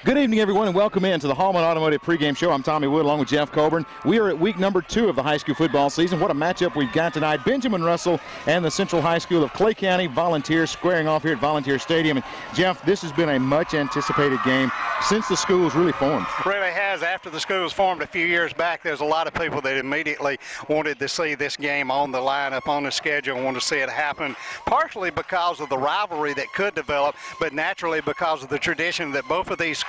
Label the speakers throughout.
Speaker 1: Good evening, everyone, and welcome in to the Hallman Automotive pregame show. I'm Tommy Wood along with Jeff Colburn. We are at week number 2 of the high school football season. What a matchup we've got tonight. Benjamin Russell and the Central High School of Clay County Volunteers squaring off here at Volunteer Stadium. And Jeff, this has been a much anticipated game since the school's really formed.
Speaker 2: Really has. After the school's formed a few years back, there's a lot of people that immediately wanted to see this game on the lineup, on the schedule, and wanted to see it happen, partially because of the rivalry that could develop, but naturally because of the tradition that both of these schools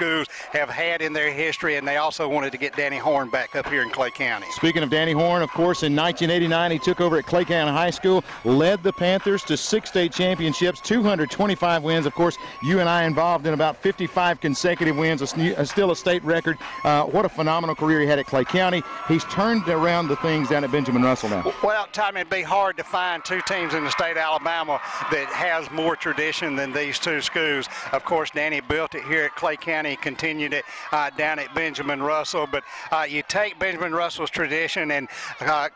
Speaker 2: have had in their history, and they also wanted to get Danny Horn back up here in Clay County.
Speaker 1: Speaking of Danny Horn, of course, in 1989, he took over at Clay County High School, led the Panthers to 6 state championships, 225 wins. Of course, you and I involved in about 55 consecutive wins, still a state record. What a phenomenal career he had at Clay County. He's turned around the things down at Benjamin Russell now.
Speaker 2: Well, Tommy, it'd be hard to find two teams in the state of Alabama that has more tradition than these two schools. Of course, Danny built it here at Clay County, continued it down at Benjamin Russell. But you take Benjamin Russell's tradition, and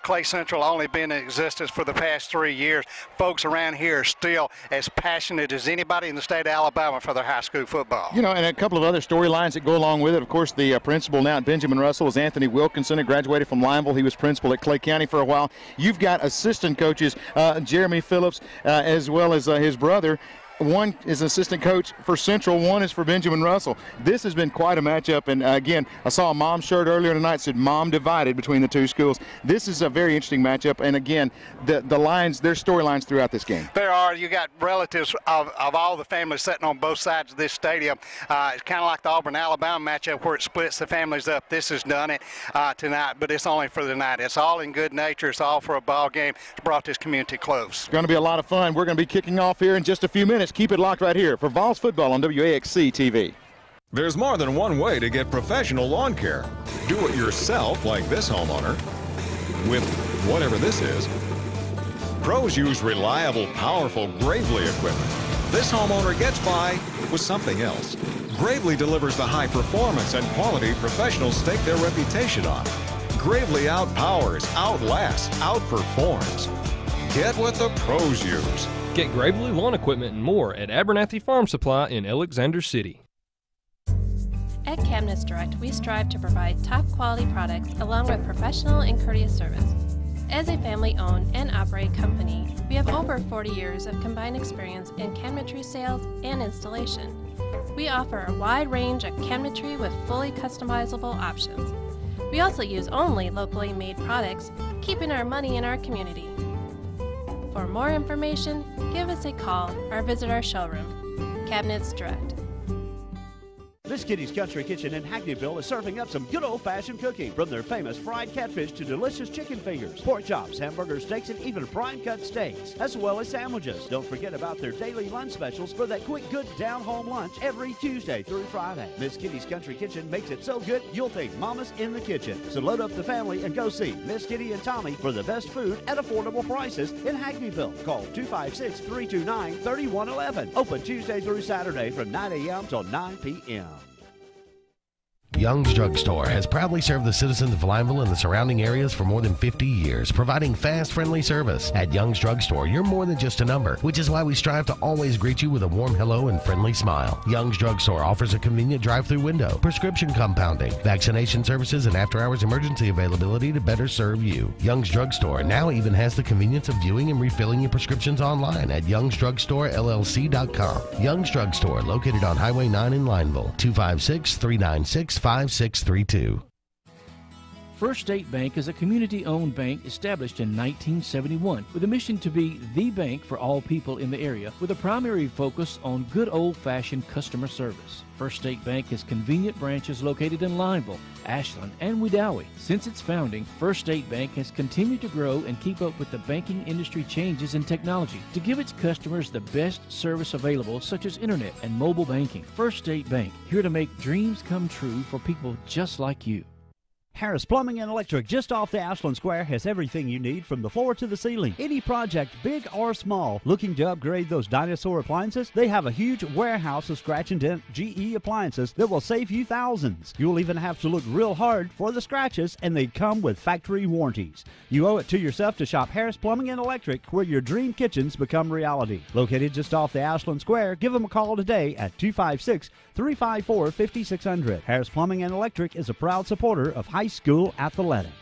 Speaker 2: Clay Central only been in existence for the past 3 years. Folks around here are still as passionate as anybody in the state of Alabama for their high school football.
Speaker 1: You know, and a couple of other storylines that go along with it. Of course, the principal now at Benjamin Russell is Anthony Wilkinson, who graduated from Lineville. He was principal at Clay County for a while. You've got assistant coaches, Jeremy Phillips, as well as his brother. One is assistant coach for Central, one is for Benjamin Russell. This has been quite a matchup, and again, I saw a mom shirt earlier tonight that said mom divided between the two schools. This is a very interesting matchup, and again, the lines, there's storylines throughout this game.
Speaker 2: There are. You got relatives of all the families sitting on both sides of this stadium. It's kind of like the Auburn-Alabama matchup where it splits the families up. This has done it tonight, but it's only for the night. It's all in good nature. It's all for a ball game. It's brought this community close.
Speaker 1: It's going to be a lot of fun. We're going to be kicking off here in just a few minutes. Keep it locked right here for Vols football on WAXC TV.
Speaker 3: There's more than one way to get professional lawn care. Do it yourself, like this homeowner, with whatever this is. Pros use reliable, powerful Gravely equipment. This homeowner gets by with something else. Gravely delivers the high performance and quality professionals stake their reputation on. Gravely outpowers, outlasts, outperforms. Get what the pros use.
Speaker 4: Get Gravely lawn equipment and more at Abernathy Farm Supply in Alexander City.
Speaker 5: At Cabinets Direct, we strive to provide top-quality products along with professional and courteous service. As a family-owned and operated company, we have over 40 years of combined experience in cabinetry sales and installation. We offer a wide range of cabinetry with fully customizable options. We also use only locally made products, keeping our money in our community. For more information, give us a call or visit our showroom. Cabinets Direct.
Speaker 6: Miss Kitty's Country Kitchen in Hackneyville is serving up some good old-fashioned cooking. From their famous fried catfish to delicious chicken fingers, pork chops, hamburger steaks, and even prime-cut steaks, as well as sandwiches. Don't forget about their daily lunch specials for that quick, good, down-home lunch every Tuesday through Friday. Miss Kitty's Country Kitchen makes it so good, you'll think Mama's in the kitchen. So load up the family and go see Miss Kitty and Tommy for the best food at affordable prices in Hackneyville. Call 256-329-3111. Open Tuesday through Saturday from 9 a.m. till 9 p.m.
Speaker 7: Young's Drug Store has proudly served the citizens of Lineville and the surrounding areas for more than 50 years, providing fast, friendly service. At Young's Drug Store, you're more than just a number, which is why we strive to always greet you with a warm hello and friendly smile. Young's Drug Store offers a convenient drive-through window, prescription compounding, vaccination services, and after-hours emergency availability to better serve you. Young's Drug Store now even has the convenience of viewing and refilling your prescriptions online at youngsdrugstore.llc.com. Young's Drug Store, located on Highway 9 in Lineville, 256-396-5632.
Speaker 8: First State Bank is a community-owned bank established in 1971 with a mission to be the bank for all people in the area with a primary focus on good old-fashioned customer service. First State Bank has convenient branches located in Lineville, Ashland, and Wedowee. Since its founding, First State Bank has continued to grow and keep up with the banking industry changes in technology to give its customers the best service available, such as internet and mobile banking. First State Bank, here to make dreams come true for people just like you.
Speaker 6: Harris Plumbing and Electric, just off the Ashland Square, has everything you need from the floor to the ceiling. Any project, big or small, looking to upgrade those dinosaur appliances? They have a huge warehouse of scratch and dent GE appliances that will save you thousands. You'll even have to look real hard for the scratches, and they come with factory warranties. You owe it to yourself to shop Harris Plumbing and Electric, where your dream kitchens become reality. Located just off the Ashland Square, give them a call today at 256-354-5600. Harris Plumbing and Electric is a proud supporter of high school athletics.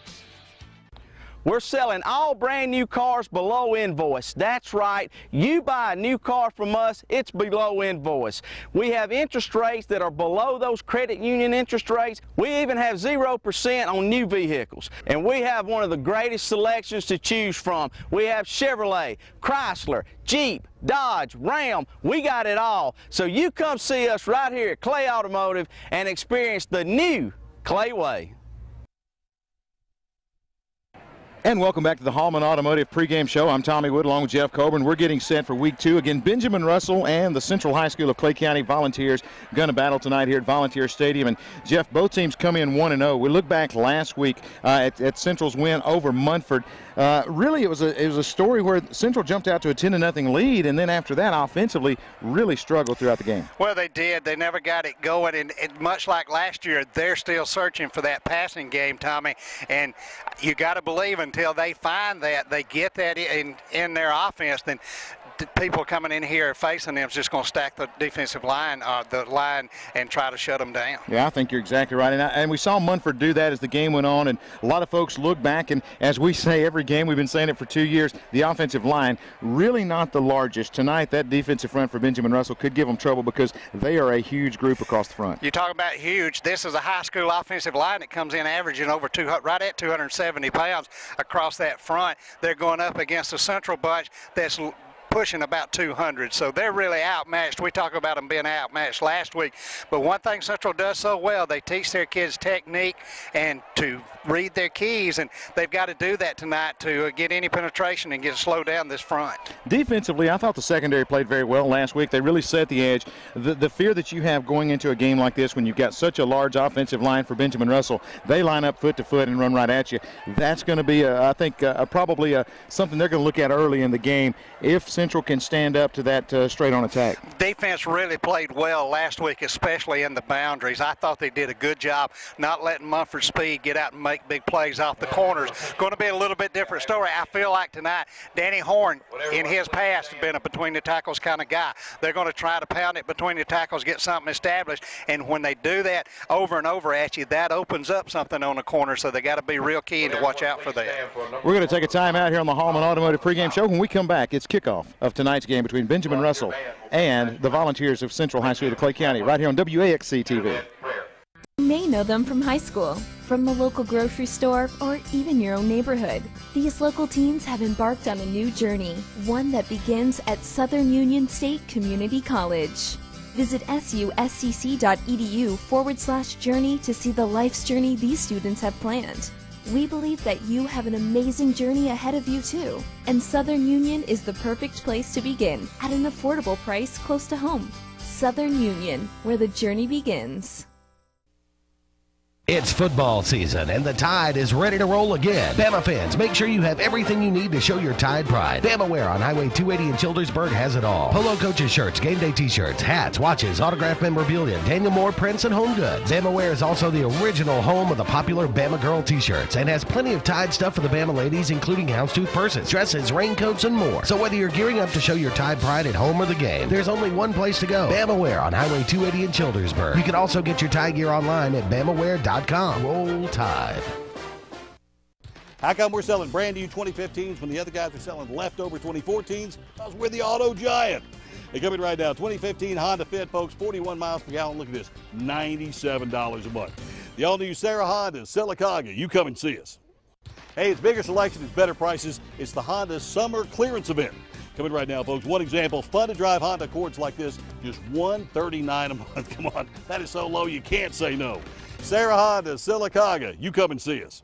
Speaker 9: We're selling all brand new cars below invoice. That's right. You buy a new car from us, it's below invoice. We have interest rates that are below those credit union interest rates. We even have 0% on new vehicles. And we have one of the greatest selections to choose from. We have Chevrolet, Chrysler, Jeep, Dodge, Ram. We got it all. So you come see us right here at Clay Automotive and experience the new Clay Way.
Speaker 1: And welcome back to the Hallman Automotive pregame show. I'm Tommy Wood along with Jeff Coburn. We're getting set for week 2. Again, Benjamin Russell and the Central High School of Clay County Volunteers going to battle tonight here at Volunteer Stadium. And Jeff, both teams come in 1-0. We look back last week at Central's win over Munford. Really, it was a story where Central jumped out to a 10-0 lead, and then after that, offensively, really struggled throughout the game.
Speaker 2: Well, they did. They never got it going, and much like last year, they're still searching for that passing game, Tommy. And you got to believe until they find that, they get that in their offense, then people coming in here facing them is just going to stack the defensive line, and try to shut them down.
Speaker 1: Yeah, I think you're exactly right. And we saw Munford do that as the game went on, and a lot of folks look back, and as we say every game, we've been saying it for 2 years, the offensive line, really not the largest. Tonight, that defensive front for Benjamin Russell could give them trouble because they are a huge group across the front.
Speaker 2: You talk about huge. This is a high school offensive line that comes in averaging over right at 270 pounds across that front. They're going up against a Central bunch that's pushing about 200, so they're really outmatched. We talk about them being outmatched last week, but one thing Central does so well, they teach their kids technique and to read their keys, and they've got to do that tonight to get any penetration and slow down this front.
Speaker 1: Defensively, I thought the secondary played very well last week. They really set the edge. The fear that you have going into a game like this when you've got such a large offensive line for Benjamin Russell, they line up foot to foot and run right at you. That's going to be, I think, probably something they're going to look at early in the game if Central can stand up to that straight-on attack.
Speaker 2: Defense really played well last week, especially in the boundaries. I thought they did a good job not letting Munford's speed get out and make big plays off the corners. Going to be a little bit different story. I feel like tonight, Danny Horn, in his past, has been a between-the-tackles kind of guy. They're going to try to pound it between the tackles, get something established, and when they do that over and over at you, that opens up something on the corner, so they got to be real keen to watch out for that.
Speaker 1: We're going to take a time out here on the Hallman Automotive pregame show. When we come back, it's kickoff of tonight's game between Benjamin Russell and the Volunteers of Central High School of Clay County, right here on WAXC TV.
Speaker 10: You may know them from high school, from the local grocery store, or even your own neighborhood. These local teens have embarked on a new journey, one that begins at Southern Union State Community College. Visit suscc.edu/journey to see the life's journey these students have planned. We believe that you have an amazing journey ahead of you too, and Southern Union is the perfect place to begin at an affordable price close to home. Southern Union, where the journey begins.
Speaker 7: It's football season, and the Tide is ready to roll again. Bama fans, make sure you have everything you need to show your Tide pride. Bama Wear on Highway 280 in Childersburg has it all. Polo coaches shirts, game day t-shirts, hats, watches, autographed memorabilia, Daniel Moore prints, and home goods. Bama Wear is also the original home of the popular Bama Girl t-shirts and has plenty of Tide stuff for the Bama ladies, including houndstooth purses, dresses, raincoats, and more. So whether you're gearing up to show your Tide pride at home or the game, there's only one place to go. Bama Wear on Highway 280 in Childersburg. You can also get your Tide gear online at BamaWear.com. Roll Tide.
Speaker 11: How come we're selling brand new 2015s when the other guys are selling leftover 2014s? Because we're the auto giant. Hey, coming right now, 2015 Honda Fit, folks, 41 miles per gallon. Look at this, $97 a month. The all-new Sarah Honda Sylacauga. You come and see us. Hey, it's bigger selection, it's better prices. It's the Honda Summer Clearance Event. Coming right now, folks. One example, fun to drive Honda Accords like this, just $139 a month. Come on, that is so low you can't say no. Sarah Honda Sylacauga. You come and see us.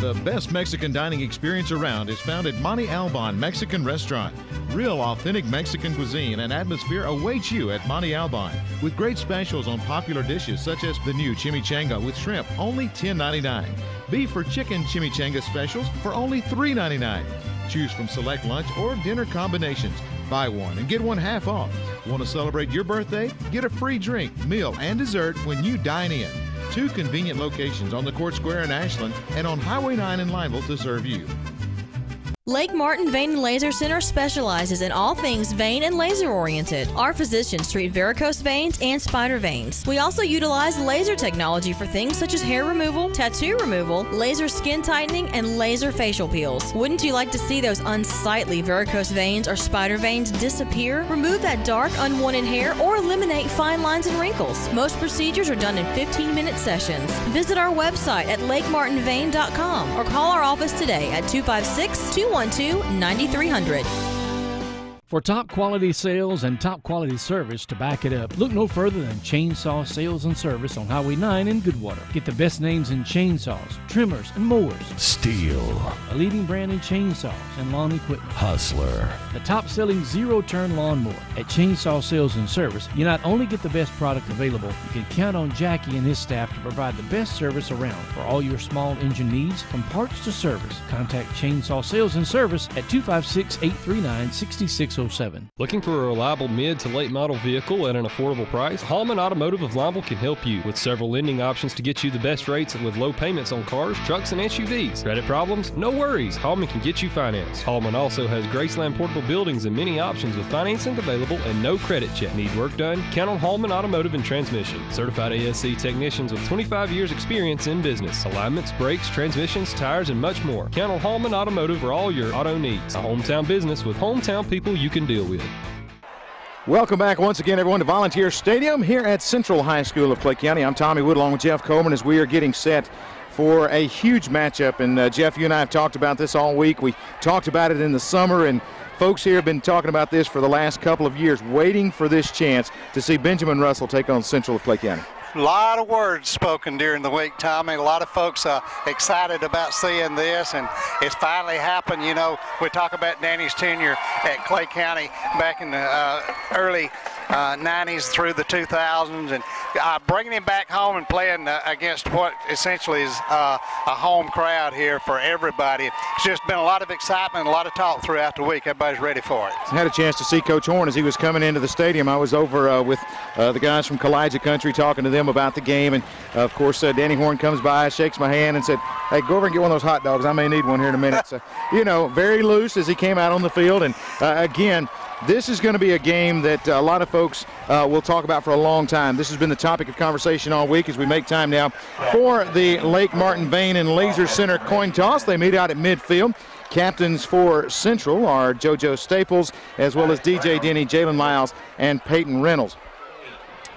Speaker 1: The best Mexican dining experience around is found at Monte Alban Mexican Restaurant. Real authentic Mexican cuisine and atmosphere awaits you at Monte Alban with great specials on popular dishes such as the new chimichanga with shrimp, only $10.99. Beef or chicken chimichanga specials for only $3.99. Choose from select lunch or dinner combinations. Buy one and get one half off. Want to celebrate your birthday? Get a free drink, meal, and dessert when you dine in. 2 convenient locations on the Court Square in Ashland and on Highway 9 in Lineville to serve you.
Speaker 12: Lake Martin Vein and Laser Center specializes in all things vein and laser oriented. Our physicians treat varicose veins and spider veins. We also utilize laser technology for things such as hair removal, tattoo removal, laser skin tightening, and laser facial peels. Wouldn't you like to see those unsightly varicose veins or spider veins disappear? Remove that dark, unwanted hair or eliminate fine lines and wrinkles. Most procedures are done in 15-minute sessions. Visit our website at lakemartinvein.com or call our office today at 256-212-9300.
Speaker 8: For top quality sales and top quality service to back it up, look no further than Chainsaw Sales and Service on Highway 9 in Goodwater. Get the best names in chainsaws, trimmers, and mowers.
Speaker 7: Steel.
Speaker 8: A leading brand in chainsaws and lawn equipment.
Speaker 7: Hustler.
Speaker 8: The top-selling zero-turn lawnmower. At Chainsaw Sales and Service, you not only get the best product available, you can count on Jackie and his staff to provide the best service around. For all your small engine needs, from parts to service, contact Chainsaw Sales and Service at 256-839-6607.
Speaker 4: Looking for a reliable mid to late model vehicle at an affordable price? Hallman Automotive of Lineville can help you with several lending options to get you the best rates and with low payments on cars, trucks, and SUVs. Credit problems? No worries. Hallman can get you financed. Hallman also has Graceland portable buildings and many options with financing available and no credit check. Need work done? Count on Hallman Automotive and Transmission. Certified ASC technicians with 25 years experience in business. Alignments, brakes, transmissions, tires, and much more. Count on Hallman Automotive for all your auto needs. A hometown business with hometown people you can deal with.
Speaker 1: Welcome back once again, everyone, to Volunteer Stadium here at Central High School of Clay County. I'm Tommy Wood along with Jeff Coleman as we are getting set for a huge matchup. And Jeff, you and I have talked about this all week. We talked about it in the summer, and folks here have been talking about this for the last couple of years, waiting for this chance to see Benjamin Russell take on Central of Clay County.
Speaker 2: A lot of words spoken during the week, Tommy. A lot of folks excited about seeing this, and it's finally happened. You know, we talk about Danny's tenure at Clay County back in the early 90s through the 2000s, and bringing him back home and playing against what essentially is a home crowd here for everybody. It's just been a lot of excitement, a lot of talk throughout the week. Everybody's ready for it.
Speaker 1: I had a chance to see Coach Horn as he was coming into the stadium. I was over with the guys from Kalijah Country talking to them about the game, and of course Danny Horn comes by, shakes my hand, and said, "Hey, go over and get one of those hot dogs. I may need one here in a minute." So, you know, very loose as he came out on the field, and again, this is going to be a game that a lot of folks will talk about for a long time. This has been the topic of conversation all week as we make time now for the Lake Martin Vein and Laser Center coin toss. They meet out at midfield. Captains for Central are JoJo Staples, as well as DJ Denny, Jalen Miles, and Peyton Reynolds.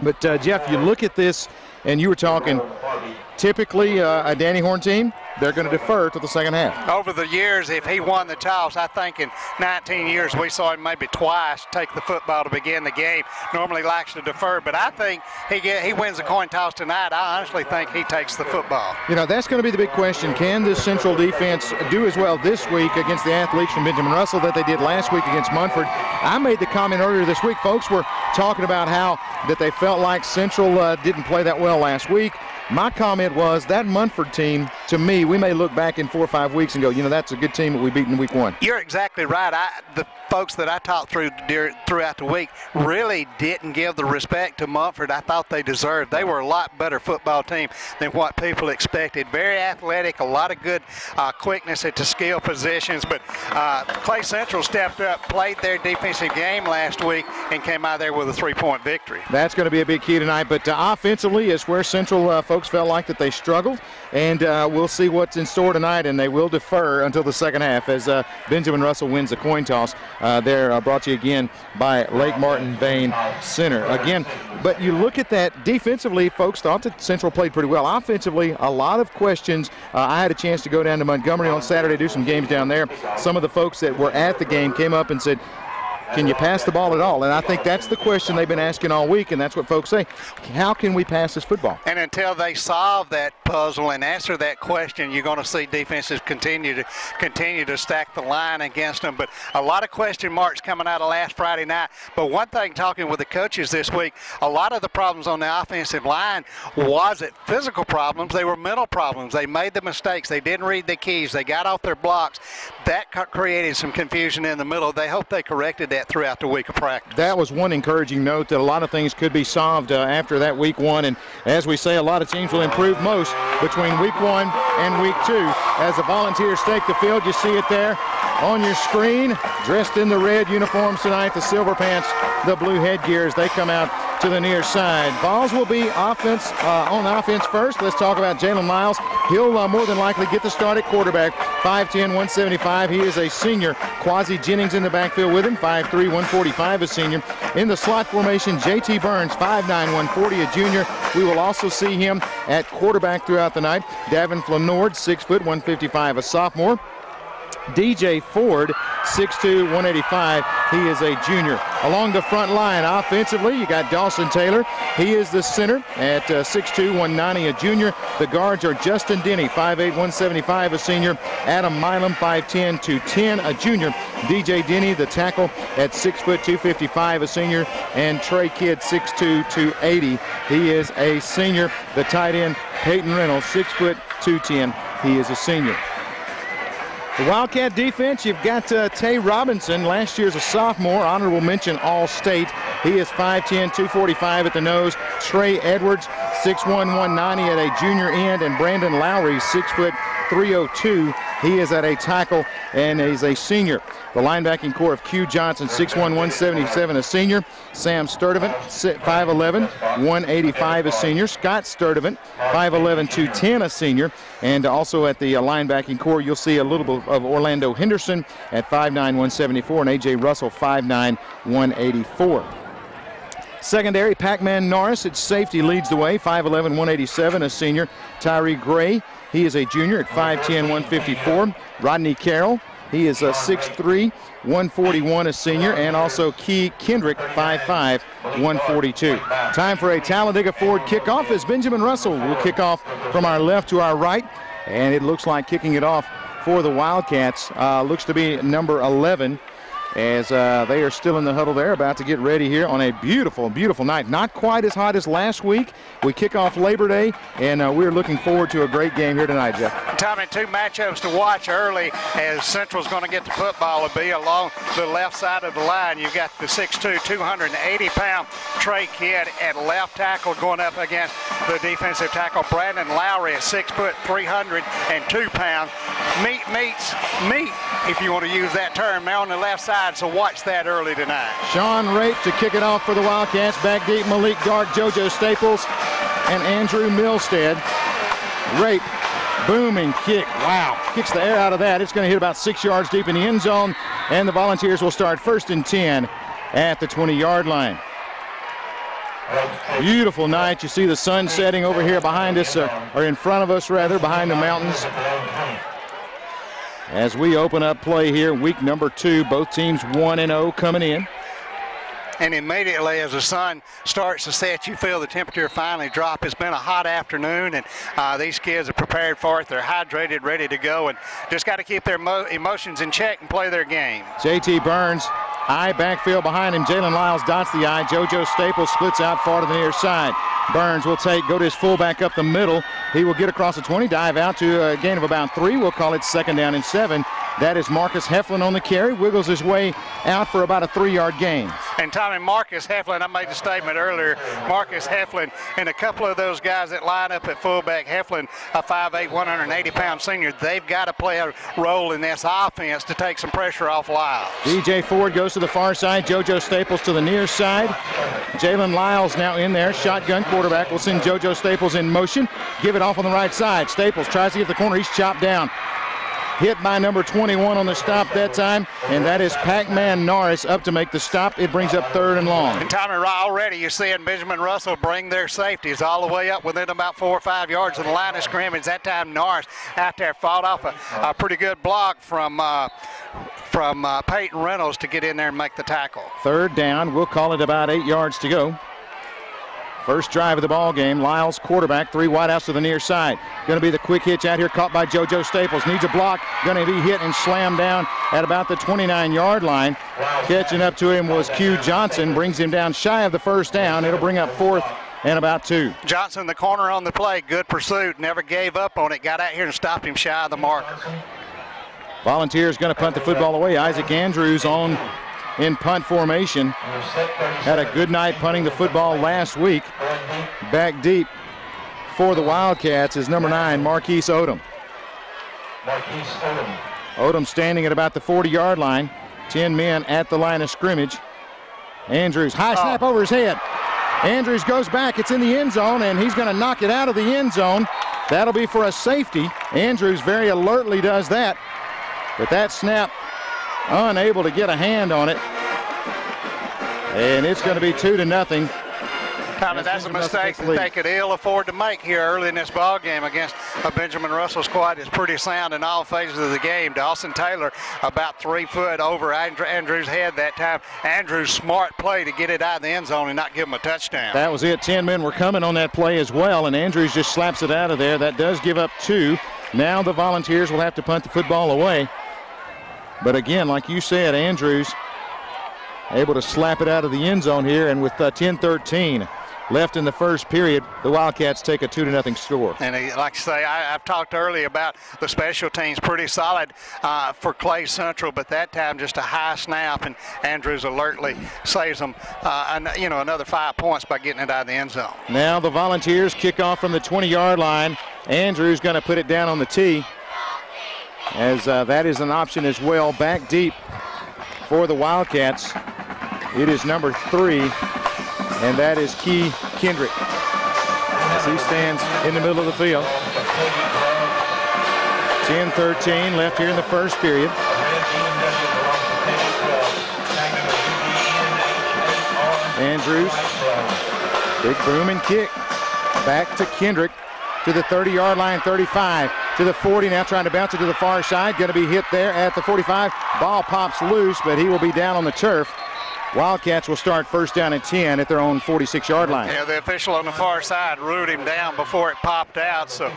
Speaker 1: But, Jeff, you look at this, and you were talking, typically a Danny Horn team, they're going to defer to the second half.
Speaker 2: Over the years, if he won the toss, I think in 19 years we saw him maybe twice take the football to begin the game. Normally likes to defer, but I think he wins the coin toss tonight. I honestly think he takes the football.
Speaker 1: You know, that's going to be the big question. Can this Central defense do as well this week against the athletes from Benjamin Russell that they did last week against Munford? I made the comment earlier this week. Folks were talking about how that they felt like Central didn't play that well last week. My comment was that Munford team, to me, we may look back in 4 or 5 weeks and go, you know, that's a good team that we beat in week 1.
Speaker 2: You're exactly right. The folks that I talked throughout the week really didn't give the respect to Munford I thought they deserved. They were a lot better football team than what people expected. Very athletic, a lot of good quickness at the skill positions, but Clay Central stepped up, played their defensive game last week, and came out there with a 3-point victory.
Speaker 1: That's going to be a big key tonight, but offensively is where Central folks felt like that they struggled, and we'll see what's in store tonight, and they will defer until the second half as Benjamin Russell wins the coin toss. They're brought to you again by Lake Martin Vein Center. Again, but you look at that defensively, folks thought that Central played pretty well. Offensively, a lot of questions. I had a chance to go down to Montgomery on Saturday, do some games down there. Some of the folks that were at the game came up and said, Can you pass the ball at all? And I think that's the question they've been asking all week, and that's what folks say. How can we pass this football?
Speaker 2: And until they solve that puzzle and answer that question, you're going to see defenses continue to stack the line against them. But a lot of question marks coming out of last Friday night. But one thing, talking with the coaches this week, a lot of the problems on the offensive line wasn't physical problems. They were mental problems. They made the mistakes. They didn't read the keys. They got off their blocks. That created some confusion in the middle. They hope they corrected that throughout the week of practice.
Speaker 1: That was one encouraging note, that a lot of things could be solved after that week 1. And as we say, a lot of teams will improve most between week 1 and week 2. As the Volunteers take the field, you see it there on your screen. Dressed in the red uniforms tonight, the silver pants, the blue headgears. They come out to the near side. Vols will be on offense first. Let's talk about Jalen Lyles. He'll more than likely get the start at quarterback. 5'10", 175. He is a senior. Quasi Jennings in the backfield with him. 5'3", 145, a senior. In the slot formation, J.T. Burns, 5'9", 140, a junior. We will also see him at quarterback throughout the night. Davin Flanord, 6 foot, 155, a sophomore. DJ Ford, 6'2", 185. He is a junior. Along the front line offensively, you got Dawson Taylor. He is the center at 6'2", 190, a junior. The guards are Justin Denny, 5'8", 175, a senior. Adam Milam, 5'10", 210, a junior. DJ Denny, the tackle, at 6 foot, 255, a senior. And Trey Kidd, 6'2", 280. He is a senior. The tight end, Peyton Reynolds, 6 foot, 210. He is a senior. The Wildcat defense, you've got Tay Robinson, last year's a sophomore, honorable mention All-State. He is 5'10", 245 at the nose. Trey Edwards, 6'1", 190 at a junior end. And Brandon Lowry, 6 foot, 302. He is at a tackle and is a senior. The linebacking core of Q Johnson, 6'1", 177, a senior. Sam Sturdivant, 5'11", 185, a senior. Scott Sturdivant, 5'11", 210, a senior. And also at the linebacking core, you'll see a little bit of Orlando Henderson at 5'9", 174, and A.J. Russell, 5'9", 184. Secondary, Pac-Man Norris at safety leads the way, 5'11", 187, a senior. Tyree Gray, he is a junior at 5'10", 154. Rodney Carroll, he is a 6'3", 141, a senior. And also Key Kendrick, 5'5", 142. Time for a Talladega Ford kickoff as Benjamin Russell will kick off from our left to our right. And it looks like kicking it off for the Wildcats looks to be number 11. As they are still in the huddle there, about to get ready here on a beautiful, beautiful night. Not quite as hot as last week. We kick off Labor Day, and we're looking forward to a great game here tonight, Jeff.
Speaker 2: Tommy, 2 matchups to watch early as Central's going to get the football will be along the left side of the line. You've got the 6'2", 280-pound Trey Kidd at left tackle going up against the defensive tackle Brandon Lowry at 6 foot, 302 pounds. Meat meets meat, if you want to use that term, now on the left side. So watch that early tonight.
Speaker 1: Sean Rape to kick it off for the Wildcats. Back deep, Malik Dark, JoJo Staples, and Andrew Milstead. Rape, booming kick. Wow, kicks the air out of that. It's going to hit about 6 yards deep in the end zone, and the Volunteers will start 1st and 10 at the 20-yard line. Beautiful night. You see the sun setting over here behind us, or in front of us rather, behind the mountains. As we open up play here, week number 2, both teams 1-0 coming in.
Speaker 2: And immediately as the sun starts to set, you feel the temperature finally drop. It's been a hot afternoon, and these kids are prepared for it. They're hydrated, ready to go, and just got to keep their emotions in check and play their game.
Speaker 1: J.T. Burns, eye backfield behind him. Jalen Lyles dots the eye. JoJo Staples splits out far to the near side. Burns will go to his fullback up the middle. He will get across the 20, dive out to a gain of about 3. We'll call it 2nd down and 7. That is Marcus Heflin on the carry. Wiggles his way out for about a 3-yard gain.
Speaker 2: And Tommy, Marcus Heflin, I made the statement earlier, Marcus Heflin and a couple of those guys that line up at fullback, Heflin, a 5'8", 180-pound senior, they've got to play a role in this offense to take some pressure off Lyles.
Speaker 1: DJ Ford goes to the far side. JoJo Staples to the near side. Jalen Lyles now in there. Shotgun quarterback will send JoJo Staples in motion. Give it off on the right side. Staples tries to get the corner. He's chopped down. Hit by number 21 on the stop that time, and that is Pac-Man Norris up to make the stop. It brings up 3rd and long.
Speaker 2: And Tommy, already you're seeing Benjamin Russell bring their safeties all the way up within about 4 or 5 yards of the line of scrimmage. That time Norris out there fought off a pretty good block from from Peyton Reynolds to get in there and make the tackle.
Speaker 1: Third down. We'll call it about 8 yards to go. First drive of the ball game. Lyles, quarterback, 3 wideouts to the near side. Going to be the quick hitch out here, caught by JoJo Staples. Needs a block. Going to be hit and slammed down at about the 29-yard line. Catching up to him was Q Johnson. Brings him down shy of the first down. It'll bring up 4th and about 2.
Speaker 2: Johnson, the corner on the play. Good pursuit. Never gave up on it. Got out here and stopped him shy of the marker.
Speaker 1: Volunteers going to punt the football away. Isaac Andrews on in punt formation. Had a good night punting the football last week. Back deep for the Wildcats is number 9, Marquise Odom. Odom standing at about the 40-yard line. 10 men at the line of scrimmage. Andrews, high snap over his head. Andrews goes back. It's in the end zone, and he's going to knock it out of the end zone. That'll be for a safety. Andrews very alertly does that. But that snap, unable to get a hand on it. And it's going to be 2-0.
Speaker 2: Tommy, that's a mistake that they could ill afford to make here early in this ball game against a Benjamin Russell squad that's pretty sound in all phases of the game. Dawson Taylor about 3 foot over Andrews' head that time. Andrews' smart play to get it out of the end zone and not give him a touchdown.
Speaker 1: That was it. 10 men were coming on that play as well, and Andrews just slaps it out of there. That does give up 2. Now the Volunteers will have to punt the football away. But again, like you said, Andrews able to slap it out of the end zone here, and with 10-13 left in the first period, the Wildcats take a 2-0 score.
Speaker 2: And like I say, I've talked earlier about the special teams, pretty solid for Clay Central, but that time just a high snap, and Andrews alertly saves them, another 5 points by getting it out of the end zone.
Speaker 1: Now the Volunteers kick off from the 20-yard line. Andrews going to put it down on the tee, as that is an option as well. Back deep for the Wildcats, it is number 3, and that is Key Kendrick, as he stands in the middle of the field. 10-13 left here in the first period. Andrews, big booming kick, back to Kendrick, to the 30-yard line, 35, to the 40, now trying to bounce it to the far side. Going to be hit there at the 45. Ball pops loose, but he will be down on the turf. Wildcats will start first down and 10 at their own 46-yard line.
Speaker 2: Yeah, the official on the far side ruled him down before it popped out, so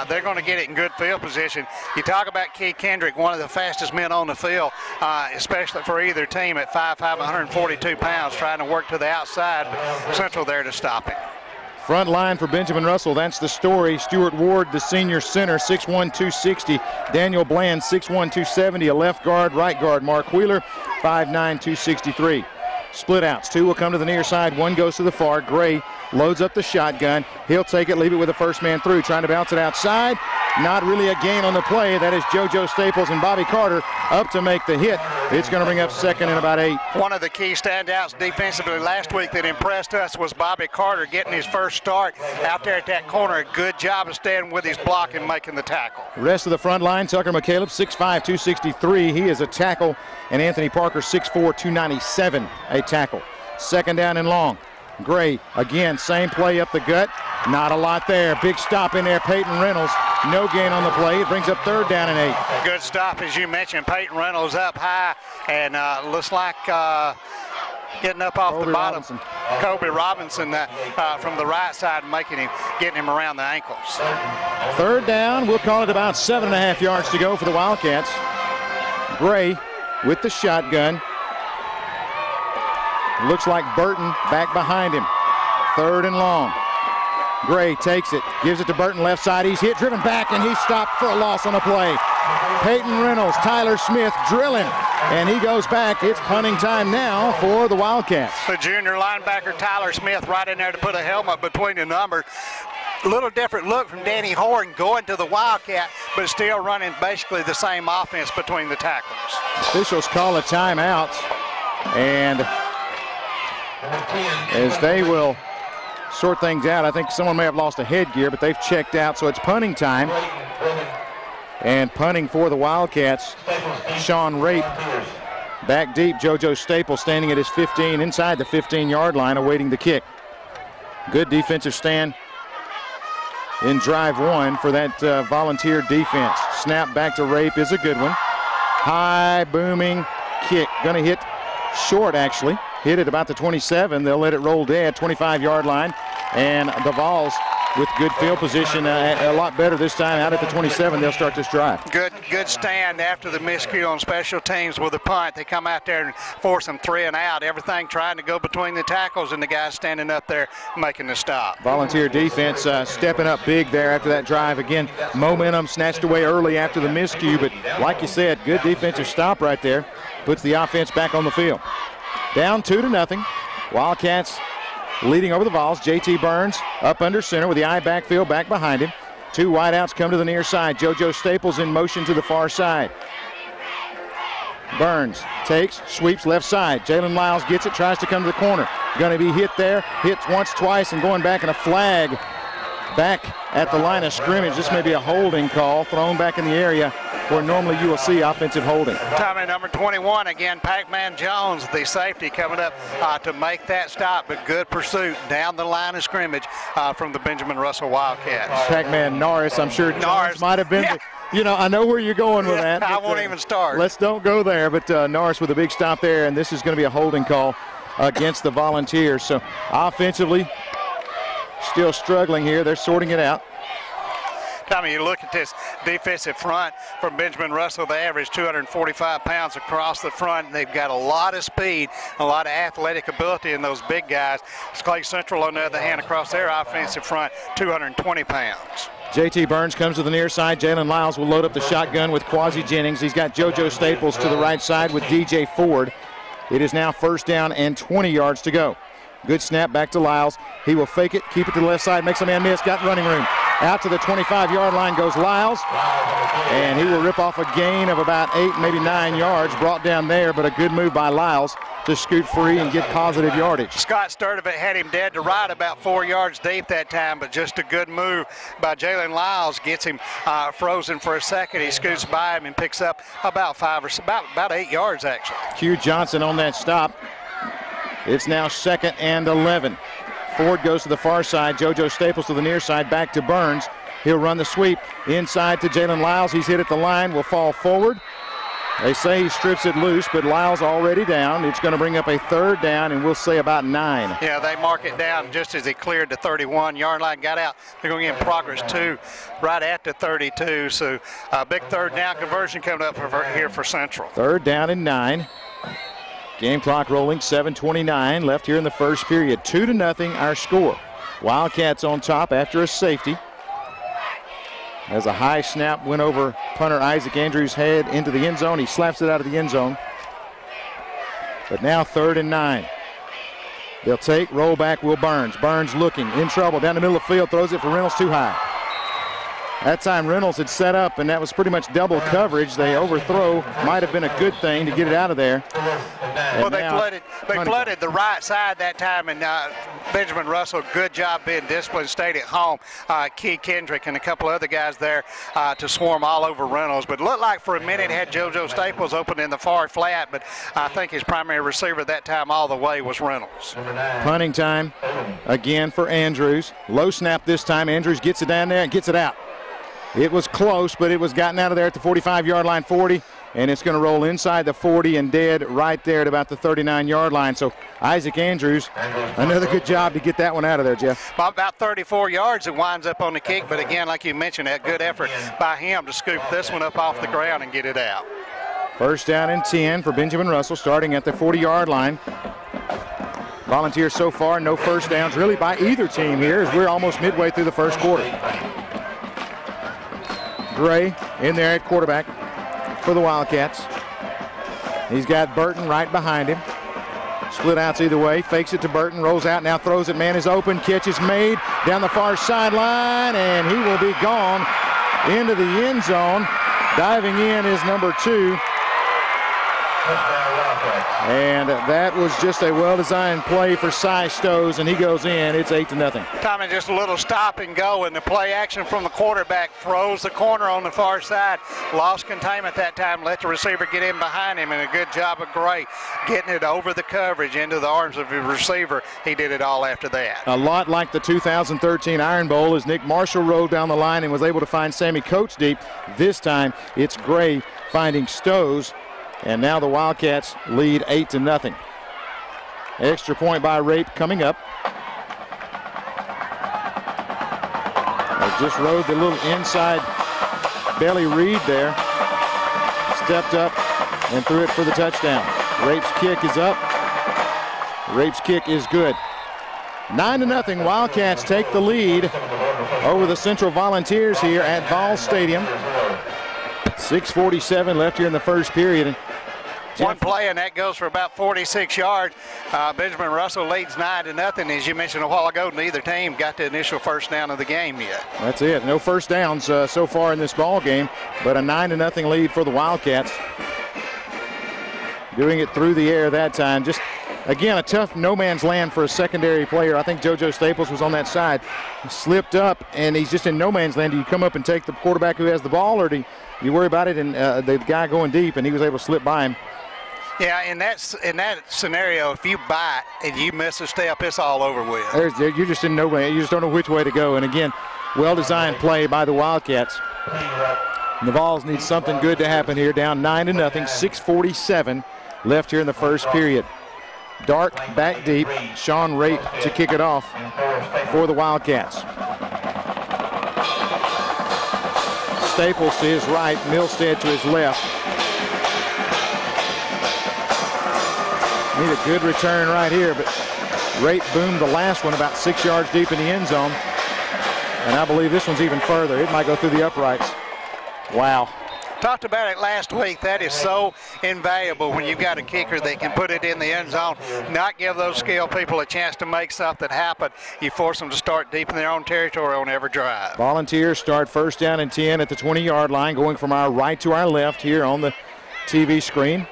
Speaker 2: they're going to get it in good field position. You talk about Key Kendrick, one of the fastest men on the field, especially for either team at 5'5", 142 pounds, trying to work to the outside, but Central there to stop him.
Speaker 1: Front line for Benjamin Russell, that's the story. Stuart Ward, the senior center, 6'1", 260. Daniel Bland, 6'1", 270. A left guard, right guard. Mark Wheeler, 5'9", 263. Split outs. 2 will come to the near side. 1 goes to the far. Gray loads up the shotgun. He'll take it, leave it with the first man through. Trying to bounce it outside. Not really a gain on the play. That is JoJo Staples and Bobby Carter up to make the hit. It's going to bring up second and about 8.
Speaker 2: One of the key standouts defensively last week that impressed us was Bobby Carter getting his first start out there at that corner. A good job of staying with his block and making the tackle.
Speaker 1: Rest of the front line, Tucker McCaleb, 6'5", 263. He is a tackle. And Anthony Parker, 6'4", 297, a tackle. Second down and long. Gray, again, same play up the gut. Not a lot there. Big stop in there, Peyton Reynolds. No gain on the play. It brings up third down and 8.
Speaker 2: Good stop, as you mentioned. Peyton Reynolds up high, and looks like getting up off the bottom. Kobe Robinson from the right side, getting him around the ankles.
Speaker 1: Third down. We'll call it about 7.5 yards to go for the Wildcats. Gray with the shotgun. Looks like Burton back behind him. Third and long. Gray takes it, gives it to Burton left side. He's hit, driven back, and he's stopped for a loss on the play. Peyton Reynolds, Tyler Smith drilling, and he goes back. It's punting time now for the Wildcats.
Speaker 2: The junior linebacker Tyler Smith right in there to put a helmet between the numbers. A little different look from Danny Horn going to the Wildcat, but still running basically the same offense between the tackles.
Speaker 1: Officials call a timeout, and as they will sort things out, I think someone may have lost a headgear, but they've checked out, so it's punting time. And punting for the Wildcats, Sean Rape. Back deep, JoJo Staples standing at his 15, inside the 15-yard line, awaiting the kick. Good defensive stand in drive 1 for that Volunteer defense. Snap back to Rape is a good one. High, booming kick. Going to hit short, actually. Hit it about the 27. They'll let it roll dead, 25-yard line. And the Vols with good field position, a lot better this time out at the 27. They'll start this drive.
Speaker 2: Good stand after the miscue on special teams with the punt. They come out there and force them 3 and out. Everything trying to go between the tackles and the guys standing up there making the stop.
Speaker 1: Volunteer defense stepping up big there after that drive. Again, momentum snatched away early after the miscue, but like you said, good defensive stop right there. Puts the offense back on the field. Down 2-0. Wildcats leading over the Vols. J.T. Burns up under center with the eye backfield back behind him. 2 wideouts come to the near side. JoJo Staples in motion to the far side. Burns takes, sweeps left side. Jalen Lyles gets it, tries to come to the corner. Going to be hit there, hits once, twice, and going back, and a flag back at the line of scrimmage. This may be a holding call thrown back in the area where normally you will see offensive holding.
Speaker 2: Timing number 21, again, Pac-Man Jones, the safety, coming up to make that stop, but good pursuit down the line of scrimmage from the Benjamin Russell Wildcats.
Speaker 1: Pac-Man Norris, I'm sure Jones might have been, you know, I know where you're going with that.
Speaker 2: I won't even start.
Speaker 1: Let's don't go there, but Norris with a big stop there, and this is going to be a holding call against the Volunteers. So offensively, still struggling here. They're sorting it out.
Speaker 2: Tommy, you look at this defensive front from Benjamin Russell. They average 245 pounds across the front. They've got a lot of speed, a lot of athletic ability in those big guys. Clay Central, on the other hand, across their offensive front, 220 pounds.
Speaker 1: J.T. Burns comes to the near side. Jalen Lyles will load up the shotgun with Quasi Jennings. He's got JoJo Staples to the right side with DJ Ford. It is now 1st down and 20 yards to go. Good snap back to Lyles. He will fake it, keep it to the left side, makes a man miss, got running room. Out to the 25-yard line goes Lyles, and he will rip off a gain of about 8, maybe 9 yards, brought down there, but a good move by Lyles to scoot free and get positive yardage.
Speaker 2: Scott Sturdivant had him dead to right about 4 yards deep that time, but just a good move by Jalen Lyles. Gets him frozen for a second. He scoots by him and picks up about 8 yards, actually.
Speaker 1: Q Johnson on that stop. It's now 2nd and 11. Ford goes to the far side. JoJo Staples to the near side, back to Burns. He'll run the sweep inside to Jalen Lyles. He's hit at the line, will fall forward. They say he strips it loose, but Lyles already down. It's going to bring up a 3rd down, and we'll say about 9.
Speaker 2: Yeah, they mark it down just as he cleared the 31-yard line, got out. They're going to get in progress, too, right at the 32. So a big 3rd down conversion coming up here for Central.
Speaker 1: 3rd down and 9. Game clock rolling, 7:29 left here in the first period. 2-0 our score. Wildcats on top after a safety. As a high snap went over punter Isaac Andrews' head into the end zone. He slaps it out of the end zone. But now 3rd and 9. They'll take, roll back, Will Burns. Burns looking, in trouble, down the middle of the field, throws it for Reynolds too high. That time Reynolds had set up, and that was pretty much double coverage. They overthrow. Might have been a good thing to get it out of there.
Speaker 2: Well, they flooded the right side that time, and Benjamin Russell, good job being disciplined, stayed at home. Key Kendrick and a couple other guys there to swarm all over Reynolds. But it looked like for a minute had JoJo Staples open in the far flat, but I think his primary receiver that time all the way was Reynolds.
Speaker 1: Punting time again for Andrews. Low snap this time. Andrews gets it down there and gets it out. It was close, but it was gotten out of there at the 45-yard line, 40, and it's going to roll inside the 40 and dead right there at about the 39-yard line. So Isaac Andrews, another good job to get that one out of there, Jeff.
Speaker 2: About 34 yards, it winds up on the kick, but again, like you mentioned, that good effort by him to scoop this one up off the ground and get it out.
Speaker 1: 1st down and 10 for Benjamin Russell, starting at the 40-yard line. Volunteers so far, no 1st downs really by either team here as we're almost midway through the first quarter. Gray in there at quarterback for the Wildcats. He's got Burton right behind him. Split outs either way. Fakes it to Burton, rolls out, now throws it. Man is open. Catch is made down the far sideline, and he will be gone into the end zone. Diving in is number 2. And that was just a well-designed play for Cy Stows, and he goes in. It's 8-0.
Speaker 2: Tommy, just a little stop and go, and the play action from the quarterback throws the corner on the far side. Lost containment that time, let the receiver get in behind him, and a good job of Gray getting it over the coverage into the arms of the receiver. He did it all after that.
Speaker 1: A lot like the 2013 Iron Bowl as Nick Marshall rode down the line and was able to find Sammy Coates deep. This time it's Gray finding Stows. And now the Wildcats lead 8-0. Extra point by Rape coming up. They just rode the little inside belly read there. Stepped up and threw it for the touchdown. Rape's kick is up. Rape's kick is good. 9-0. Wildcats take the lead over the Central Volunteers here at Vol Stadium. 6:47 left here in the first period.
Speaker 2: One play, and that goes for about 46 yards. Benjamin Russell leads 9-0. As you mentioned a while ago, neither team got the initial first down of the game yet.
Speaker 1: That's it. No first downs so far in this ball game, but a 9-0 lead for the Wildcats. Doing it through the air that time. Just, again, a tough no man's land for a secondary player. I think JoJo Staples was on that side. He slipped up, and he's just in no man's land. Do you come up and take the quarterback who has the ball, or do you worry about it and the guy going deep, and he was able to slip by him?
Speaker 2: Yeah, in that scenario, if you bite and you miss a step, it's all over with.
Speaker 1: You're just in no way. You just don't know which way to go. And again, well-designed play by the Wildcats. And the Vols need something good to happen here. Down 9-0, 6:47 left here in the first period. Dark back deep. Sean Rape to kick it off for the Wildcats. Staples to his right, Milstead to his left. Need a good return right here, but Rape boomed the last one about 6 yards deep in the end zone. And I believe this one's even further. It might go through the uprights. Wow.
Speaker 2: Talked about it last week. That is so invaluable when you've got a kicker that can put it in the end zone, not give those skilled people a chance to make something happen. You force them to start deep in their own territory on every drive.
Speaker 1: Volunteers start first down and 10 at the 20-yard line, going from our right to our left here on the TV screen.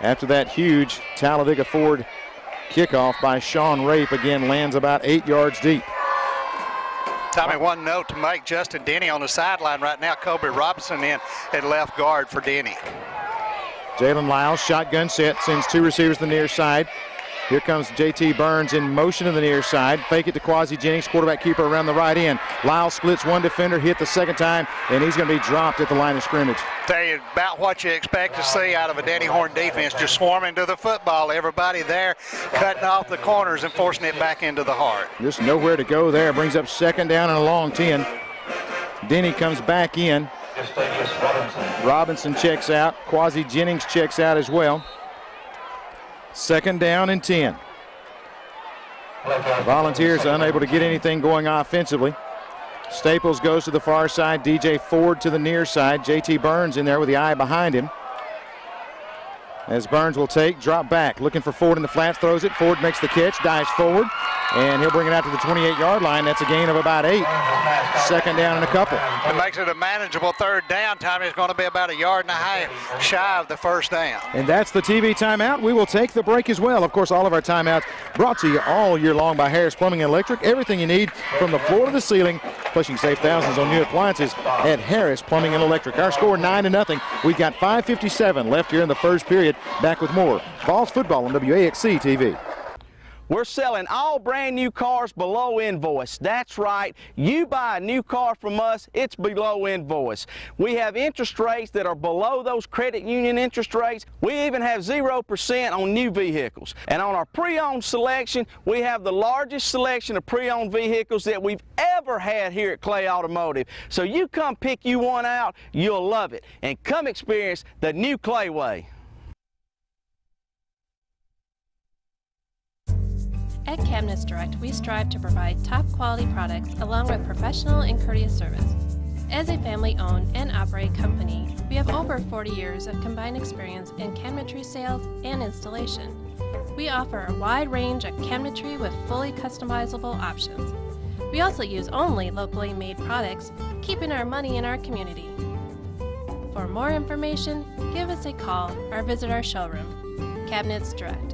Speaker 1: After that huge Talladega Ford kickoff by Sean Rape, again lands about 8 yards deep.
Speaker 2: Tommy, one note to make. Justin Denny on the sideline right now. Kobe Robinson in at left guard for Denny.
Speaker 1: Jalen Lyles, shotgun set, sends two receivers to the near side. Here comes J.T. Burns in motion to the near side. Fake it to Quasi Jennings, quarterback keeper around the right end. Lyles splits one defender, hit the second time, and he's going to be dropped at the line of scrimmage.
Speaker 2: Tell you about what you expect to see out of a Danny Horn defense, just swarming to the football. Everybody there cutting off the corners and forcing it back into the heart.
Speaker 1: Just nowhere to go there. Brings up second down and a long 10. Denny comes back in. Robinson checks out. Quasi Jennings checks out as well. Second down and 10. Volunteers unable to get anything going offensively. Staples goes to the far side. DJ Ford to the near side. J.T. Burns in there with the eye behind him. As Burns will take, drop back. Looking for Ford in the flats, throws it. Ford makes the catch, dives forward, and he'll bring it out to the 28-yard line. That's a gain of about 8. Second down and a couple.
Speaker 2: It makes it a manageable third down. Tommy, it's going to be about 1.5 yards shy of the first down.
Speaker 1: And that's the TV timeout. We will take the break as well. Of course, all of our timeouts brought to you all year long by Harris Plumbing and Electric. Everything you need from the floor to the ceiling. Plus, you can save thousands on new appliances at Harris Plumbing and Electric. Our score 9-0. We've got 5:57 left here in the first period. Back with more Vols football on WAXC TV.
Speaker 9: We're selling all brand new cars below invoice. That's right. You buy a new car from us, it's below invoice. We have interest rates that are below those credit union interest rates. We even have 0% on new vehicles. And on our pre-owned selection, we have the largest selection of pre-owned vehicles that we've ever had here at Clay Automotive. So you come pick you one out, you'll love it. And come experience the new Clay way.
Speaker 5: At Cabinets Direct, we strive to provide top quality products along with professional and courteous service. As a family-owned and operated company, we have over 40 years of combined experience in cabinetry sales and installation. We offer a wide range of cabinetry with fully customizable options. We also use only locally made products, keeping our money in our community. For more information, give us a call or visit our showroom. Cabinets Direct.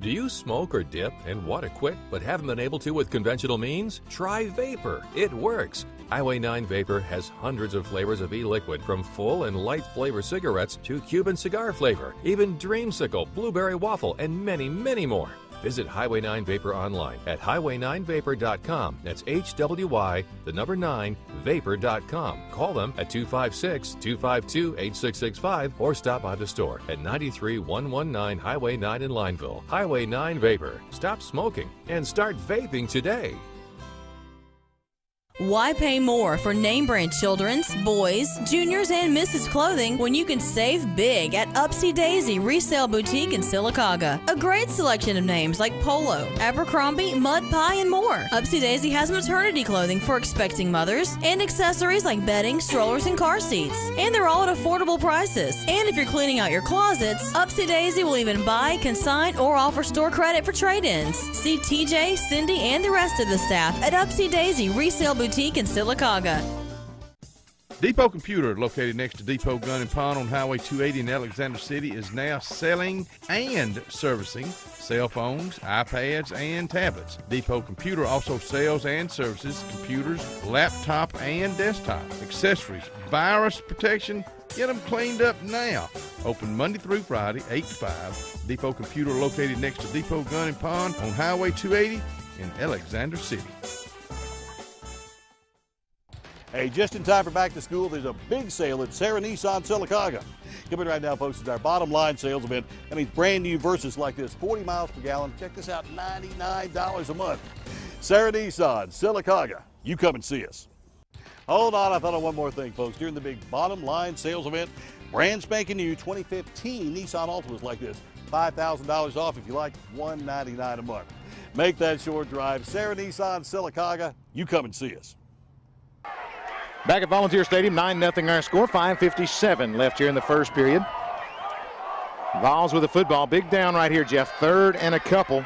Speaker 13: Do you smoke or dip and want to quit but haven't been able to with conventional means? Try Vapor. It works. Highway 9 Vapor has hundreds of flavors of e-liquid, from full and light flavor cigarettes to Cuban cigar flavor, even dreamsicle, blueberry waffle, and many, many more. Visit Highway 9 Vapor online at highway9vapor.com. That's HWY, the number 9, vapor.com. Call them at 256-252-8665 or stop by the store at 93119 Highway 9 in Lineville. Highway 9 Vapor. Stop smoking and start vaping today.
Speaker 12: Why pay more for name brand children's, boys, juniors, and misses clothing when you can save big at Upsy Daisy Resale Boutique in Sylacauga? A great selection of names like Polo, Abercrombie, Mud Pie, and more. Upsy Daisy has maternity clothing for expecting mothers and accessories like bedding, strollers, and car seats. And they're all at affordable prices. And if you're cleaning out your closets, Upsy Daisy will even buy, consign, or offer store credit for trade-ins. See TJ, Cindy, and the rest of the staff at Upsy Daisy Resale Boutique in Sylacauga.
Speaker 14: Depot Computer, located next to Depot Gun and Pawn on Highway 280 in Alexander City, is now selling and servicing cell phones, iPads, and tablets. Depot Computer also sells and services computers, laptop, and desktop accessories, virus protection. Get them cleaned up now. Open Monday through Friday, 8 to 5. Depot Computer, located next to Depot Gun and Pawn on Highway 280 in Alexander City.
Speaker 11: Hey, just in time for back to school, there's a big sale at Sarah Nissan Sylacauga. Coming right now, folks, is our bottom line sales event. That means brand new Versas like this, 40 miles per gallon. Check this out, $99 a month. Sarah Nissan Sylacauga. You come and see us. Hold on, I thought of one more thing, folks. During the big bottom line sales event, brand spanking new 2015 Nissan Altimas like this, $5,000 off if you like, $199 a month. Make that short drive. Sarah Nissan Sylacauga. You come and see us.
Speaker 1: Back at Volunteer Stadium, 9-0 our score, 5:57 left here in the first period. Vols with the football, big down right here, Jeff, 3rd and a couple.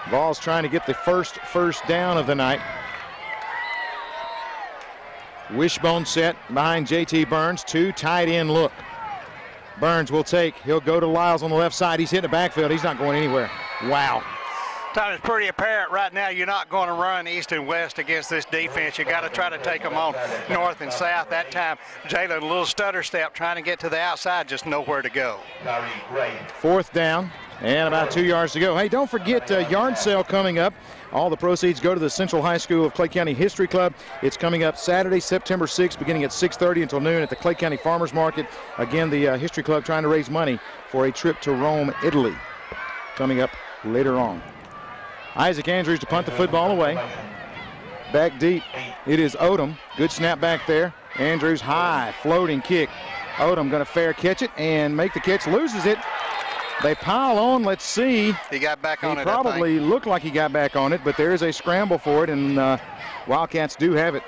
Speaker 1: Vols trying to get the first down of the night. Wishbone set behind J.T. Burns, 2 tight end look. Burns will take, he'll go to Lyles on the left side. He's hitting the backfield, he's not going anywhere. Wow.
Speaker 2: Tom, it's pretty apparent right now you're not going to run east and west against this defense. You got to try to take them on north and south. That time, Jalen, a little stutter step trying to get to the outside, just nowhere to go.
Speaker 1: 4th down and about 2 yards to go. Hey, don't forget yard sale coming up. All the proceeds go to the Central High School of Clay County History Club. It's coming up Saturday, September 6th, beginning at 6:30 until noon at the Clay County Farmers Market. Again, the History Club trying to raise money for a trip to Rome, Italy, coming up later on. Isaac Andrews to punt the football away. Back deep, it is Odom. Good snap back there. Andrews high, floating kick. Odom going to fair catch it and make the catch, loses it. They pile on, let's see.
Speaker 2: He got back on it,
Speaker 1: He probably looked like he got back on it, but there is a scramble for it, and Wildcats do have it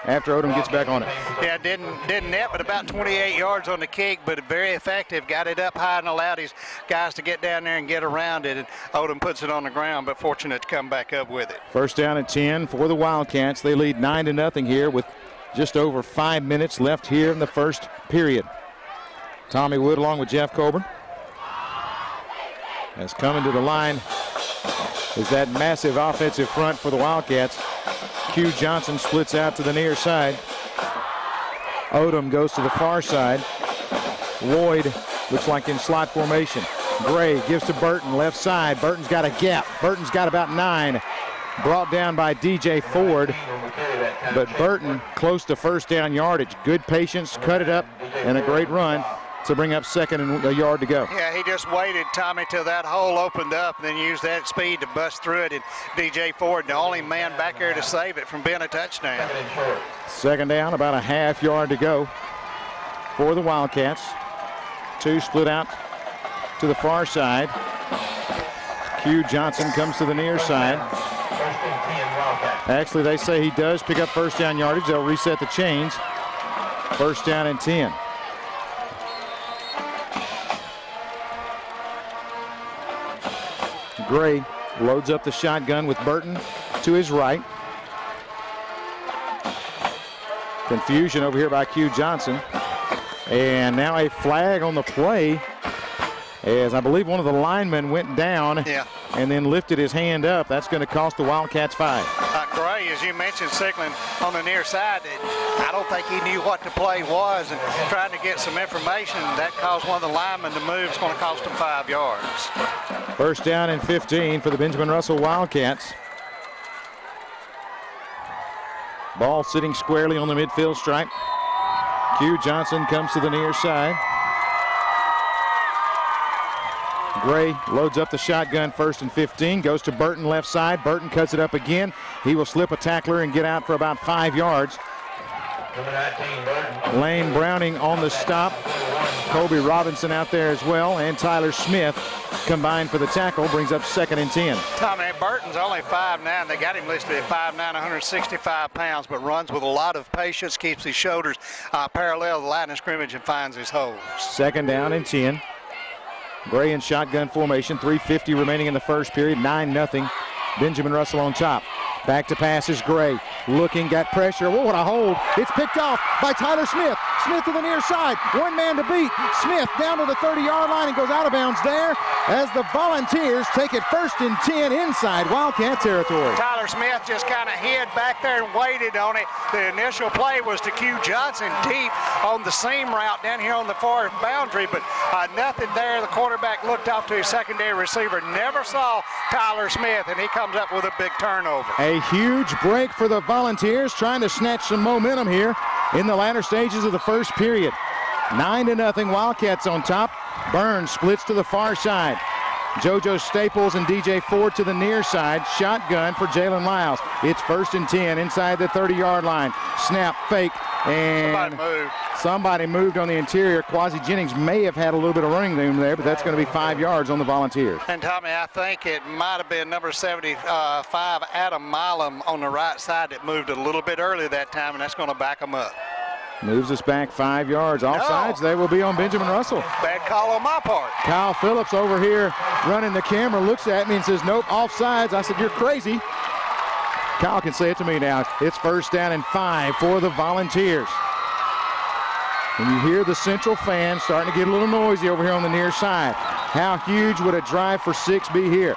Speaker 1: after Odom gets back on it.
Speaker 2: Yeah, didn't net, but about 28 yards on the kick, but very effective. Got it up high and allowed his guys to get down there and get around it, and Odom puts it on the ground, but fortunate to come back up with it.
Speaker 1: First down at 10 for the Wildcats. They lead 9-0 here with just over 5 minutes left here in the first period. Tommy Wood along with Jeff Colburn has come into the line is that massive offensive front for the Wildcats. Q Johnson splits out to the near side. Odom goes to the far side. Lloyd looks like in slot formation. Gray gives to Burton, left side. Burton's got a gap. Burton's got about 9. Brought down by DJ Ford. But Burton close to first down yardage. Good patience, cut it up, and a great run to bring up 2nd and a yard to go.
Speaker 2: Yeah, he just waited, Tommy, till that hole opened up, and then used that speed to bust through it. And DJ Ford, the only man back there to save it from being a touchdown.
Speaker 1: 2nd down, about a half yard to go for the Wildcats. 2 split out to the far side. Q Johnson comes to the near side. Actually, they say he does pick up first down yardage. They'll reset the chains. 1st down and 10. Gray loads up the shotgun with Burton to his right. Confusion over here by Q Johnson. And now a flag on the play as I believe one of the linemen went down and then lifted his hand up. That's going to cost the Wildcats 5.
Speaker 2: Gray, as you mentioned, signaling on the near side, I don't think he knew what the play was and trying to get some information. That caused one of the linemen to move. It's going to cost him 5 yards.
Speaker 1: First down and 15 for the Benjamin Russell Wildcats. Ball sitting squarely on the midfield stripe. Q Johnson comes to the near side. Gray loads up the shotgun, 1st and 15, goes to Burton left side. Burton cuts it up again. He will slip a tackler and get out for about 5 yards. Lane Browning on the stop. Kobe Robinson out there as well, and Tyler Smith combined for the tackle, brings up 2nd and 10.
Speaker 2: Tommy, Burton's only 5'9". They got him listed at 5'9", 165 pounds, but runs with a lot of patience, keeps his shoulders parallel to the line of scrimmage and finds his holes.
Speaker 1: 2nd down and 10. Gray in shotgun formation, 3:50 remaining in the first period, 9-0. Benjamin Russell on top. Back to pass is Gray. Looking, got pressure. Whoa, what a hold. It's picked off by Tyler Smith. Smith to the near side. One man to beat. Smith down to the 30-yard line and goes out of bounds there as the Volunteers take it 1st and 10 inside Wildcat territory.
Speaker 2: Tyler Smith just kind of hid back there and waited on it. The initial play was to Q Johnson deep on the seam route down here on the far boundary, but nothing there. The quarterback looked off to his secondary receiver. Never saw Tyler Smith, and he comes up with a big turnover.
Speaker 1: A huge break for the Volunteers, trying to snatch some momentum here in the latter stages of the first period. 9-0, Wildcats on top. Burns splits to the far side. JoJo Staples and DJ Ford to the near side. Shotgun for Jalen Lyles. It's 1st and 10 inside the 30-yard line. Snap, fake, and somebody moved on the interior. Quasi Jennings may have had a little bit of running room there, but that's going to be 5 yards on the Volunteers.
Speaker 2: And Tommy, I think it might have been number 75, Adam Milam, on the right side that moved a little bit early that time, and that's going to back them up.
Speaker 1: Moves us back 5 yards. Offsides, they will be on Benjamin Russell.
Speaker 2: Bad call on my part.
Speaker 1: Kyle Phillips over here running the camera looks at me and says, nope, offsides. I said, you're crazy. Kyle can say it to me now. It's 1st down and 5 for the Volunteers. And you hear the Central fans starting to get a little noisy over here on the near side. How huge would a drive for 6 be here?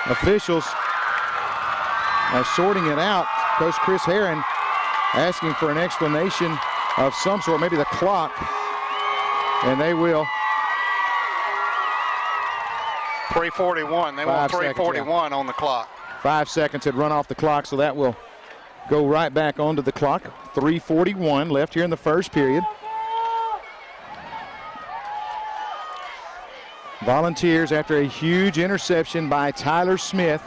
Speaker 1: Officials are sorting it out. Coach Chris Herron asking for an explanation of some sort, maybe the clock, and they will.
Speaker 2: 3:41. They want 3:41 on the clock.
Speaker 1: 5 seconds had run off the clock, so that will go right back onto the clock. 3:41 left here in the first period. Volunteers, after a huge interception by Tyler Smith,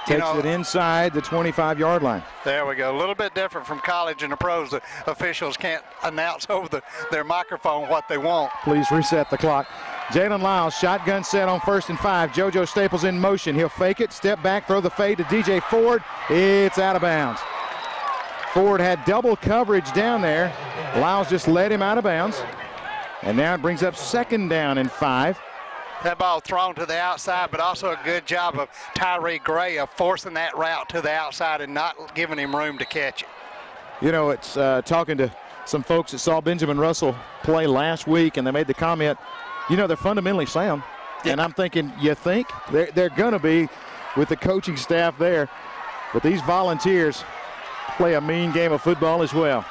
Speaker 1: takes it inside the 25-yard line.
Speaker 2: There we go. A little bit different from college and the pros. The officials can't announce over their microphone what they want.
Speaker 1: Please reset the clock. Jalen Lyles, shotgun set on 1st and 5. JoJo Staples in motion. He'll fake it, step back, throw the fade to DJ Ford. It's out of bounds. Ford had double coverage down there. Lyles just led him out of bounds. And now it brings up 2nd down and 5.
Speaker 2: That ball thrown to the outside, but also a good job of Tyree Gray of forcing that route to the outside and not giving him room to catch it.
Speaker 1: You know, it's talking to some folks that saw Benjamin Russell play last week, and they made the comment, you know, they're fundamentally sound. Yeah. And I'm thinking, you think? They're going to be with the coaching staff there. But these Volunteers play a mean game of football as well.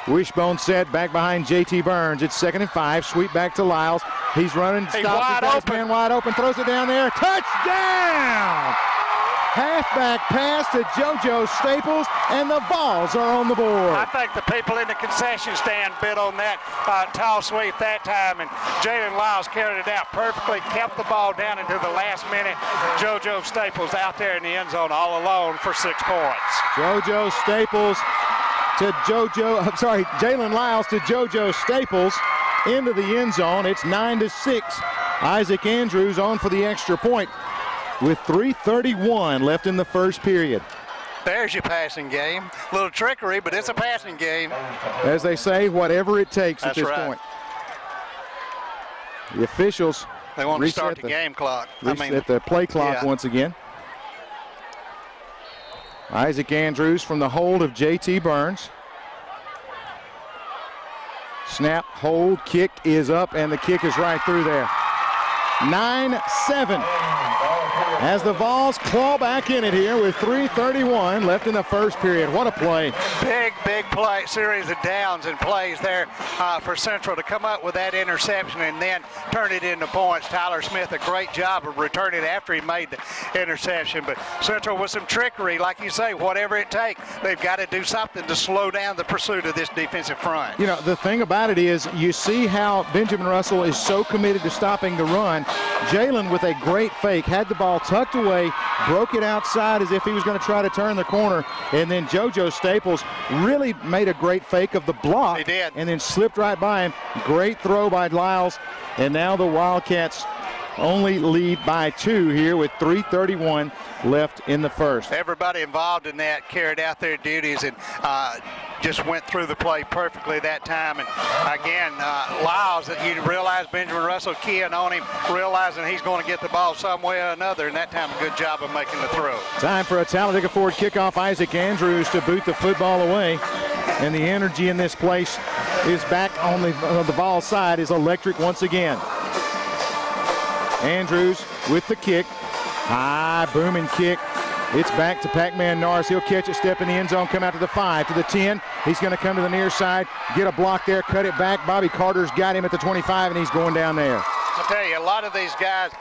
Speaker 1: Wishbone set back behind J.T. Burns. It's 2nd and 5. Sweep back to Lyles. He's running. Stops. His man wide open. Throws it down there. Touchdown! Halfback pass to JoJo Staples, and the Vols are on the board.
Speaker 2: I think the people in the concession stand bid on that tall sweep that time, and Jalen Lyles carried it out perfectly, kept the ball down into the last minute. JoJo Staples out there in the end zone all alone for 6 points.
Speaker 1: JoJo Staples to Jalen Lyles to JoJo Staples into the end zone. It's 9-6. Isaac Andrews on for the extra point with 3:31 left in the first period.
Speaker 2: There's your passing game. A little trickery, but it's a passing game.
Speaker 1: As they say, whatever it takes at this point. The officials
Speaker 2: they want to start the game clock.
Speaker 1: Reset the play clock once again. Isaac Andrews from the hold of J.T. Burns. Snap, hold, kick is up, and the kick is right through there. 9-7 as the Vols claw back in it here with 3:31 left in the first period. What a play.
Speaker 2: Big play, series of downs and plays there for Central to come up with that interception and then turn it into points. Tyler Smith, a great job of returning after he made the interception. But Central with some trickery, like you say, whatever it takes, they've got to do something to slow down the pursuit of this defensive front.
Speaker 1: You know, the thing about it is you see how Benjamin Russell is so committed to stopping the run. Jalen with a great fake, had the ball tucked away, broke it outside as if he was going to try to turn the corner, and then JoJo Staples really made a great fake of the block.
Speaker 2: He did.
Speaker 1: And then slipped right by him. Great throw by Lyles, and now the Wildcats only lead by 2 here with 3:31 left in the first.
Speaker 2: Everybody involved in that carried out their duties and just went through the play perfectly that time. And again, Lyles, you realize Benjamin Russell keying on him, realizing he's going to get the ball some way or another, and that time a good job of making the throw.
Speaker 1: Time for a Talladega Ford kickoff. Isaac Andrews to boot the football away. And the energy in this place is back on the Vol side, is electric once again. Andrews with the kick. High booming kick. It's back to Pac-Man Norris. He'll catch it, step in the end zone, come out to the 5, to the 10. He's going to come to the near side, get a block there, cut it back. Bobby Carter's got him at the 25, and he's going down there.
Speaker 2: I'll tell you, a lot of these guys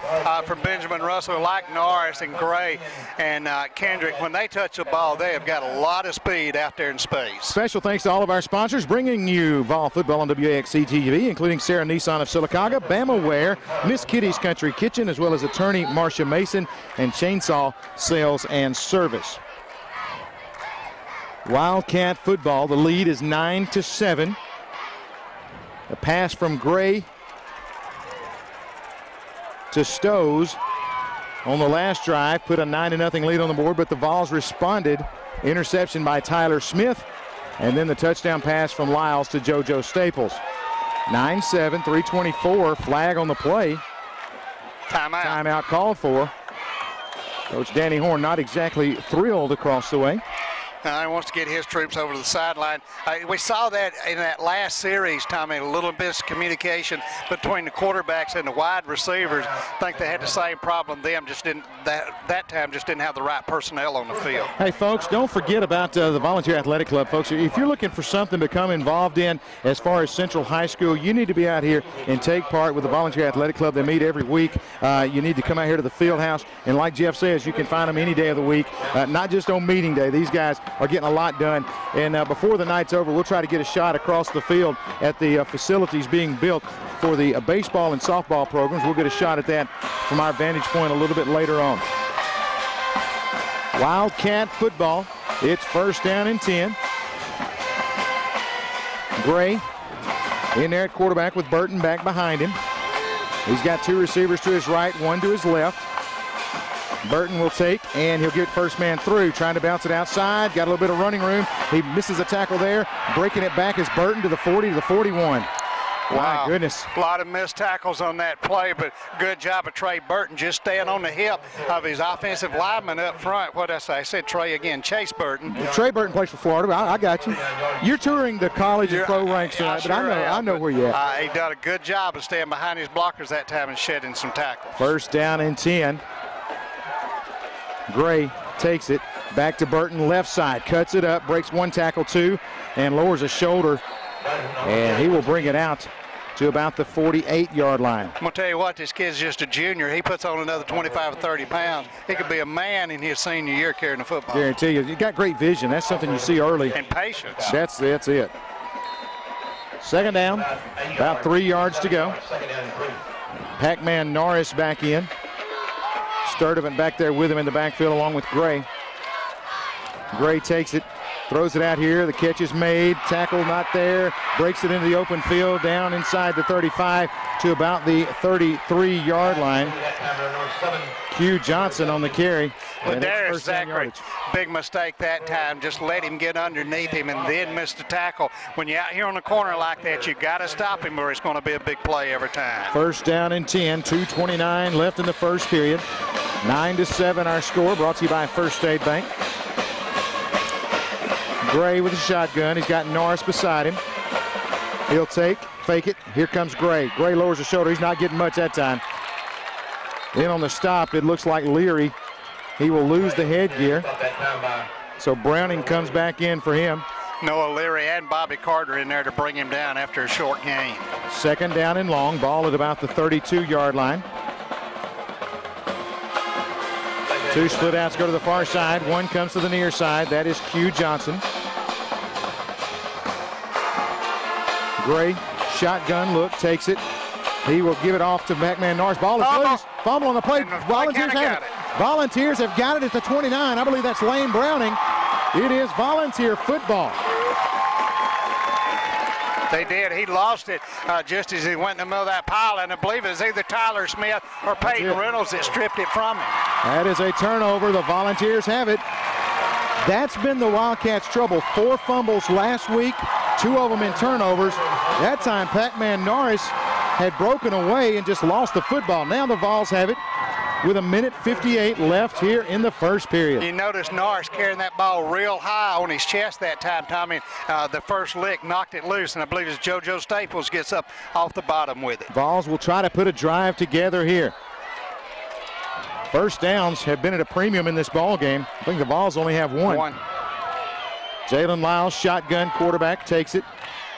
Speaker 2: from Benjamin Russell, like Norris and Gray and Kendrick, when they touch the ball, they have got a lot of speed out there in space.
Speaker 1: Special thanks to all of our sponsors, bringing you Vol football on WAXC TV, including Sarah Nissan of Sylacauga, Bama Ware, Miss Kitty's Country Kitchen, as well as attorney Marcia Mason and Chainsaw Sales and Service. Wildcat football, the lead is 9-7. A pass from Gray to Stows on the last drive, put a 9-0 lead on the board, but the Vols responded. Interception by Tyler Smith, and then the touchdown pass from Lyles to JoJo Staples. 9-7, 3:24, flag on the play.
Speaker 2: Timeout.
Speaker 1: Timeout called for. Coach Danny Horn not exactly thrilled across the way.
Speaker 2: He wants to get his troops over to the sideline. We saw that in that last series, Tommy, a little bit of communication between the quarterbacks and the wide receivers. I think they had the same problem. Them just didn't that time just didn't have the right personnel on the field.
Speaker 1: Hey, folks, don't forget about the Volunteer Athletic Club, folks. If you're looking for something to come involved in as far as Central High School, you need to be out here and take part with the Volunteer Athletic Club. They meet every week. You need to come out here to the field house, and like Jeff says, you can find them any day of the week, not just on meeting day. These guys are getting a lot done, and before the night's over, we'll try to get a shot across the field at the facilities being built for the baseball and softball programs. We'll get a shot at that from our vantage point a little bit later on. Wildcat football, it's first down and 10. Gray in there at quarterback with Burton back behind him. He's got 2 receivers to his right, 1 to his left. Burton will take, and he'll get first man through, trying to bounce it outside. Got a little bit of running room. He misses a tackle there. Breaking it back is Burton to the 40, to the 41.
Speaker 2: Wow.
Speaker 1: My goodness.
Speaker 2: A lot of missed tackles on that play, but good job of Trey Burton just staying on the hip of his offensive lineman up front. What did I say? I said Trey again. Chase Burton.
Speaker 1: Trey Burton plays for Florida. I got you. You're touring the college and pro ranks tonight, but I know where you're at.
Speaker 2: He done a good job of staying behind his blockers that time and shedding some tackles.
Speaker 1: First down and 10. Gray takes it back to Burton, left side, cuts it up, breaks 1 tackle, 2, and lowers a shoulder, and he will bring it out to about the 48-yard line.
Speaker 2: I'm going to tell you what, this kid's just a junior. He puts on another 25 or 30 pounds. He could be a man in his senior year carrying the football.
Speaker 1: Guarantee you, you got great vision. That's something you see early.
Speaker 2: And patience.
Speaker 1: That's it. Second down, about 3 yards to go. Pac-Man Norris back in. Sturdivant back there with him in the backfield along with Gray. Gray takes it, throws it out here. The catch is made. Tackle not there. Breaks it into the open field down inside the 35 to about the 33-yard line. Q Johnson on the carry.
Speaker 2: But there's Zachary. Big mistake that time. Just let him get underneath him and then miss the tackle. When you're out here on the corner like that, you got to stop him or it's going to be a big play every time.
Speaker 1: First down and 10. 2:29 left in the first period. 9-7 our score, brought to you by First State Bank. Gray with a shotgun. He's got Norris beside him. He'll fake it. Here comes Gray. Gray lowers the shoulder. He's not getting much that time. In on the stop, it looks like Leary. He will lose the headgear. So Browning comes back in for him.
Speaker 2: Noah Leary and Bobby Carter in there to bring him down after a short gain.
Speaker 1: Second down and long. Ball at about the 32-yard line. 2 split outs go to the far side. 1 comes to the near side. That is Q Johnson. Gray, shotgun look, takes it. He will give it off to Pac-Man Norris. Ball is loose. Fumble on the play. Volunteers have it. Volunteers have got it at the 29. I believe that's Lane Browning. It is Volunteer football.
Speaker 2: They did. He lost it just as he went in the middle of that pile, and I believe it was either Tyler Smith or Peyton Reynolds that stripped it from him.
Speaker 1: That is a turnover. The Volunteers have it. That's been the Wildcats' trouble. 4 fumbles last week, 2 of them in turnovers. That time, Pac-Man Norris had broken away and just lost the football. Now the Vols have it with 1:58 left here in the first period.
Speaker 2: You notice Norris carrying that ball real high on his chest that time, Tommy. The first lick knocked it loose, and I believe it's JoJo Staples gets up off the bottom with it.
Speaker 1: Vols will try to put a drive together here. First downs have been at a premium in this ball game. I think the Vols only have one. Jalen Lyles, shotgun quarterback, takes it.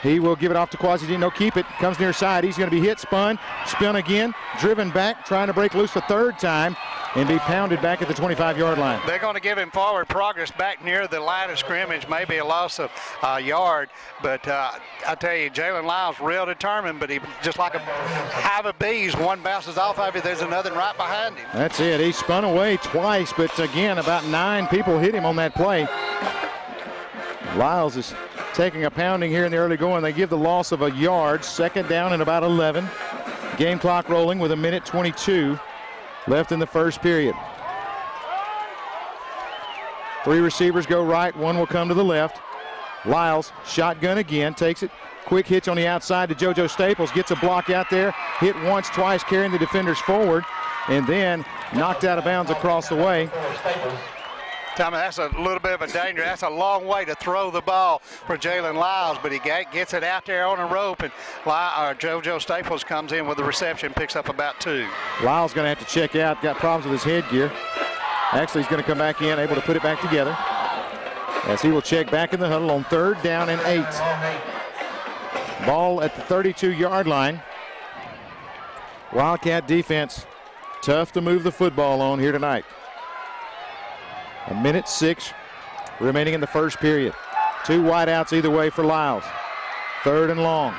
Speaker 1: He will give it off to Quasi-Dino. Keep it. Comes near side. He's going to be hit, spun again, driven back, trying to break loose the 3rd time, and be pounded back at the 25-yard line.
Speaker 2: They're going to give him forward progress back near the line of scrimmage, maybe a loss of a yard. But I tell you, Jalen Lyles real determined, but he just like a hive of bees. One bounces off of it, there's another right behind him.
Speaker 1: That's it. He spun away twice, but again, about 9 people hit him on that play. Lyles is taking a pounding here in the early going. They give the loss of a yard. Second down and about 11. Game clock rolling with 1:22 left in the first period. 3 receivers go right. 1 will come to the left. Lyles, shotgun again, takes it. Quick hitch on the outside to JoJo Staples. Gets a block out there. Hit once, twice, carrying the defenders forward. And then knocked out of bounds across the way.
Speaker 2: Tommy, that's a little bit of a danger. That's a long way to throw the ball for Jalen Lyles, but he gets it out there on a rope, and JoJo Staples comes in with the reception, picks up about 2.
Speaker 1: Lyles going to have to check out. Got problems with his headgear. Actually, he's going to come back in, able to put it back together, as he will check back in the huddle on 3rd down and 8. Ball at the 32-yard line. Wildcat defense, tough to move the football on here tonight. 1:06 remaining in the first period. 2 wideouts either way for Lyles. 3rd and long.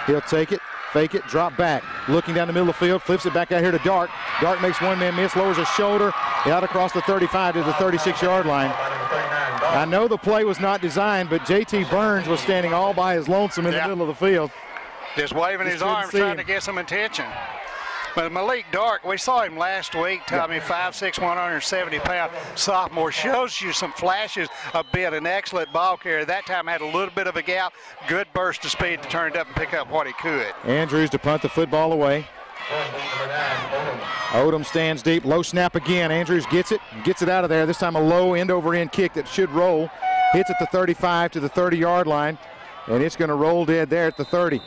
Speaker 1: He'll take it, fake it, drop back. Looking down the middle of the field, flips it back out here to Dark. Dark makes one man miss, lowers his shoulder, out across the 35 to the 36-yard line. I know the play was not designed, but J.T. Burns was standing all by his lonesome in the middle of the field.
Speaker 2: Just waving his arms, trying to get some attention. But Malik Dark, we saw him last week, Tommy, 5'6", 170-pound sophomore, shows you some flashes a bit, an excellent ball carrier. That time had a little bit of a gap, good burst of speed to turn it up and pick up what he could.
Speaker 1: Andrews to punt the football away. Odom stands deep, low snap again. Andrews gets it out of there. This time a low end-over-end kick that should roll. Hits at the 35 to the 30-yard line, and it's going to roll dead there at the 30.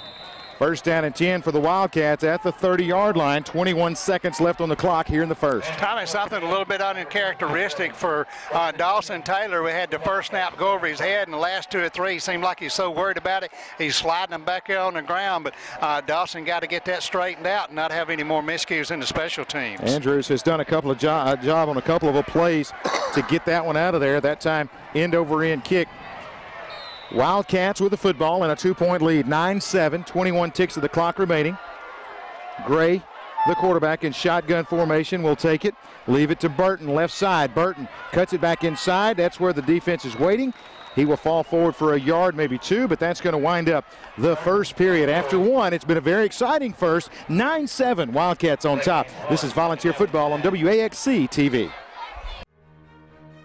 Speaker 1: First down and 10 for the Wildcats at the 30-yard line. 21 seconds left on the clock here in the first.
Speaker 2: Tommy, something a little bit uncharacteristic for Dawson Taylor. We had the first snap go over his head, and the last 2 or 3 he seemed like he's so worried about it. He's sliding them back there on the ground, but Dawson got to get that straightened out and not have any more miscues in the special teams.
Speaker 1: Andrews has done a couple of job on a couple of plays to get that one out of there. That time end-over-end kick. Wildcats with the football and a 2-point lead, 9-7, 21 ticks of the clock remaining. Gray, the quarterback, in shotgun formation, will take it, leave it to Burton, left side. Burton cuts it back inside. That's where the defense is waiting. He will fall forward for a yard, maybe 2, but that's going to wind up the first period. After 1, it's been a very exciting first. 9-7, Wildcats on top. This is Volunteer Football on WAXC TV.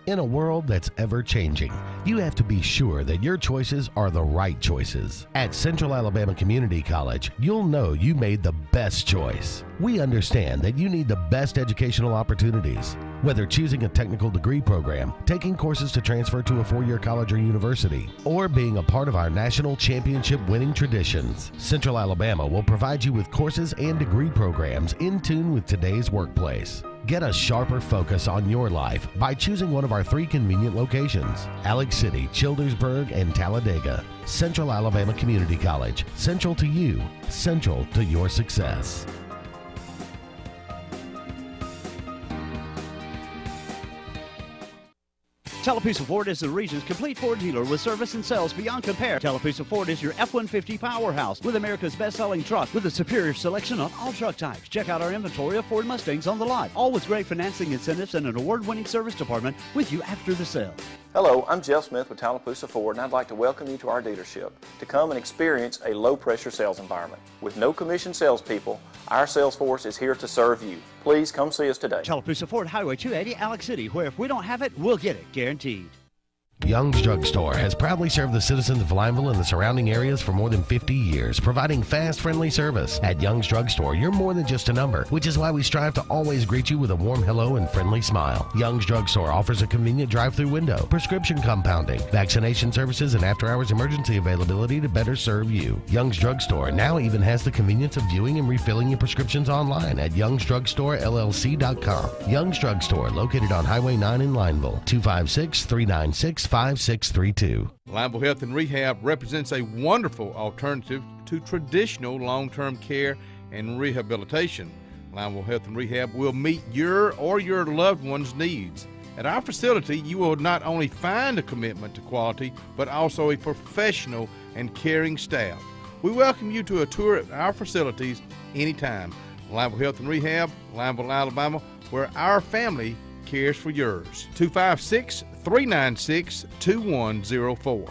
Speaker 7: In a world that's ever-changing, you have to be sure that your choices are the right choices. At Central Alabama Community College, you'll know you made the best choice. We understand that you need the best educational opportunities, Whether choosing a technical degree program, taking courses to transfer to a 4-year college or university, or being a part of our national championship winning traditions, Central Alabama will provide you with courses and degree programs in tune with today's workplace. Get a sharper focus on your life by choosing one of our 3 convenient locations: Alex City, Childersburg, and Talladega. Central Alabama Community College. Central to you, central to your success.
Speaker 6: Tallapoosa Ford is the region's complete Ford dealer with service and sales beyond compare. Tallapoosa Ford is your F-150 powerhouse with America's best-selling truck with a superior selection on all truck types. Check out our inventory of Ford Mustangs on the lot, all with great financing incentives and an award-winning service department with you after the sale.
Speaker 15: Hello, I'm Jeff Smith with Tallapoosa Ford, and I'd like to welcome you to our dealership to come and experience a low-pressure sales environment. With no commission salespeople, our sales force is here to serve you. Please come see us today.
Speaker 6: Tallapoosa Ford, Highway 280, Alex City, where if we don't have it, we'll get it, guaranteed.
Speaker 7: Young's Drug Store has proudly served the citizens of Lineville and the surrounding areas for more than 50 years, providing fast, friendly service. At Young's Drug Store, you're more than just a number, which is why we strive to always greet you with a warm hello and friendly smile. Young's Drug Store offers a convenient drive-through window, prescription compounding, vaccination services, and after-hours emergency availability to better serve you. Young's Drug Store now even has the convenience of viewing and refilling your prescriptions online at youngsdrugstore.llc.com. Young's Drug Store, located on Highway 9 in Lineville, 256-396-5632.
Speaker 14: Lineville Health and Rehab represents a wonderful alternative to traditional long-term care and rehabilitation. Lineville Health and Rehab will meet your or your loved one's needs. At our facility, you will not only find a commitment to quality, but also a professional and caring staff. We welcome you to a tour at our facilities anytime. Lineville Health and Rehab, Lineville, Alabama, where our family cares for yours. 256-396-2104.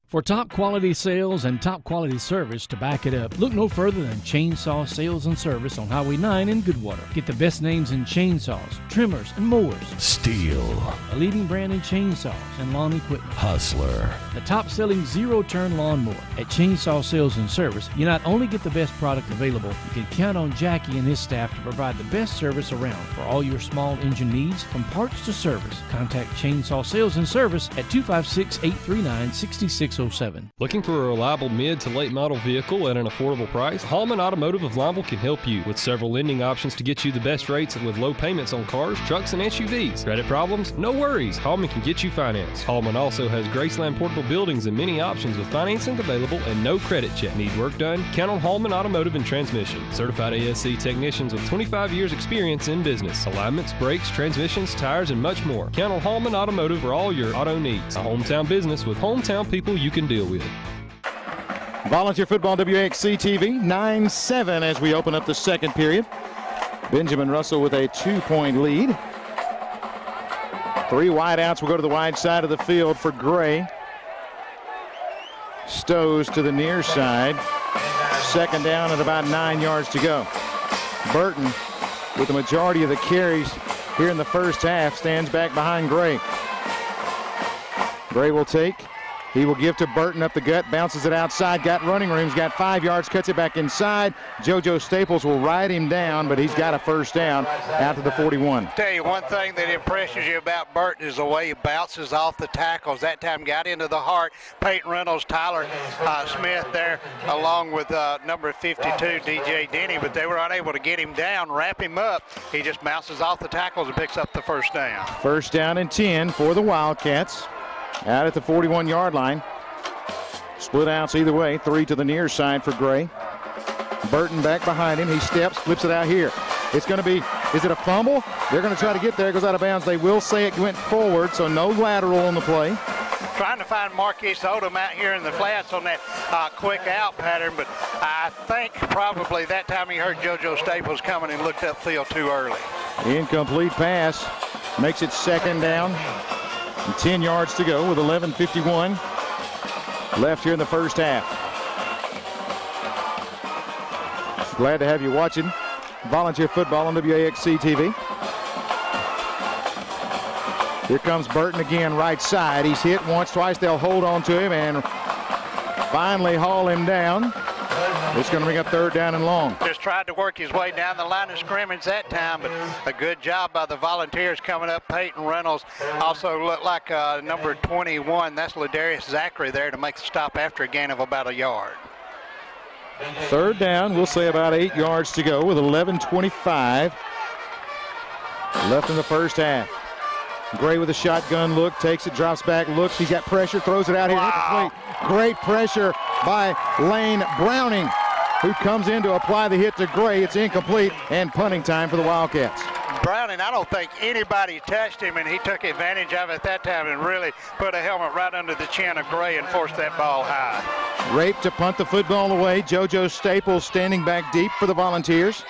Speaker 8: For top quality sales and top quality service to back it up, look no further than Chainsaw Sales and Service on Highway 9 in Goodwater. Get the best names in chainsaws, trimmers, and mowers.
Speaker 7: Steel.
Speaker 8: A leading brand in chainsaws and lawn equipment.
Speaker 7: Hustler.
Speaker 8: The top-selling zero-turn lawnmower. At Chainsaw Sales and Service, you not only get the best product available, you can count on Jackie and his staff to provide the best service around for all your small engine needs, from parts to service. Contact Chainsaw Sales and Service at 256-839-6607.
Speaker 4: Looking for a reliable mid to late model vehicle at an affordable price? Hallman Automotive of Lineville can help you with several lending options to get you the best rates and with low payments on cars, trucks, and SUVs. Credit problems? No worries. Hallman can get you financed. Hallman also has Graceland portable buildings and many options with financing available and no credit check. Need work done? Count on Hallman Automotive and Transmission. Certified ASC technicians with 25 years experience in business. Alignments, brakes, transmissions, tires, and much more. Count on Hallman Automotive for all your auto needs. A hometown business with hometown people you can deal with.
Speaker 1: Volunteer football, WXC TV, 9-7 as we open up the second period. Benjamin Russell with a 2-point lead. 3 wideouts will go to the wide side of the field for Gray. Stows to the near side. Second down at about 9 yards to go. Burton, with the majority of the carries here in the first half, stands back behind Gray. Gray will take. He will give to Burton up the gut, bounces it outside, got running room, got 5 yards, cuts it back inside. JoJo Staples will ride him down, but he's got a first down out to the 41.
Speaker 2: Tell you one thing that impresses you about Burton is the way he bounces off the tackles. That time got into the heart. Peyton Reynolds, Tyler Smith there, along with number 52, DJ Denny, but they were unable to get him down, wrap him up. He just bounces off the tackles and picks up the first down.
Speaker 1: First down and 10 for the Wildcats. Out at the 41-yard line. Split outs either way. 3 to the near side for Gray. Burton back behind him. He steps, flips it out here. It's going to be, is it a fumble? They're going to try to get there. It goes out of bounds. They will say it went forward, so no lateral on the play.
Speaker 2: Trying to find Marquise Odom out here in the flats on that quick out pattern, but I think probably that time he heard JoJo Staples coming and looked upfield too early.
Speaker 1: Incomplete pass. Makes it second down. And 10 yards to go with 11:51 left here in the first half. Glad to have you watching Volunteer Football on WAXC TV. Here comes Burton again, right side. He's hit once, twice. They'll hold on to him and finally haul him down. It's going to bring up third down and long.
Speaker 2: Just tried to work his way down the line of scrimmage that time, but a good job by the Volunteers coming up. Peyton Reynolds also looked like number 21. That's Ladarius Zachary there to make the stop after a gain of about a yard.
Speaker 1: Third down, we'll say about 8 yards to go with 11:25 left in the first half. Gray with a shotgun look, takes it, drops back, looks, he's got pressure, throws it out here.
Speaker 2: Wow.
Speaker 1: Great pressure by Lane Browning, who comes in to apply the hit to Gray. It's incomplete, and punting time for the Wildcats.
Speaker 2: Browning, I don't think anybody touched him, and he took advantage of it that time and really put a helmet right under the chin of Gray and forced that ball high.
Speaker 1: Rape to punt the football away. JoJo Staples standing back deep for the Volunteers.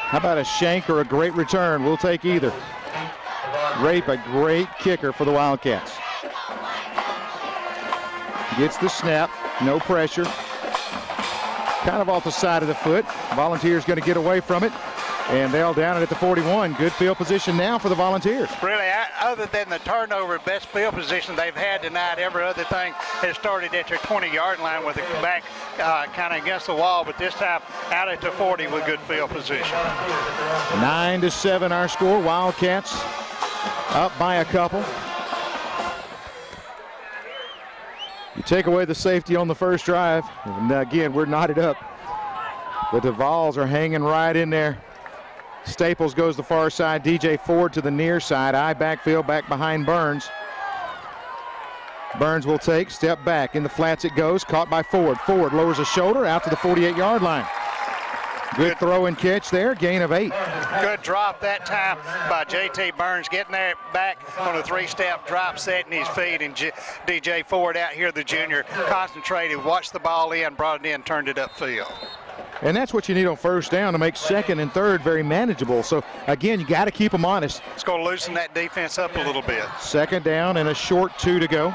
Speaker 1: How about a shank or a great return? We'll take either. Rape, a great kicker for the Wildcats. Gets the snap, no pressure. Kind of off the side of the foot. Volunteers going to get away from it, and they'll down it at the 41. Good field position now for the Volunteers.
Speaker 2: Really, other than the turnover, best field position they've had tonight, every other thing has started at their 20-yard line with the back kind of against the wall, but this time out at the 40 with good field position.
Speaker 1: 9-7 our score. Wildcats up by a couple. You take away the safety on the first drive, and again, we're knotted up. But the Vols are hanging right in there. Staples goes the far side. DJ Ford to the near side. I backfield, back behind Burns. Burns will take, step back. In the flats it goes, caught by Ford. Ford lowers a shoulder out to the 48-yard line. Good throw and catch there, gain of 8.
Speaker 2: Good drop that time by J.T. Burns, getting there back on a 3-step drop, setting his feet, and D.J. Ford out here, the junior, concentrated, watched the ball in, brought it in, turned it upfield.
Speaker 1: And that's what you need on first down to make second and third very manageable. So, again, you got to keep them honest.
Speaker 2: It's going to loosen that defense up a little bit.
Speaker 1: Second down and a short 2 to go.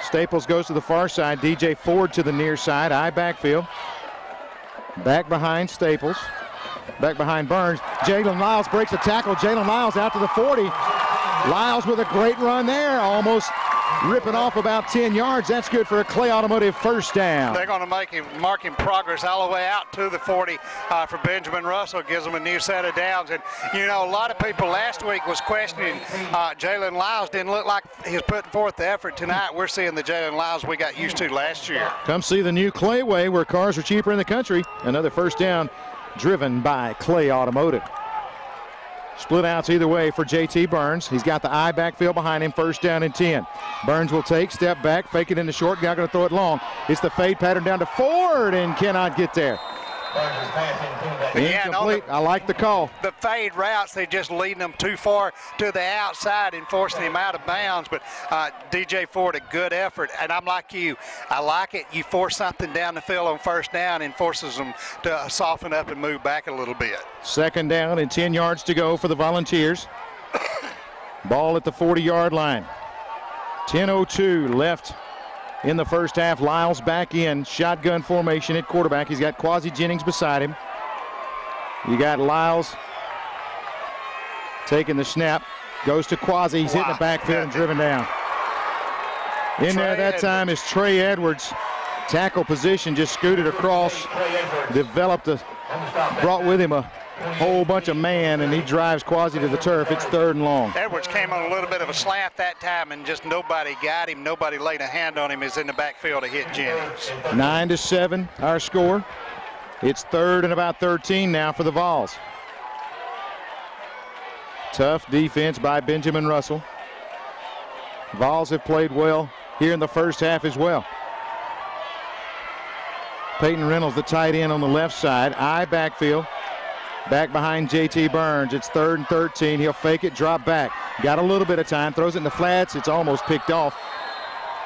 Speaker 1: Staples goes to the far side. DJ Ford to the near side. I backfield. Back behind Staples. Back behind Burns. Jalen Lyles breaks a tackle. Jalen Lyles out to the 40. Lyles with a great run there. Almost ripping off about 10 yards. That's good for a Clay Automotive first down.
Speaker 2: They're going to mark him progress all the way out to the 40 for Benjamin Russell. Gives them a new set of downs. And, you know, a lot of people last week was questioning Jalen Lyles. Didn't look like he's putting forth the effort tonight. We're seeing the Jalen Lyles we got used to last year.
Speaker 1: Come see the new Clay Way, where cars are cheaper in the country. Another first down driven by Clay Automotive. Split outs either way for J.T. Burns. He's got the I backfield behind him, first down and 10. Burns will take, step back, fake it into short, now going to throw it long. It's the fade pattern down to Ford and cannot get there. Incomplete. I like the call.
Speaker 2: The fade routes, they're just leading them too far to the outside and forcing him out of bounds. But DJ Ford, a good effort. And I'm like you. I like it. You force something down the field on first down and forces them to soften up and move back a little bit.
Speaker 1: Second down and 10 yards to go for the Volunteers. Ball at the 40-yard line. 10:02 left in the first half. Lyles back in, shotgun formation at quarterback. He's got Quasi Jennings beside him. You got Lyles taking the snap, goes to Quasi. He's hitting the backfield and driven down. In there that time is Trey Edwards. Tackle position, just scooted across, brought with him a whole bunch of man, and he drives Quasi to the turf. It's third and long.
Speaker 2: Edwards came on a little bit of a slant that time, and just nobody got him. Nobody laid a hand on him. He's in the backfield to hit Jennings.
Speaker 1: 9-7 our score. It's third and about 13 now for the Vols. Tough defense by Benjamin Russell. Vols have played well here in the first half as well. Peyton Reynolds, the tight end on the left side. I backfield. Back behind J.T. Burns. It's third and 13. He'll fake it, drop back. Got a little bit of time. Throws it in the flats. It's almost picked off.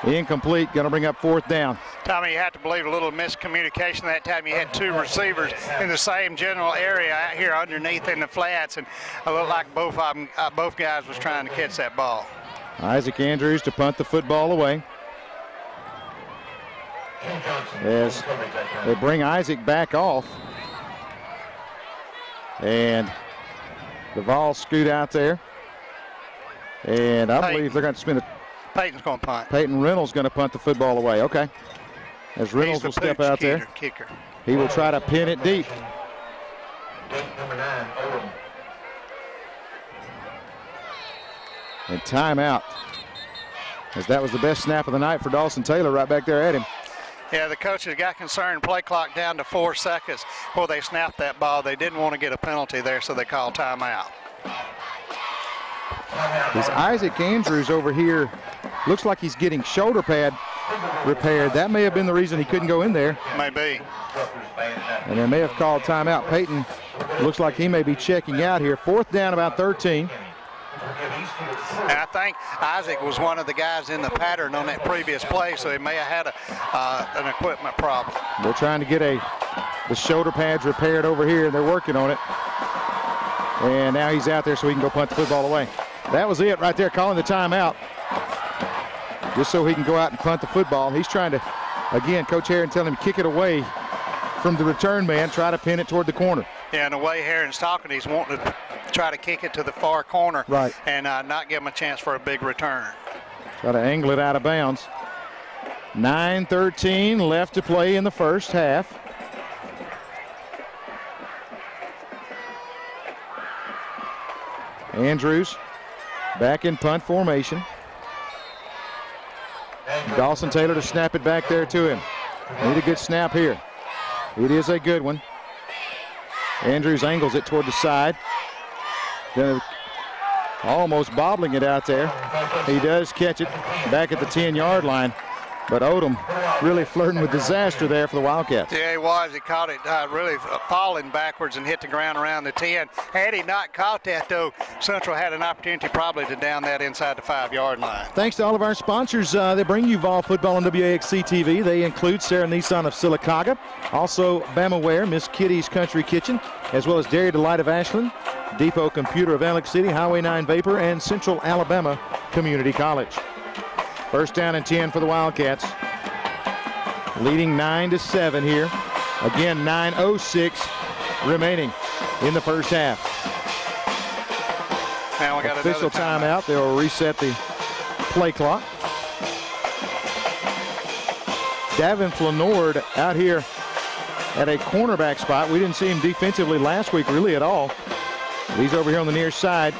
Speaker 1: Incomplete. Going to bring up fourth down.
Speaker 2: Tommy, you have to believe a little miscommunication that time. You had two receivers in the same general area out here underneath in the flats, and it looked like both guys was trying to catch that ball.
Speaker 1: Isaac Andrews to punt the football away. As they bring Isaac back off. And the Vols scoot out there. And I believe they're going to spin it.
Speaker 2: Peyton's going to punt.
Speaker 1: Peyton Reynolds going to punt the football away. Okay. as Reynolds will step out there.
Speaker 2: Kicker.
Speaker 1: He will try to pin it deep. And timeout, as that was the best snap of the night for Dawson Taylor right back there at him.
Speaker 2: Yeah, the coaches got concerned. Play clock down to 4 seconds before they snapped that ball. They didn't want to get a penalty there, so they called timeout.
Speaker 1: As Isaac Andrews over here looks like he's getting shoulder pad repaired. That may have been the reason he couldn't go in there.
Speaker 2: Maybe.
Speaker 1: And they may have called timeout. Peyton looks like he may be checking out here. 4th down, about 13.
Speaker 2: And I think Isaac was one of the guys in the pattern on that previous play, so he may have had an equipment problem.
Speaker 1: They're trying to get the shoulder pads repaired over here, and they're working on it. And now he's out there so he can go punt the football away. That was it right there, calling the timeout, just so he can go out and punt the football. He's trying to, again, Coach Herron telling him kick it away from the return man, try to pin it toward the corner.
Speaker 2: Yeah, and the way Herron's talking, he's wanting to try to kick it to the far corner,
Speaker 1: right,
Speaker 2: and not give him a chance for a big return.
Speaker 1: Try to angle it out of bounds. 9:13 left to play in the first half. Andrews back in punt formation. Dawson Taylor to snap it back there to him. Need a good snap here. It is a good one. Andrews angles it toward the side. Almost bobbling it out there. He does catch it back at the 10-yard line. But Odom really flirting with disaster there for the Wildcats.
Speaker 2: Yeah, he was. He caught it really falling backwards and hit the ground around the 10. Had he not caught that, though, Central had an opportunity probably to down that inside the 5-yard line.
Speaker 1: Thanks to all of our sponsors that bring you Vol football on WAXC TV. They include Sarah Nissan of Sylacauga, also Bamaware, Miss Kitty's Country Kitchen, as well as Dairy Delight of Ashland, Depot Computer of Alex City, Highway 9 Vapor, and Central Alabama Community College. First down and 10 for the Wildcats. Leading 9-7 here. Again, 9:06 remaining in the first half.
Speaker 2: Now we got
Speaker 1: official timeout. They will reset the play clock. Davin Flanord out here at a cornerback spot. We didn't see him defensively last week really at all. He's over here on the near side.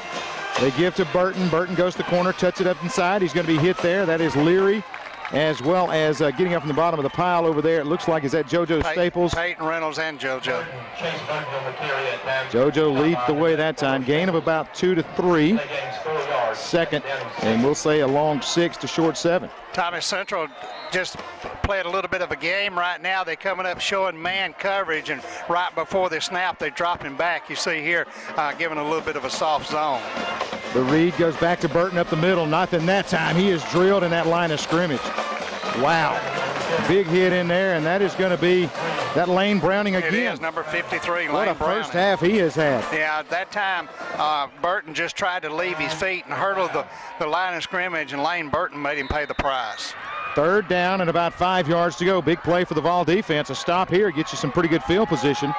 Speaker 1: They give to Burton. Burton goes to the corner, touch it up inside. He's going to be hit there. That is Leary, as well as getting up from the bottom of the pile over there. It looks like, is that JoJo Staples?
Speaker 2: Peyton Reynolds and JoJo.
Speaker 1: JoJo leads the way that time. Gain of about 2 to 3. Second, and we'll say a long 6 to short 7.
Speaker 2: Tommy, Central just played a little bit of a game right now. They're coming up showing man coverage, and right before they snap, they drop him back. You see here, giving a little bit of a soft zone.
Speaker 1: The read goes back to Burton up the middle. Nothing that time. He is drilled in that line of scrimmage. Wow. Big hit in there, and that is going to be that Lane Browning again.
Speaker 2: It is, number 53, Lane Browning.
Speaker 1: What a first half he has had.
Speaker 2: Yeah, at that time, Burton just tried to leave his feet and hurdled the line of scrimmage, and Lane Burton made him pay the price.
Speaker 1: Third down and about 5 yards to go. Big play for the Vol defense. A stop here gets you some pretty good field position.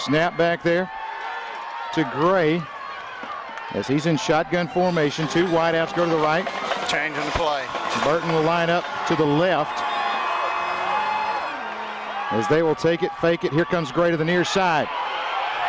Speaker 1: Snap back there to Gray as he's in shotgun formation. 2 wideouts go to the right.
Speaker 2: Changing the play.
Speaker 1: Burton will line up to the left as they will take it, fake it. Here comes Gray to the near side.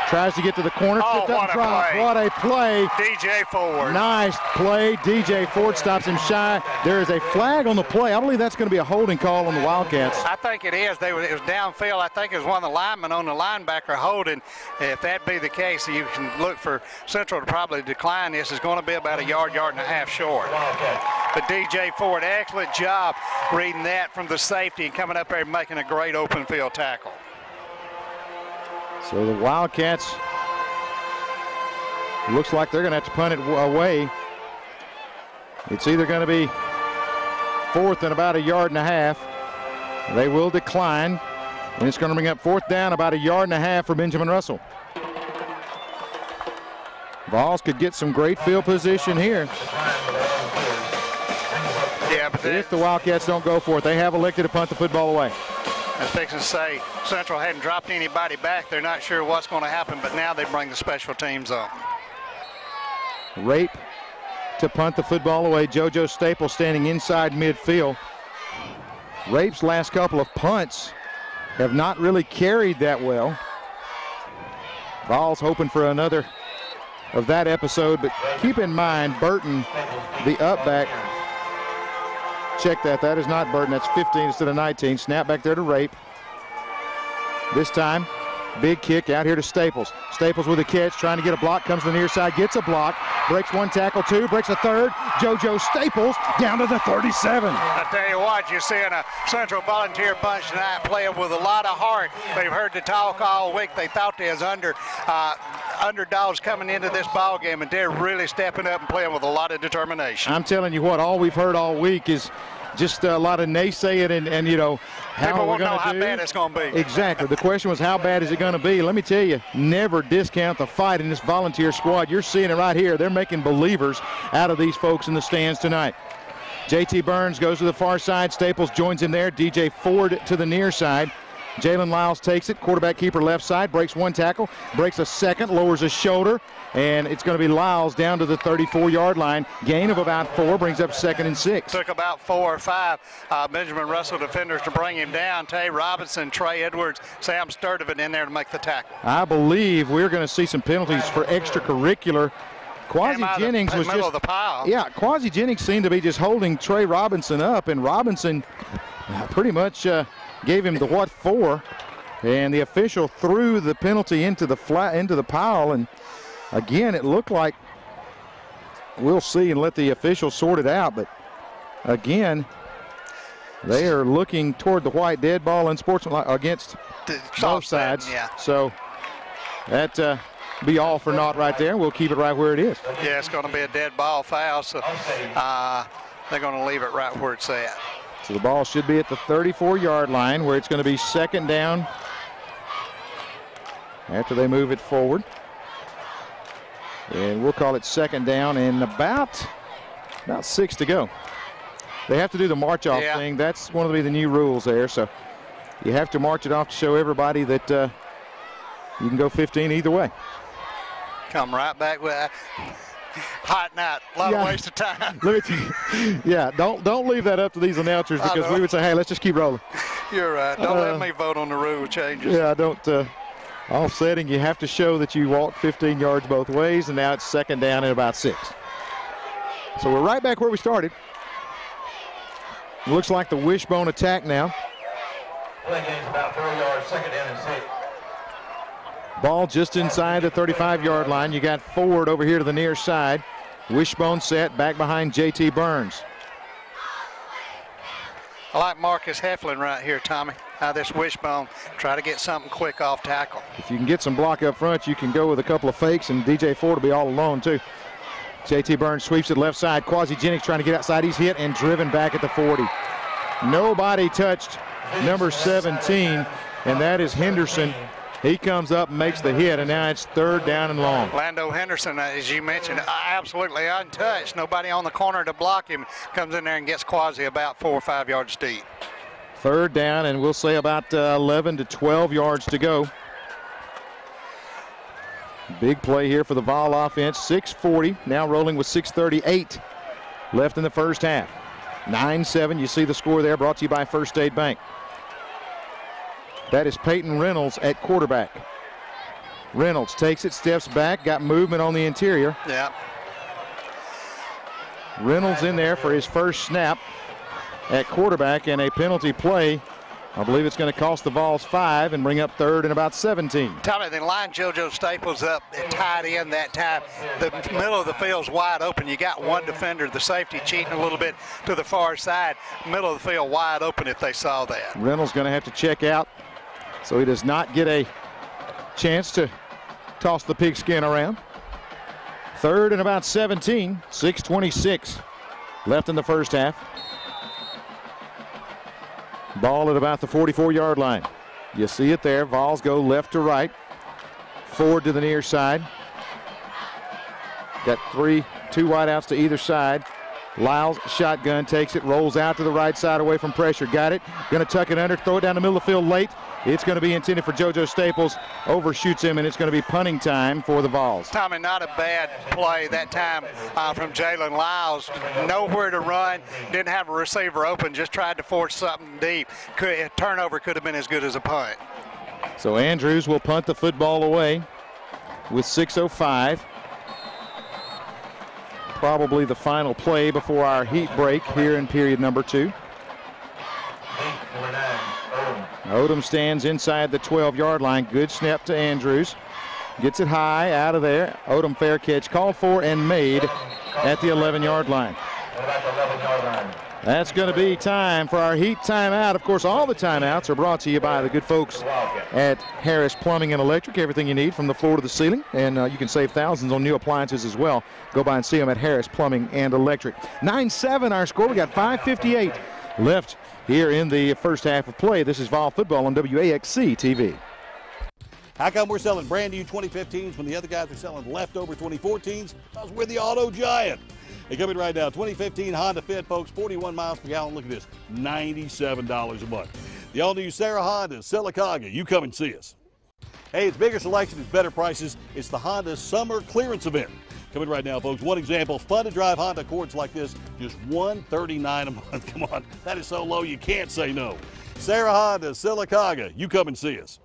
Speaker 1: Tries to get to the corner.
Speaker 2: Oh, what a play.
Speaker 1: What a play.
Speaker 2: DJ Ford.
Speaker 1: Nice play. DJ Ford stops him shy. There is a flag on the play. I believe that's going to be a holding call on the Wildcats.
Speaker 2: I think it is. It was downfield. I think it was one of the linemen on the linebacker holding. If that be the case, you can look for Central to probably decline this. It's going to be about a yard and a half short. But DJ Ford, excellent job reading that from the safety and coming up there and making a great open field tackle.
Speaker 1: So the Wildcats, looks like they're going to have to punt it away. It's either going to be 4th and about a yard and a half. They will decline, and it's going to bring up 4th down, about a yard and a half for Benjamin Russell. Vols could get some great field position here.
Speaker 2: Yeah, but
Speaker 1: if the Wildcats don't go for it, they have elected to punt the football away.
Speaker 2: I was fixing to say Central hadn't dropped anybody back. They're not sure what's going to happen, but now they bring the special teams on.
Speaker 1: Rape to punt the football away. JoJo Staples standing inside midfield. Rape's last couple of punts have not really carried that well. Vols hoping for another of that episode, but keep in mind, Burton, the up back, check that. That is not Burton. That's 15 instead of 19. Snap back there to Rape. This time, big kick out here to Staples. Staples with a catch, trying to get a block, comes to the near side, gets a block, breaks one tackle, two, breaks a third. JoJo Staples down to the 37.
Speaker 2: I tell you what, you're seeing a Central Volunteer bunch tonight playing with a lot of heart. They've heard the talk all week. They thought they was underdogs coming into this ball game, and they're really stepping up and playing with a lot of determination.
Speaker 1: I'm telling you what, all we've heard all week is just a lot of naysaying and you know, how
Speaker 2: people
Speaker 1: we're
Speaker 2: won't know
Speaker 1: going to
Speaker 2: how
Speaker 1: do.
Speaker 2: bad it's going to be.
Speaker 1: Exactly. The question was, how bad is it going to be? Let me tell you, never discount the fight in this volunteer squad. You're seeing it right here. They're making believers out of these folks in the stands tonight. JT Burns goes to the far side. Staples joins him there. DJ Ford to the near side. Jalen Lyles takes it. Quarterback keeper left side. Breaks one tackle. Breaks a second. Lowers a shoulder. And it's going to be Lyles down to the 34-yard line. Gain of about 4. Brings up 2nd and 6.
Speaker 2: Took about 4 or 5 Benjamin Russell defenders to bring him down. Tay Robinson, Trey Edwards, Sam Sturdivant in there to make the tackle.
Speaker 1: I believe we're going to see some penalties for extracurricular. Quasi Jennings was
Speaker 2: middle
Speaker 1: just
Speaker 2: of the pile.
Speaker 1: Yeah, Quasi Jennings seemed to be just holding Trey Robinson up, and Robinson pretty much gave him the what for, and the official threw the penalty into the pile. And again, it looked like, we'll see and let the officials sort it out, but again, they are looking toward the white dead ball and sportsmanlike against both sides.
Speaker 2: Yeah.
Speaker 1: So that be all for naught right there. We'll keep it right where it is.
Speaker 2: Yeah, it's going to be a dead ball foul, so they're going to leave it right where it's at.
Speaker 1: So the ball should be at the 34-yard line, where it's going to be 2nd down after they move it forward. And we'll call it 2nd down and about 6 to go. They have to do the march-off thing. That's one of the new rules there. So you have to march it off to show everybody that you can go 15 either way.
Speaker 2: Come right back with that. Hot night, a lot of waste of time.
Speaker 1: Let me tell you, yeah, don't leave that up to these announcers, because we would say, hey, let's just keep rolling.
Speaker 2: You're right. Don't let me vote on the rule changes.
Speaker 1: Yeah, don't. Offsetting, you have to show that you walked 15 yards both ways, and now it's 2nd down and about 6. So we're right back where we started. It looks like the wishbone attack now.
Speaker 16: Play game's about 30 yards, 2nd down and 6.
Speaker 1: Ball just inside the 35-yard line. You got Ford over here to the near side. Wishbone set back behind JT Burns.
Speaker 2: I like Marcus Heflin right here, Tommy. This wishbone, try to get something quick off tackle.
Speaker 1: If you can get some block up front, you can go with a couple of fakes, and DJ Ford will be all alone too. JT Burns sweeps it left side. Quasi Jennings trying to get outside. He's hit and driven back at the 40. Nobody touched number 17, and that is Henderson. He comes up and makes the hit, and now it's 3rd down and long.
Speaker 2: Lando Henderson, as you mentioned, absolutely untouched. Nobody on the corner to block him. Comes in there and gets Quasi about 4 or 5 yards deep.
Speaker 1: 3rd down, and we'll say about 11 to 12 yards to go. Big play here for the Vol offense. 6:40, now rolling with 6:38 left in the first half. 9-7, you see the score there, brought to you by First State Bank. That is Peyton Reynolds at quarterback. Reynolds takes it, steps back, got movement on the interior.
Speaker 2: Yeah.
Speaker 1: Reynolds in there for his first snap at quarterback, and a penalty play. I believe it's going to cost the Vols 5 and bring up 3rd and about 17.
Speaker 2: Tommy, the line JoJo Staples up at tight end that time. The middle of the field's wide open. You got one defender, the safety, cheating a little bit to the far side. Middle of the field wide open if they saw that.
Speaker 1: Reynolds going to have to check out, so he does not get a chance to toss the pigskin around. 3rd and about 17, 6:26 left in the first half. Ball at about the 44-yard line. You see it there. Vols go left to right. Ford to the near side. Got two wideouts to either side. Lyles, shotgun, takes it, rolls out to the right side away from pressure. Got it. Going to tuck it under, throw it down the middle of the field late. It's going to be intended for JoJo Staples. Overshoots him, and it's going to be punting time for the Vols.
Speaker 2: Tommy, not a bad play that time from Jalen Lyles. Nowhere to run. Didn't have a receiver open. Just tried to force something deep. A turnover could have been as good as a punt.
Speaker 1: So Andrews will punt the football away with 6:05. Probably the final play before our heat break here in period number 2. Odom stands inside the 12-yard line. Good snap to Andrews. Gets it high out of there. Odom fair catch called for and made at the 11-yard line. That's going to be time for our heat timeout. Of course, all the timeouts are brought to you by the good folks at Harris Plumbing and Electric. Everything you need from the floor to the ceiling. And you can save thousands on new appliances as well. Go by and see them at Harris Plumbing and Electric. 9-7 our score. We got 5:58 left here in the first half of play. This is Vol Football on WAXC TV.
Speaker 11: How come we're selling brand new 2015s when the other guys are selling leftover 2014s? Because we're the auto giant. Hey, coming right now, 2015 Honda Fit, folks, 41 miles per gallon. Look at this, $97 a month. The all-new Sarah Honda, Sylacauga. You come and see us. Hey, it's bigger selection, it's better prices. It's the Honda Summer Clearance Event. Coming right now, folks. One example, fun to drive Honda Accords like this, just $139 a month. Come on, that is so low you can't say no. Sarah Honda, Sylacauga. You come and see us.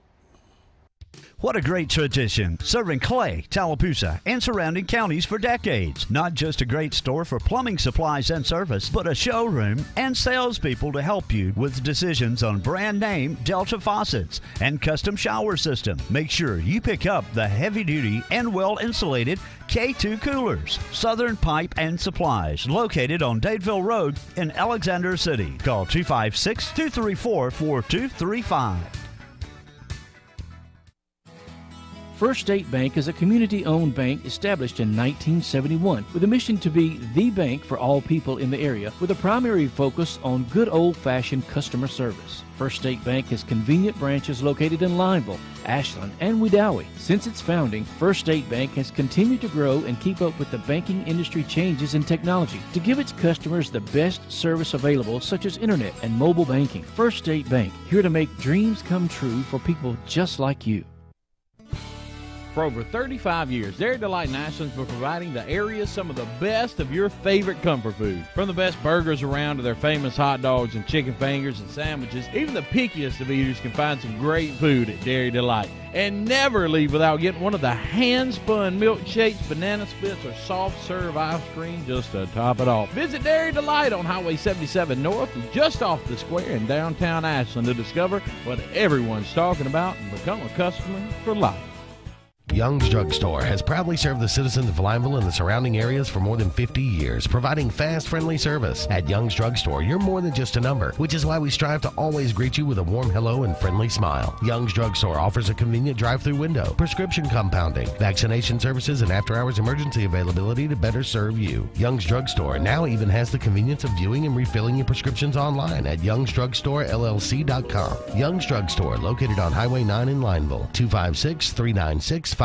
Speaker 17: What a great tradition, serving Clay, Tallapoosa, and surrounding counties for decades. Not just a great store for plumbing supplies and service, but a showroom and salespeople to help you with decisions on brand name Delta faucets and custom shower system. Make sure you pick up the heavy-duty and well-insulated K2 coolers. Southern Pipe and Supplies, located on Dadeville Road in Alexander City. Call 256-234-4235.
Speaker 8: First State Bank is a community-owned bank established in 1971 with a mission to be the bank for all people in the area with a primary focus on good old-fashioned customer service. First State Bank has convenient branches located in Lineville, Ashland, and Wedowee. Since its founding, First State Bank has continued to grow and keep up with the banking industry changes in technology to give its customers the best service available, such as internet and mobile banking. First State Bank, here to make dreams come true for people just like you.
Speaker 18: For over 35 years, Dairy Delight in Ashland's been providing the area some of the best of your favorite comfort food. From the best burgers around to their famous hot dogs and chicken fingers and sandwiches, even the pickiest of eaters can find some great food at Dairy Delight. And never leave without getting one of the hand-spun milkshakes, banana splits, or soft-serve ice cream just to top it off. Visit Dairy Delight on Highway 77 North and just off the square in downtown Ashland to discover what everyone's talking about and become a customer for life.
Speaker 7: Young's Drug Store has proudly served the citizens of Lineville and the surrounding areas for more than 50 years, providing fast, friendly service. At Young's Drug Store, you're more than just a number, which is why we strive to always greet you with a warm hello and friendly smile. Young's Drug Store offers a convenient drive-through window, prescription compounding, vaccination services, and after-hours emergency availability to better serve you. Young's Drug Store now even has the convenience of viewing and refilling your prescriptions online at youngsdrugstorellc.com. Young's Drug Store, located on Highway 9 in Lineville, 256-396-5632.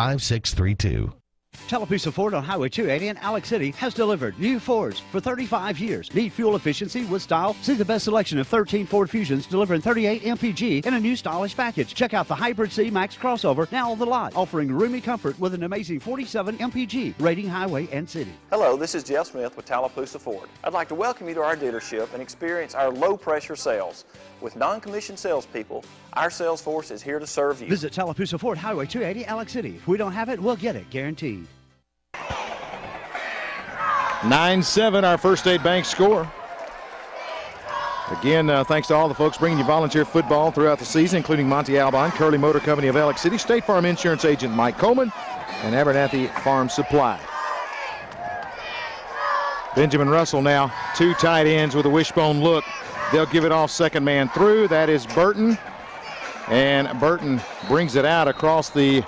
Speaker 6: Tallapoosa Ford on Highway 280 in Alex City has delivered new Fords for 35 years. Need fuel efficiency with style? See the best selection of 13 Ford Fusions delivering 38 mpg in a new stylish package. Check out the Hybrid C Max crossover now on the lot, offering roomy comfort with an amazing 47 mpg rating highway and city.
Speaker 15: Hello, this is Jeff Smith with Tallapoosa Ford. I'd like to welcome you to our dealership and experience our low-pressure sales. With non-commissioned salespeople, our sales force is here to serve you.
Speaker 6: Visit Tallapoosa Ford, Highway 280, Alex City. If we don't have it, we'll get it, guaranteed.
Speaker 1: 9-7, our First State Bank score. Again, thanks to all the folks bringing you volunteer football throughout the season, including Monty Albon, Curley Motor Company of Alex City, State Farm Insurance Agent Mike Coleman, and Abernathy Farm Supply. Benjamin Russell now, two tight ends with a wishbone look. They'll give it off second man through. That is Burton. And Burton brings it out across the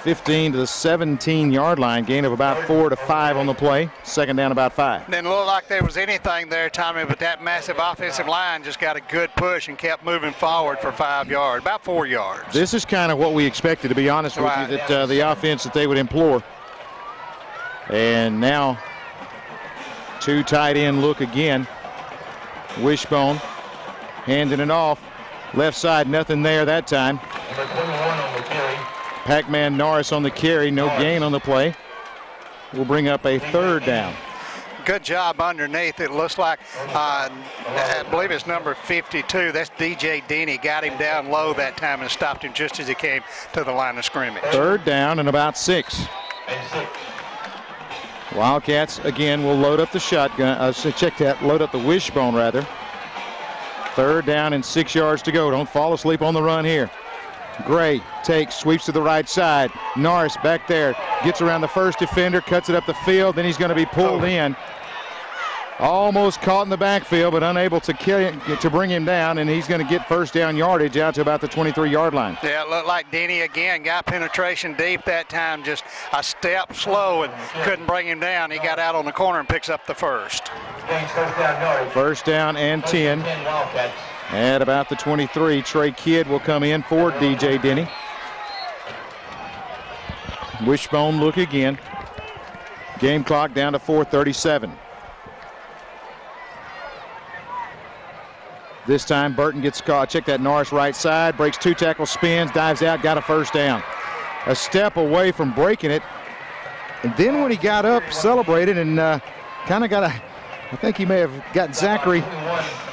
Speaker 1: 15 to the 17-yard line. Gain of about 4 to 5 on the play. Second down, about 5.
Speaker 2: Didn't look like there was anything there, Tommy, but that massive offensive line just got a good push and kept moving forward for 5 yards, about 4 yards.
Speaker 1: This is kind of what we expected, to be honest with you, that the offense that they would implore. And now Two tight end look again. Wishbone handing it off. Left side, nothing there that time.
Speaker 16: Number 21 on the carry.
Speaker 1: Pac-Man Norris on the carry, no gain on the play. We'll bring up a third down.
Speaker 2: Good job underneath. It looks like, I believe it's number 52. That's DJ Denny. Got him down low that time and stopped him just as he came to the line of scrimmage.
Speaker 1: Third down and about 6. Wildcats again will load up the shotgun. Load up the wishbone rather. Third down and 6 yards to go. Don't fall asleep on the run here. Gray takes, sweeps to the right side. Norris back there, gets around the first defender, cuts it up the field, then he's going to be pulled in. Almost caught in the backfield, but unable to bring him down, and he's going to get first down yardage out to about the 23-yard line.
Speaker 2: Yeah, it looked like Denny again got penetration deep that time, just a step slow and couldn't bring him down. He got out on the corner and picks up the first.
Speaker 1: First down and 10. At about the 23, Trey Kidd will come in for DJ Denny. Wishbone look again. Game clock down to 4:37. This time Burton gets caught. Check that Norris right side. Breaks 2 tackles, spins, dives out, got a first down. A step away from breaking it. And then when he got up, celebrated and kind of got a, I think he may have got Zachary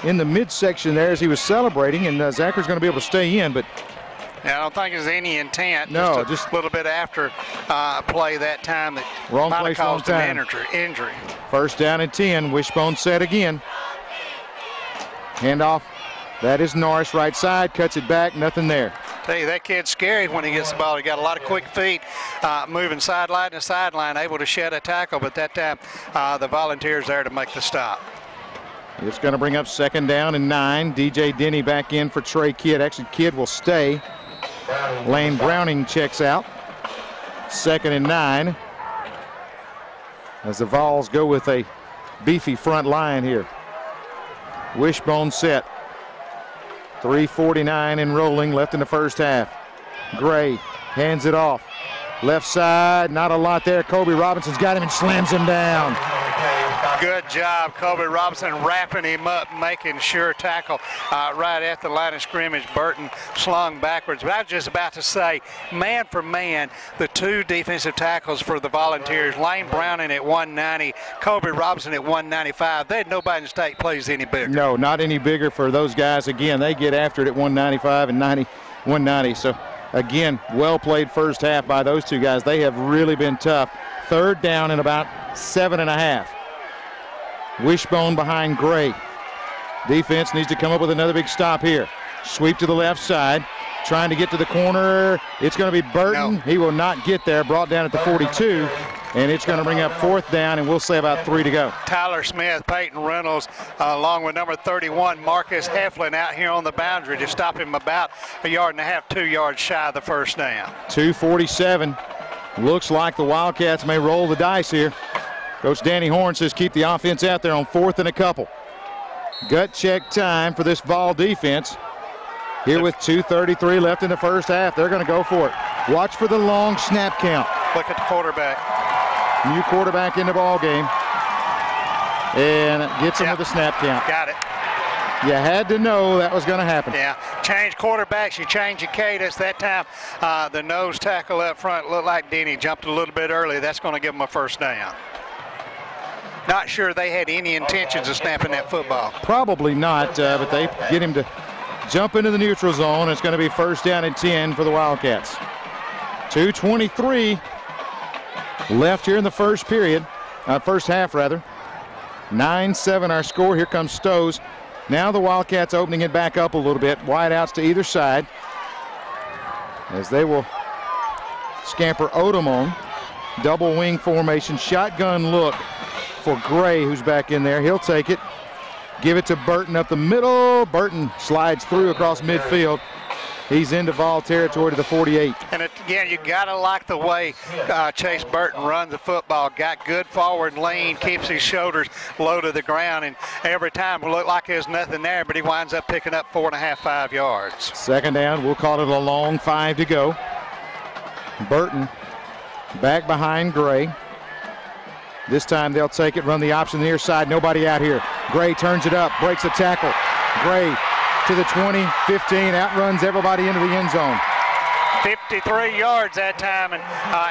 Speaker 1: in the midsection there as he was celebrating, and Zachary's going to be able to stay in, but
Speaker 2: yeah, I don't think there's any intent.
Speaker 1: No,
Speaker 2: just a little bit after play that time that
Speaker 1: wrong
Speaker 2: might
Speaker 1: place,
Speaker 2: have caused
Speaker 1: wrong
Speaker 2: him
Speaker 1: time.
Speaker 2: injury.
Speaker 1: First down and 10. Wishbone set again. Handoff. That is Norris right side. Cuts it back. Nothing there.
Speaker 2: Tell you, that kid's scary when he gets the ball. He got a lot of quick feet, moving sideline to sideline, able to shed a tackle, but that time the Volunteers there to make the stop.
Speaker 1: It's going to bring up second down and 9. DJ Denny back in for Trey Kidd. Actually, Kidd will stay. Lane Browning checks out. Second and 9. As the Vols go with a beefy front line here. Wishbone set. 3:49 and rolling left in the first half. Gray hands it off. Left side, not a lot there. Kobe Robinson's got him and slams him down.
Speaker 2: Good job, Kobe Robinson, wrapping him up, making sure tackle right at the line of scrimmage. Burton slung backwards. But I was just about to say, man for man, the 2 defensive tackles for the Volunteers, Lane Browning at 190, Kobe Robinson at 195. They had nobody in the state plays any bigger.
Speaker 1: No, not any bigger for those guys. Again, they get after it at 195 and 190. So, again, well played first half by those 2 guys. They have really been tough. Third down and about 7.5. Wishbone behind Gray. Defense needs to come up with another big stop here. Sweep to the left side. Trying to get to the corner. It's going to be Burton. No. He will not get there. Brought down at the 42. And it's going to bring up fourth down, and we'll say about 3 to go.
Speaker 2: Tyler Smith, Peyton Reynolds, along with number 31, Marcus Heflin out here on the boundary to stop him about 1.5 yards, 2 yards shy of the first down.
Speaker 1: 2:47. Looks like the Wildcats may roll the dice here. Coach Danny Horn says keep the offense out there on 4th and a couple. Gut check time for this Vol defense. Here with 2:33 left in the first half. They're going to go for it. Watch for the long snap count.
Speaker 2: Look at the quarterback.
Speaker 1: New quarterback in the ball game. And gets him with the snap count.
Speaker 2: Got it.
Speaker 1: You had to know that was going to happen.
Speaker 2: Yeah, change quarterbacks, you change your cadence. That time, the nose tackle up front looked like Denny jumped a little bit early. That's going to give him a first down. Not sure they had any intentions of snapping that football.
Speaker 1: Probably not, but they get him to jump into the neutral zone. It's going to be first down and 10 for the Wildcats. 2:23 left here in the first period, first half rather. 9-7 our score. Here comes Stows. Now the Wildcats opening it back up a little bit. Wide outs to either side as they will scamper Odom on. Double wing formation, shotgun look for Gray, who's back in there. He'll take it. Give it to Burton up the middle. Burton slides through across midfield. He's into Vol territory to the 48.
Speaker 2: And again, you got to like the way Chase Burton runs the football. Got good forward lean, keeps his shoulders low to the ground, and every time it looked like there's nothing there, but he winds up picking up 4.5, 5 yards.
Speaker 1: Second down, we'll call it a long 5 to go. Burton back behind Gray. This time they'll take it, run the option near side. Nobody out here. Gray turns it up, breaks a tackle. Gray to the 20, 15, outruns everybody into the end zone.
Speaker 2: 53 yards that time, and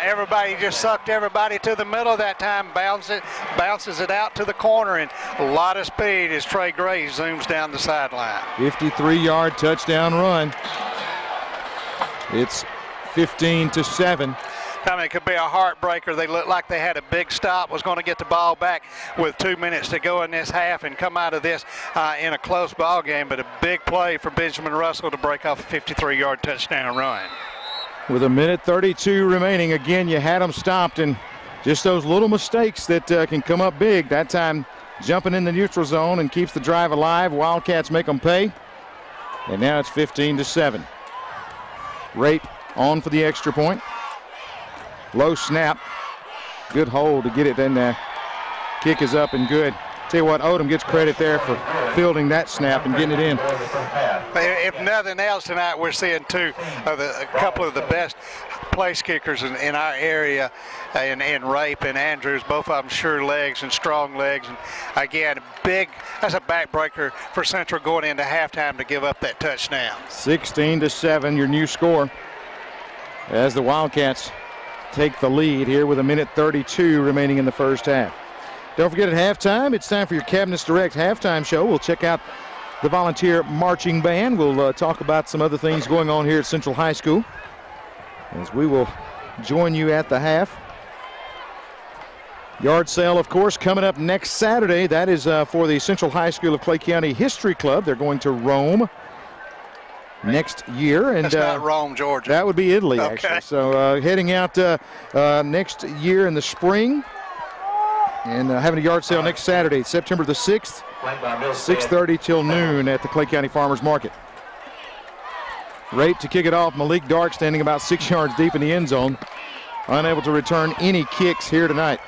Speaker 2: everybody just sucked everybody to the middle that time, bounces it out to the corner, and a lot of speed as Trey Gray zooms down the sideline.
Speaker 1: 53-yard touchdown run. It's 15-7.
Speaker 2: I mean, it could be a heartbreaker. They looked like they had a big stop, was going to get the ball back with 2 minutes to go in this half and come out of this in a close ball game, but a big play for Benjamin Russell to break off a 53-yard touchdown run.
Speaker 1: With 1:32 remaining, again, you had them stopped, and just those little mistakes that can come up big. That time jumping in the neutral zone and keeps the drive alive. Wildcats make them pay, and now it's 15-7. Rape on for the extra point. Low snap. Good hold to get it in there. Kick is up and good. Tell you what, Odom gets credit there for fielding that snap and getting it in.
Speaker 2: If nothing else tonight, we're seeing a couple of the best place kickers in our area, in Rape and Andrews, both of them sure legs and strong legs. And again, that's a backbreaker for Central going into halftime to give up that touchdown.
Speaker 1: 16-7, your new score, as the Wildcats take the lead here with 1:32 remaining in the first half. Don't forget, at halftime, it's time for your Cabinets Direct halftime show. We'll check out the volunteer marching band. We'll talk about some other things going on here at Central High School, as we will join you at the half. Yard sale, of course, coming up next Saturday. That is for the Central High School of Clay County History Club. They're going to Rome next year. And
Speaker 2: that's not Rome, Georgia.
Speaker 1: That would be Italy,
Speaker 2: okay.
Speaker 1: Actually. So heading out next year in the spring, and having a yard sale next Saturday, September the 6th, 6:30 till noon at the Clay County Farmers Market. Rape to kick it off. Malik Dark standing about 6 yards deep in the end zone. Unable to return any kicks here tonight.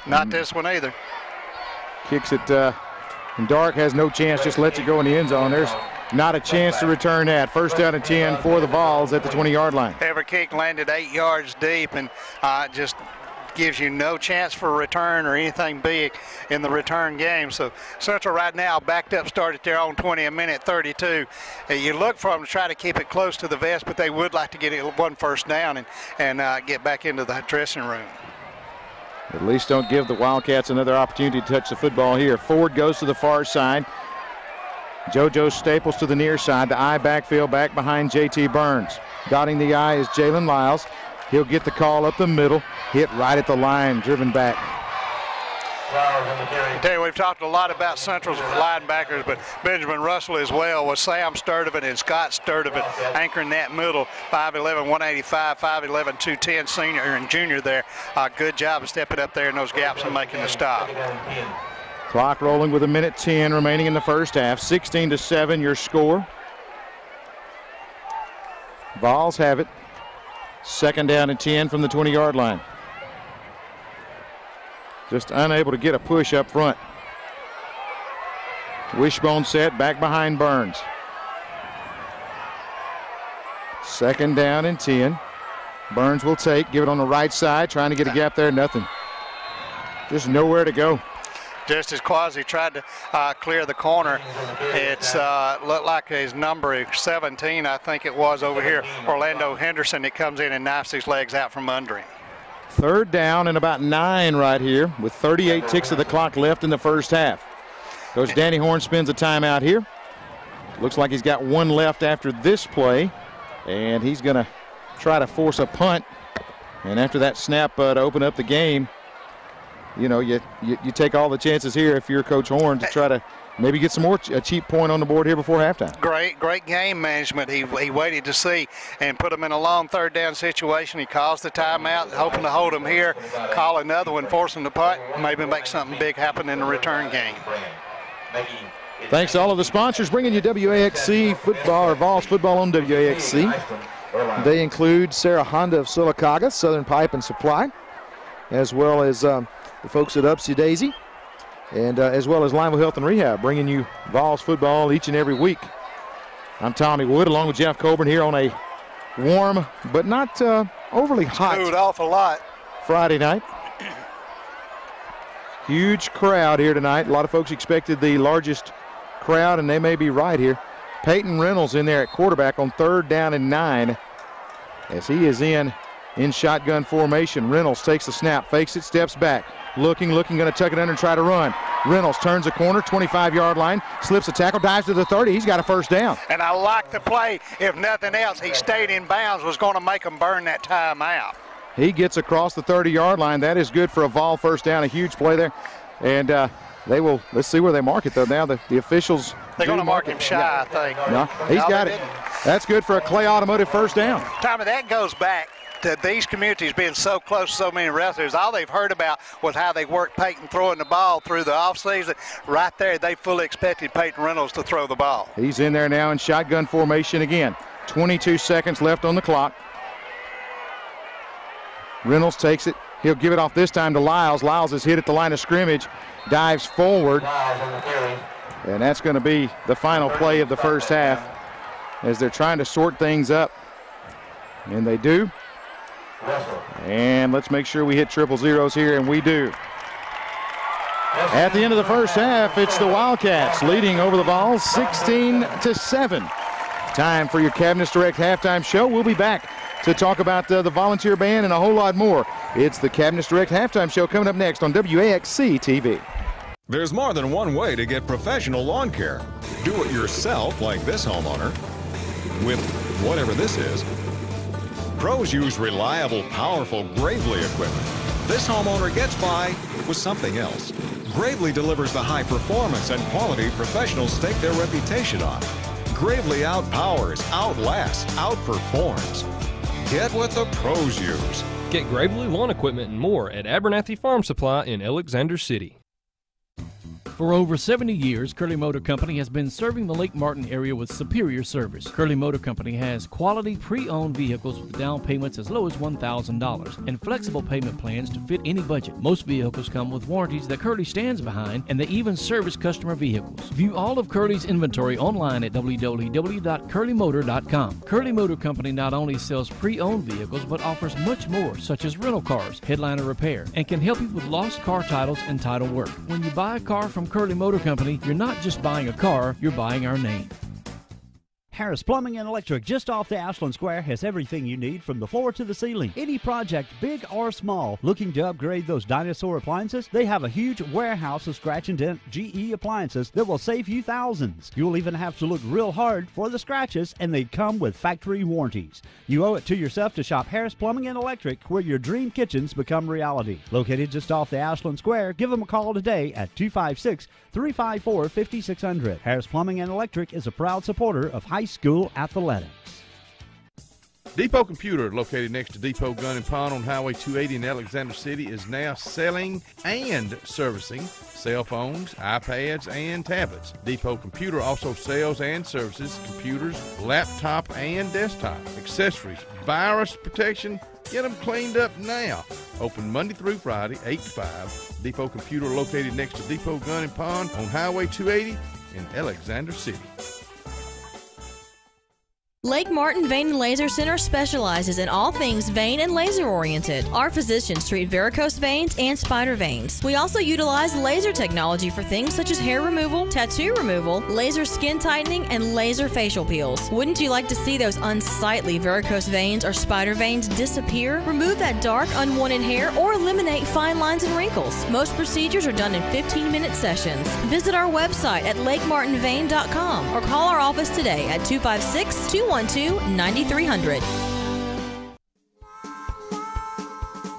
Speaker 2: Not this one either.
Speaker 1: Kicks it, and Dark has no chance, just lets it go in the end zone. There's not a chance to return that. First down and 10 for the Vols at the 20-yard line.
Speaker 2: Every kick landed 8 yards deep, and just gives you no chance for a return or anything big in the return game. So Central right now backed up, started their own 20, 1:32. You look for them to try to keep it close to the vest, but they would like to get it one first down and get back into the dressing room.
Speaker 1: At least don't give the Wildcats another opportunity to touch the football here. Ford goes to the far side. JoJo Staples to the near side. The I backfield back behind J.T. Burns. Dotting the I is Jalen Lyles. He'll get the call up the middle. Hit right at the line, driven back.
Speaker 2: I tell you, we've talked a lot about Central's linebackers, but Benjamin Russell as well, with Sam Sturdivant and Scott Sturdivant anchoring that middle. 5'11", 185, 5'11", 210 senior and junior there. Good job of stepping up there in those gaps and making the stop.
Speaker 1: Clock rolling with 1:10 remaining in the first half. 16-7 your score. Vols have it. Second down and 10 from the 20-yard line. Just unable to get a push up front. Wishbone set back behind Burns. Second down and 10. Burns will take, give it on the right side, trying to get a gap there, nothing. Just nowhere to go.
Speaker 2: Just as Quasi tried to clear the corner, it's looked like his number 17, I think it was over here, Orlando Henderson, that comes in and knifes his legs out from under him.
Speaker 1: Third down and about 9 right here with 38 ticks of the clock left in the first half. Coach Danny Horn spends a timeout here. Looks like he's got one left after this play, and he's going to try to force a punt. And after that snap to open up the game, you know, you take all the chances here if you're Coach Horn to try to maybe get some more a cheap point on the board here before halftime.
Speaker 2: Great game management. He waited to see and put him in a long third down situation. He calls the timeout, hoping to hold him here, call another one, force him to punt, maybe make something big happen in the return game.
Speaker 1: Thanks to all of the sponsors bringing you WAXC football, or Vols football on WAXC. They include Sarah Honda of Sylacauga, Southern Pipe and Supply, as well as the folks at Upsy Daisy, and as well as Lineville Health and Rehab, bringing you Vols football each and every week. I'm Tommy Wood, along with Jeff Colburn, here on a warm, but not overly hot.
Speaker 2: Cooled off a lot.
Speaker 1: Friday night. Huge crowd here tonight. A lot of folks expected the largest crowd, and they may be right here. Peyton Reynolds in there at quarterback on 3rd down and 9 as he is in shotgun formation. Reynolds takes the snap, fakes it, steps back. Looking, going to tuck it under and try to run. Reynolds turns a corner, 25-yard line, slips a tackle, dives to the 30. He's got a first down.
Speaker 2: And I like the play. If nothing else, he stayed in bounds, was going to make them burn that time out.
Speaker 1: He gets across the 30-yard line. That is good for a Vol first down, a huge play there. And they will, let's see where they mark it, though. Now the officials.
Speaker 2: They're going to mark him shy, yeah. I think.
Speaker 1: No, he's got it. That's good for a Clay Automotive first down.
Speaker 2: Tommy, that goes back to these communities being so close to so many wrestlers. All they've heard about was how they worked Peyton throwing the ball through the offseason. Right there, they fully expected Peyton Reynolds to throw the ball.
Speaker 1: He's in there now in shotgun formation again. 22 seconds left on the clock. Reynolds takes it. He'll give it off this time to Lyles. Lyles is hit at the line of scrimmage, dives forward, and that's going to be the final play of the first half as they're trying to sort things up, and they do. And let's make sure we hit triple zeros here, and we do. At the end of the first half, it's the Wildcats leading over the Vols 16-7. Time for your Cabinets Direct halftime show. We'll be back to talk about the volunteer band and a whole lot more. It's the Cabinets Direct halftime show coming up next on WAXC TV.
Speaker 3: There's more than one way to get professional lawn care. Do it yourself like this homeowner with whatever this is. Pros use reliable, powerful Gravely equipment. This homeowner gets by with something else. Gravely delivers the high performance and quality professionals stake their reputation on. Gravely outpowers, outlasts, outperforms. Get what the pros use.
Speaker 4: Get Gravely lawn equipment and more at Abernathy Farm Supply in Alexander City.
Speaker 8: For over 70 years, Curley Motor Company has been serving the Lake Martin area with superior service. Curley Motor Company has quality pre-owned vehicles with down payments as low as $1,000 and flexible payment plans to fit any budget. Most vehicles come with warranties that Curley stands behind, and they even service customer vehicles. View all of Curley's inventory online at www.curleymotor.com. Curley Motor Company not only sells pre-owned vehicles but offers much more, such as rental cars, headliner repair, and can help you with lost car titles and title work. When you buy a car from Curley Motor Company, you're not just buying a car, you're buying our name.
Speaker 6: Harris Plumbing and Electric, just off the Ashland Square, has everything you need from the floor to the ceiling. Any project, big or small, looking to upgrade those dinosaur appliances? They have a huge warehouse of scratch and dent GE appliances that will save you thousands. You'll even have to look real hard for the scratches, and they come with factory warranties. You owe it to yourself to shop Harris Plumbing and Electric, where your dream kitchens become reality. Located just off the Ashland Square, give them a call today at 256-354-5600. Harris Plumbing and Electric is a proud supporter of high school athletics.
Speaker 14: Depot Computer, located next to Depot Gun and Pawn on Highway 280 in Alexander City, is now selling and servicing cell phones, iPads, and tablets. Depot Computer also sells and services computers, laptop, and desktop accessories, virus protection. Get them cleaned up now. Open Monday through Friday, 8 to 5. Depot Computer, located next to Depot Gun and Pawn on Highway 280 in Alexander City.
Speaker 12: Lake Martin Vein and Laser Center specializes in all things vein and laser oriented. Our physicians treat varicose veins and spider veins. We also utilize laser technology for things such as hair removal, tattoo removal, laser skin tightening, and laser facial peels. Wouldn't you like to see those unsightly varicose veins or spider veins disappear? Remove that dark, unwanted hair or eliminate fine lines and wrinkles. Most procedures are done in 15-minute sessions. Visit our website at lakemartinvein.com or call our office today at 256-212-9300.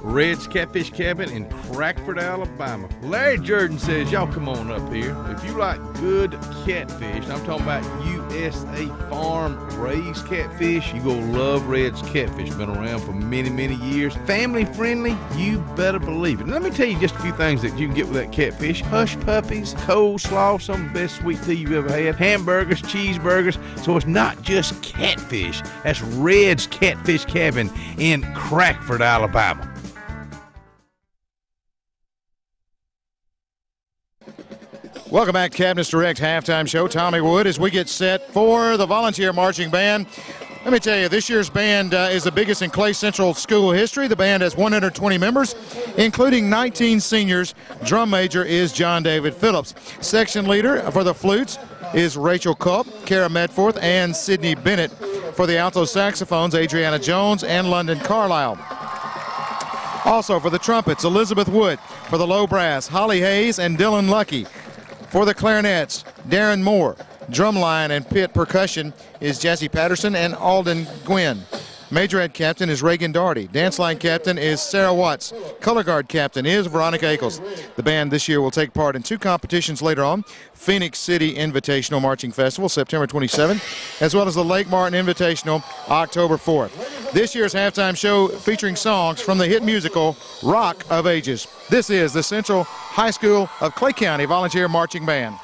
Speaker 14: Red's Catfish Cabin in Crackford, Alabama. Larry Jordan says, y'all come on up here. If you like good catfish, I'm talking about USA farm raised catfish, you gonna love Red's Catfish. Been around for many, many years. Family friendly, you better believe it. And let me tell you just a few things that you can get with that catfish. Hush puppies, coleslaw, some of the best sweet tea you've ever had, hamburgers, cheeseburgers. So it's not just catfish. That's Red's Catfish Cabin in Crackford, Alabama.
Speaker 1: Welcome back, Cabinets Direct halftime show. Tommy Wood as we get set for the volunteer marching band. Let me tell you, this year's band is the biggest in Clay Central school history. The band has 120 members, including 19 seniors. Drum major is John David Phillips. Section leader for the flutes is Rachel Culp, Kara Medforth, and Sydney Bennett. For the alto saxophones, Adriana Jones and London Carlisle. Also for the trumpets, Elizabeth Wood. For the low brass, Holly Hayes and Dylan Lucky. For the clarinets, Darren Moore. Drumline and pit percussion is Jesse Patterson and Alden Gwynn. Majorette captain is Reagan Doherty. Dance line captain is Sarah Watts. Color guard captain is Veronica Ackles. The band this year will take part in 2 competitions later on. Phoenix City Invitational Marching Festival, September 27th, as well as the Lake Martin Invitational, October 4th. This year's halftime show featuring songs from the hit musical Rock of Ages. This is the Central High School of Clay County Volunteer Marching Band.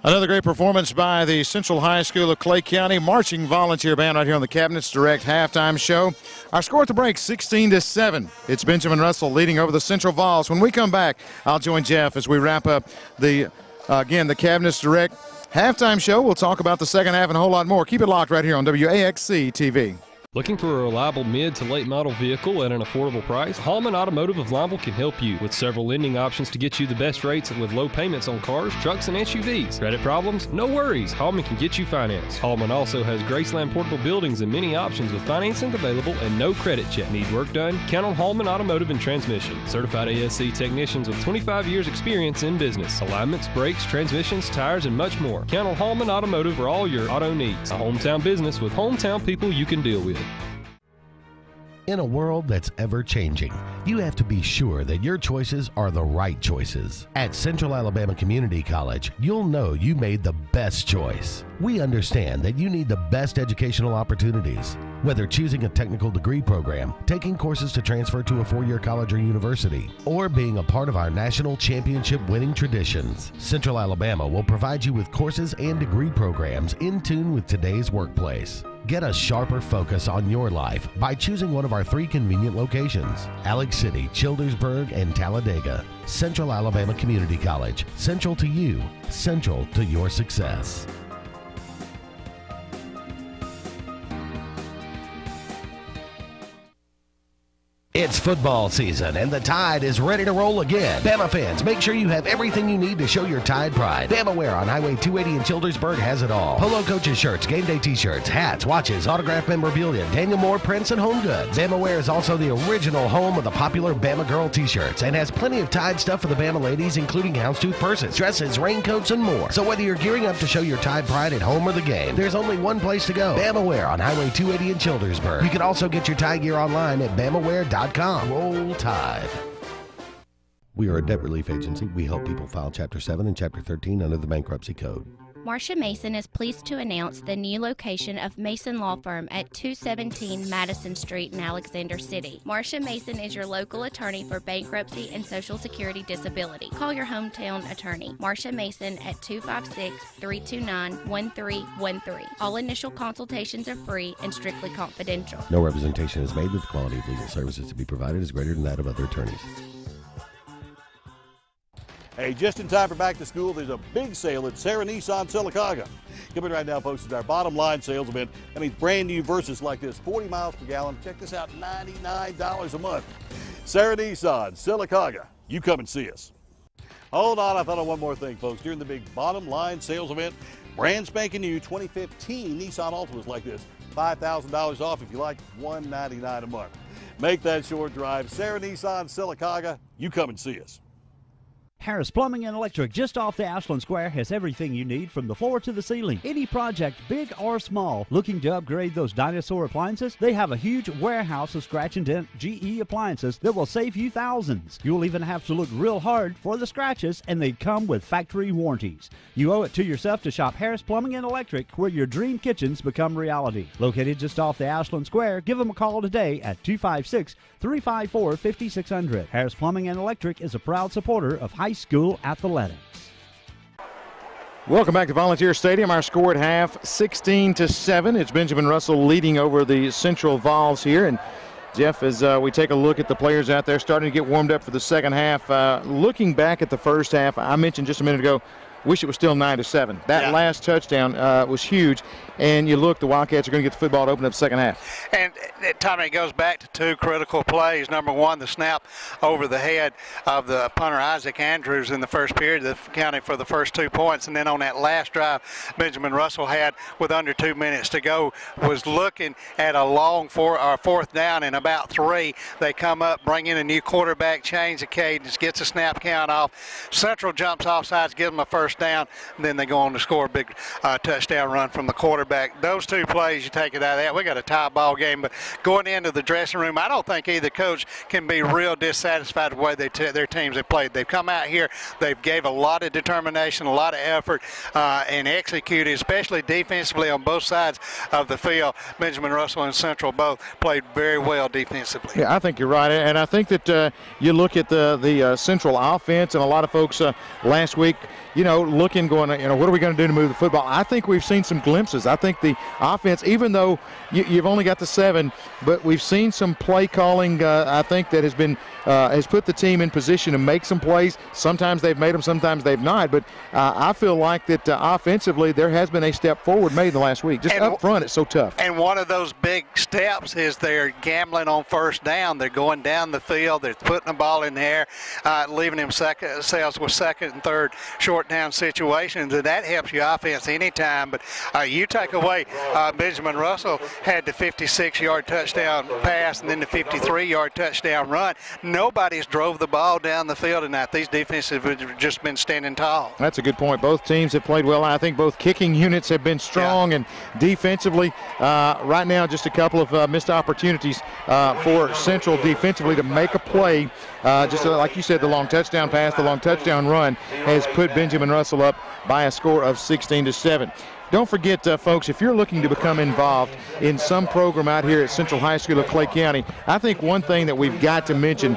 Speaker 1: Another great performance by the Central High School of Clay County marching volunteer band right here on the Cabinets Direct halftime show. Our score at the break, 16-7. It's Benjamin Russell leading over the Central Vols. When we come back, I'll join Jeff as we wrap up the Cabinets Direct halftime show. We'll talk about the second half and a whole lot more. Keep it locked right here on WAXC TV.
Speaker 4: Looking for a reliable mid to late model vehicle at an affordable price? Hallman Automotive of Lineville can help you with several lending options to get you the best rates with low payments on cars, trucks, and SUVs. Credit problems? No worries. Hallman can get you financed. Hallman also has Graceland portable buildings and many options with financing available and no credit check. Need work done? Count on Hallman Automotive and Transmission. Certified ASC technicians with 25 years experience in business. Alignments, brakes, transmissions, tires, and much more. Count on Hallman Automotive for all your auto needs. A hometown business with hometown people you can deal with.
Speaker 7: In a world that's ever-changing, you have to be sure that your choices are the right choices. At Central Alabama Community College, you'll know you made the best choice. We understand that you need the best educational opportunities. Whether choosing a technical degree program, taking courses to transfer to a four-year college or university, or being a part of our national championship winning traditions, Central Alabama will provide you with courses and degree programs in tune with today's workplace. Get a sharper focus on your life by choosing one of our 3 convenient locations: Alex City, Childersburg, and Talladega. Central Alabama Community College. Central to you. Central to your success. It's football season, and the Tide is ready to roll again. Bama fans, make sure you have everything you need to show your Tide pride. Bama Wear on Highway 280 in Childersburg has it all. Polo coaches shirts, game day t-shirts, hats, watches, autographed memorabilia, Daniel Moore prints, and home goods. Bama Wear is also the original home of the popular Bama Girl t-shirts and has plenty of Tide stuff for the Bama ladies, including houndstooth purses, dresses, raincoats, and more. So whether you're gearing up to show your Tide pride at home or the game, there's only one place to go: Bama Wear on Highway 280 in Childersburg. You can also get your Tide gear online at BamaWear.com. Roll Tide. We are a debt relief agency. We help people file Chapter 7 and Chapter 13 under the Bankruptcy Code.
Speaker 19: Marcia Mason is pleased to announce the new location of Mason Law Firm at 217 Madison Street in Alexander City. Marcia Mason is your local attorney for bankruptcy and Social Security disability. Call your hometown attorney, Marcia Mason, at 256-329-1313. All initial consultations are free and strictly confidential.
Speaker 7: No representation is made that the quality of legal services to be provided is greater than that of other attorneys.
Speaker 11: Hey, just in time for back to school, there's a big sale at Sarah Nissan Sylacauga. Coming right now, folks, is our bottom line sales event. That means brand new Versys like this, 40 miles per gallon. Check this out, $99 a month. Sarah Nissan Sylacauga. You come and see us. Hold on, I thought of one more thing, folks. During the big bottom line sales event, brand spanking new 2015 Nissan Altimas like this, $5,000 off if you like, $199 a month. Make that short drive. Sarah Nissan Sylacauga. You come and see us.
Speaker 6: Harris Plumbing and Electric, just off the Ashland Square, has everything you need from the floor to the ceiling. Any project, big or small, looking to upgrade those dinosaur appliances? They have a huge warehouse of scratch and dent GE appliances that will save you thousands. You'll even have to look real hard for the scratches, and they come with factory warranties. You owe it to yourself to shop Harris Plumbing and Electric, where your dream kitchens become reality. Located just off the Ashland Square, give them a call today at 256-354-5600. Harris Plumbing and Electric is a proud supporter of high school athletics.
Speaker 1: Welcome back to Volunteer Stadium. Our score at half, 16-7. It's Benjamin Russell leading over the Central Vols here. And Jeff, as we take a look at the players out there starting to get warmed up for the second half, looking back at the first half, I mentioned just a minute ago, wish it was still 9-7. That last touchdown was huge. And you look, the Wildcats are going to get the football to open up the second half.
Speaker 2: And Tommy, it goes back to 2 critical plays. Number 1, the snap over the head of the punter Isaac Andrews in the first period that accounted for the first 2 points. And then on that last drive Benjamin Russell had with under 2 minutes to go was looking at a long fourth down and about 3. They come up, bring in a new quarterback, change the cadence, gets a snap count off. Central jumps off sides, gives them a first down, and then they go on to score a big touchdown run from the quarterback. Those 2 plays, you take it out of that. We got a tie ball game, but going into the dressing room, I don't think either coach can be real dissatisfied with the way their teams have played. They've come out here, they've gave a lot of determination, a lot of effort, and executed, especially defensively on both sides of the field. Benjamin Russell and Central both played very well defensively.
Speaker 1: Yeah, I think you're right, and I think that you look at the Central offense, and a lot of folks last week, you know, looking, going, what are we going to do to move the football? I think we've seen some glimpses. I think the offense, even though you've only got the 7, but we've seen some play calling, I think, that has put the team in position to make some plays. Sometimes they've made them, sometimes they've not. But I feel like that offensively there has been a step forward made in the last week. Just up front, it's so tough.
Speaker 2: And one of those big steps is they're gambling on first down. They're going down the field. They're putting the ball in the air, leaving themselves with second and third short down situations, and that helps your offense anytime. But you take away Benjamin Russell had the 56-yard touchdown pass and then the 53-yard touchdown run. Nobody's drove the ball down the field tonight. These defenses have just been standing tall.
Speaker 1: That's a good point. Both teams have played well. I think both kicking units have been strong, and defensively, right now, just a couple of missed opportunities for Central defensively to make a play. Just like you said, the long touchdown pass, the long touchdown run has put Benjamin Russell up by a score of 16-7. Don't forget, folks, if you're looking to become involved in some program out here at Central High School of Clay County, I think one thing that we've got to mention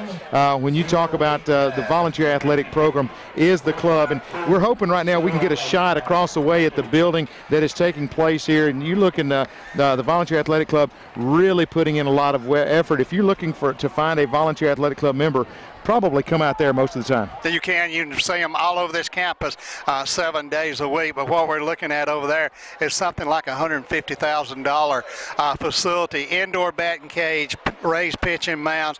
Speaker 1: when you talk about the volunteer athletic program is the club. And we're hoping right now we can get a shot across the way at the building that is taking place here. And you look in the volunteer athletic club really putting in a lot of effort. If you're looking to find a volunteer athletic club member, probably come out there most of the time.
Speaker 2: You can see them all over this campus 7 days a week, but what we're looking at over there is something like a $150,000 facility, indoor batting cage, raised pitching mounds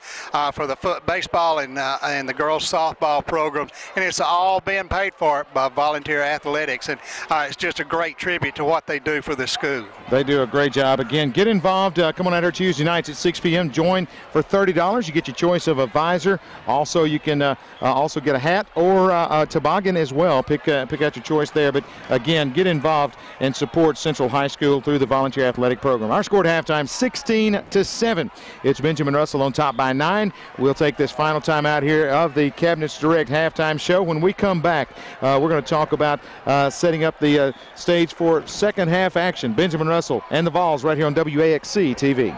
Speaker 2: for the baseball and the girls softball programs, and it's all being paid for by volunteer athletics, and it's just a great tribute to what they do for the school.
Speaker 1: They do a great job. Again, get involved. Come on out here Tuesday nights at 6 p.m. Join for $30. You get your choice of a visor. Also, you can also get a hat or a toboggan as well. Pick out your choice there. But again, get involved and support Central High School through the volunteer athletic program. Our score at halftime, 16-7. It's Benjamin Russell on top by 9. We'll take this final time out here of the Cabinets Direct halftime show. When we come back, we're going to talk about setting up the stage for second half action. Benjamin Russell and the Vols right here on WAXC TV.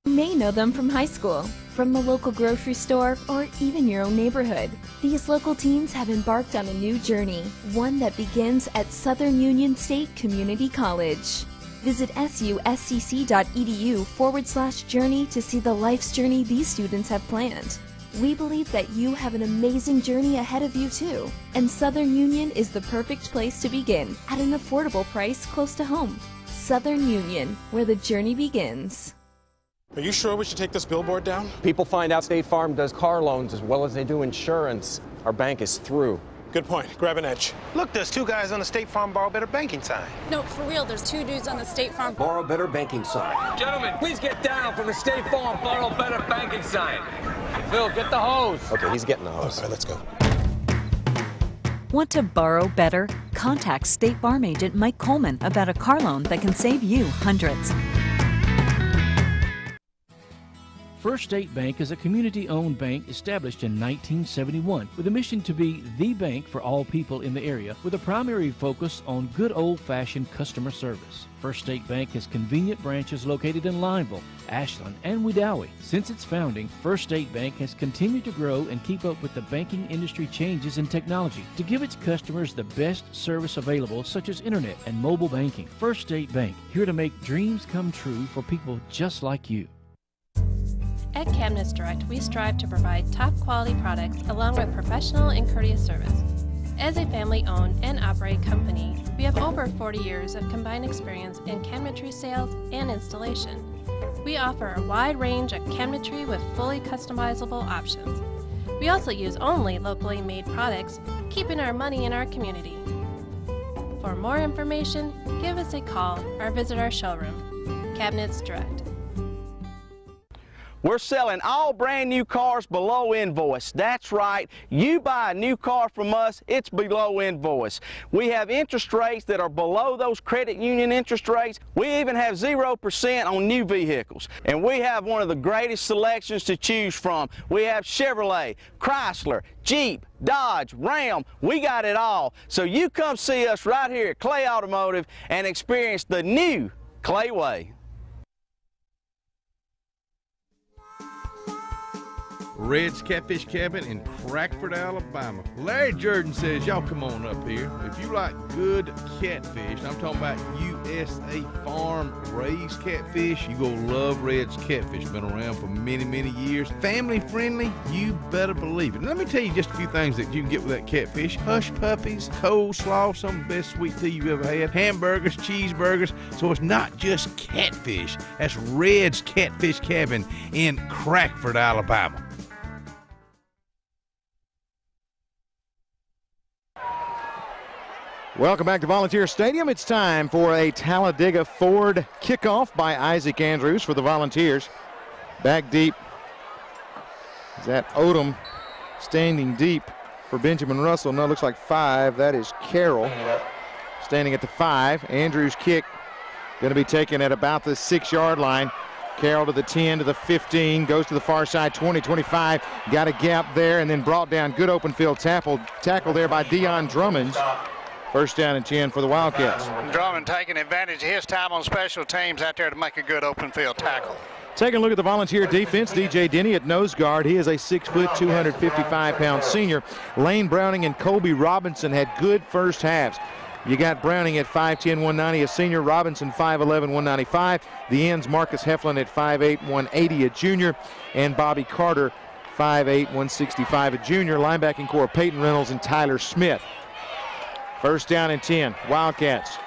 Speaker 10: You may know them from high school, from the local grocery store, or even your own neighborhood. These local teens have embarked on a new journey, one that begins at Southern Union State Community College. Visit suscc.edu/journey to see the life's journey these students have planned. We believe that you have an amazing journey ahead of you too, and Southern Union is the perfect place to begin at an affordable price close to home. Southern Union, where the journey begins.
Speaker 20: Are you sure we should take this billboard down?
Speaker 21: People find out State Farm does car loans as well as they do insurance. Our bank is through.
Speaker 20: Good point. Grab an edge.
Speaker 22: Look, there's 2 guys on the State Farm Borrow Better Banking sign.
Speaker 23: No, for real, there's 2 dudes on the State Farm
Speaker 21: Borrow Better Banking sign.
Speaker 24: Gentlemen, please get down from the State Farm Borrow Better Banking sign. Phil, get the hose.
Speaker 21: Okay, he's getting the hose.
Speaker 20: All right, let's go.
Speaker 25: Want to borrow better? Contact State Farm agent Mike Coleman about a car loan that can save you hundreds.
Speaker 8: First State Bank is a community-owned bank established in 1971 with a mission to be the bank for all people in the area with a primary focus on good old-fashioned customer service. First State Bank has convenient branches located in Lineville, Ashland, and Wedowee. Since its founding, First State Bank has continued to grow and keep up with the banking industry changes in technology to give its customers the best service available, such as internet and mobile banking. First State Bank, here to make dreams come true for people just like you.
Speaker 5: At Cabinets Direct, we strive to provide top-quality products along with professional and courteous service. As a family-owned and operated company, we have over 40 years of combined experience in cabinetry sales and installation. We offer a wide range of cabinetry with fully customizable options. We also use only locally made products, keeping our money in our community. For more information, give us a call or visit our showroom. Cabinets Direct.
Speaker 9: We're selling all brand new cars below invoice. That's right. You buy a new car from us, it's below invoice. We have interest rates that are below those credit union interest rates. We even have 0% on new vehicles. And we have one of the greatest selections to choose from. We have Chevrolet, Chrysler, Jeep, Dodge, Ram. We got it all. So you come see us right here at Clay Automotive and experience the new Clay Way.
Speaker 14: Red's Catfish Cabin in Crackford, Alabama. Larry Jordan says, y'all come on up here. If you like good catfish, I'm talking about USA farm raised catfish, you gonna love Red's Catfish. Been around for many, many years. Family friendly, you better believe it. And let me tell you just a few things that you can get with that catfish. Hush puppies, coleslaw, some of the best sweet tea you've ever had, hamburgers, cheeseburgers. So it's not just catfish. That's Red's Catfish Cabin in Crackford, Alabama.
Speaker 1: Welcome back to Volunteer Stadium. It's time for a Talladega Ford kickoff by Isaac Andrews for the Volunteers. Back deep is that Odom standing deep for Benjamin Russell. No, it looks like 5. That is Carroll standing at the 5. Andrews' kick going to be taken at about the 6-yard line. Carroll to the 10, to the 15, goes to the far side, 20, 25. Got a gap there and then brought down. Good open field tackle there by Deion Drummond. First down and 10 for the Wildcats.
Speaker 2: Drummond taking advantage of his time on special teams out there to make a good open field tackle.
Speaker 1: Taking a look at the Volunteer defense, DJ Denny at nose guard. He is a 6 foot, 255-pound senior. Lane Browning and Colby Robinson had good first halves. You got Browning at 5'10", 190, a senior. Robinson 5'11", 195. The ends, Marcus Heflin at 5'8", 180, a junior. And Bobby Carter, 5'8", 165, a junior. Linebacking core, Peyton Reynolds and Tyler Smith. First down and 10, Wildcats.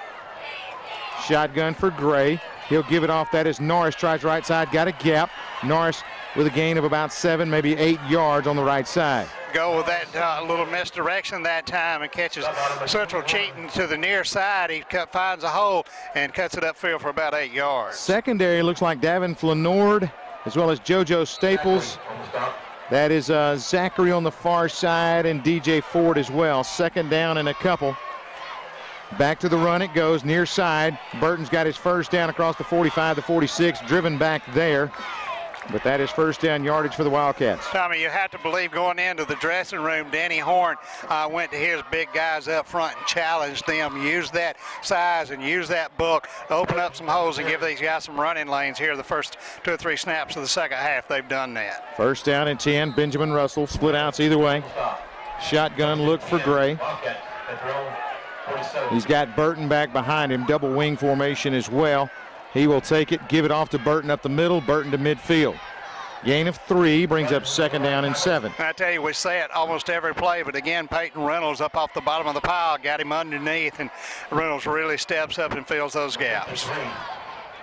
Speaker 1: Shotgun for Gray. He'll give it off. That is Norris, tries right side, got a gap. Norris with a gain of about 7, maybe 8 yards on the right side.
Speaker 2: Go with that little misdirection that time and catches Central cheating to the near side. He finds a hole and cuts it upfield for about 8 yards.
Speaker 1: Secondary looks like Davin Flanord as well as JoJo Staples. That is Zachary on the far side and DJ Ford as well. Second down and a couple. Back to the run it goes, near side. Burton's got his first down across the 45, the 46, driven back there. But that is first down yardage for the Wildcats.
Speaker 2: Tommy, you have to believe going into the dressing room, Danny Horn went to his big guys up front and challenged them. Use that size and use that bulk to open up some holes and give these guys some running lanes here the first 2 or 3 snaps of the second half. They've done that.
Speaker 1: First down and 10, Benjamin Russell, split outs either way. Shotgun look for Gray. He's got Burton back behind him, double wing formation as well. He will take it, give it off to Burton up the middle, Burton to midfield. Gain of 3 brings up second down and 7.
Speaker 2: I tell you, we say it almost every play, but again, Peyton Reynolds up off the bottom of the pile, got him underneath, and Reynolds really steps up and fills those gaps.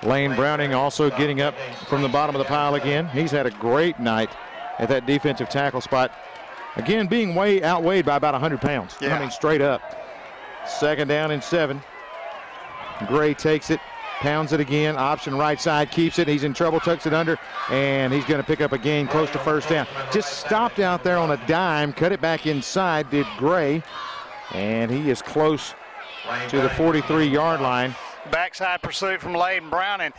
Speaker 1: Lane Browning also getting up from the bottom of the pile again. He's had a great night at that defensive tackle spot. Again, being outweighed by about 100 pounds.
Speaker 2: Yeah.
Speaker 1: I mean, straight up. Second down and 7. Gray takes it, pounds it again, option right side, keeps it. He's in trouble, tucks it under, and he's going to pick up a gain close to first down. Just stopped out there on a dime, cut it back inside, did Gray, and he is close to the 43-yard line.
Speaker 2: Backside pursuit from Layden Browning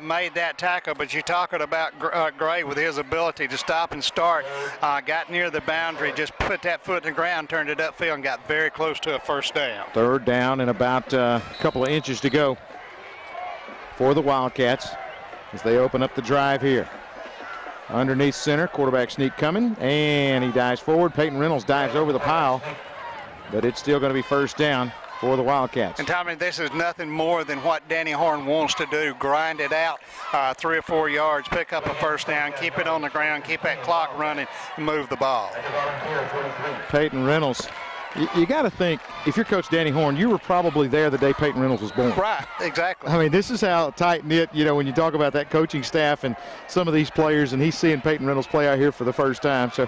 Speaker 2: made that tackle, but you're talking about Gray with his ability to stop and start. Got near the boundary, just put that foot in the ground, turned it upfield, and got very close to a first down.
Speaker 1: Third down and about a couple of inches to go for the Wildcats as they open up the drive here. Underneath center, quarterback sneak coming, and he dives forward. Peyton Reynolds dives over the pile, but it's still going to be first down for the Wildcats.
Speaker 2: And Tommy, this is nothing more than what Danny Horn wants to do. Grind it out 3 or 4 yards, pick up a first down, keep it on the ground, keep that clock running, and move the ball.
Speaker 1: Peyton Reynolds, you got to think, if you're Coach Danny Horn, you were probably there the day Peyton Reynolds was born.
Speaker 2: Right, exactly.
Speaker 1: I mean, this is how tight-knit, you know, when you talk about that coaching staff and some of these players, and he's seeing Peyton Reynolds play out here for the first time. So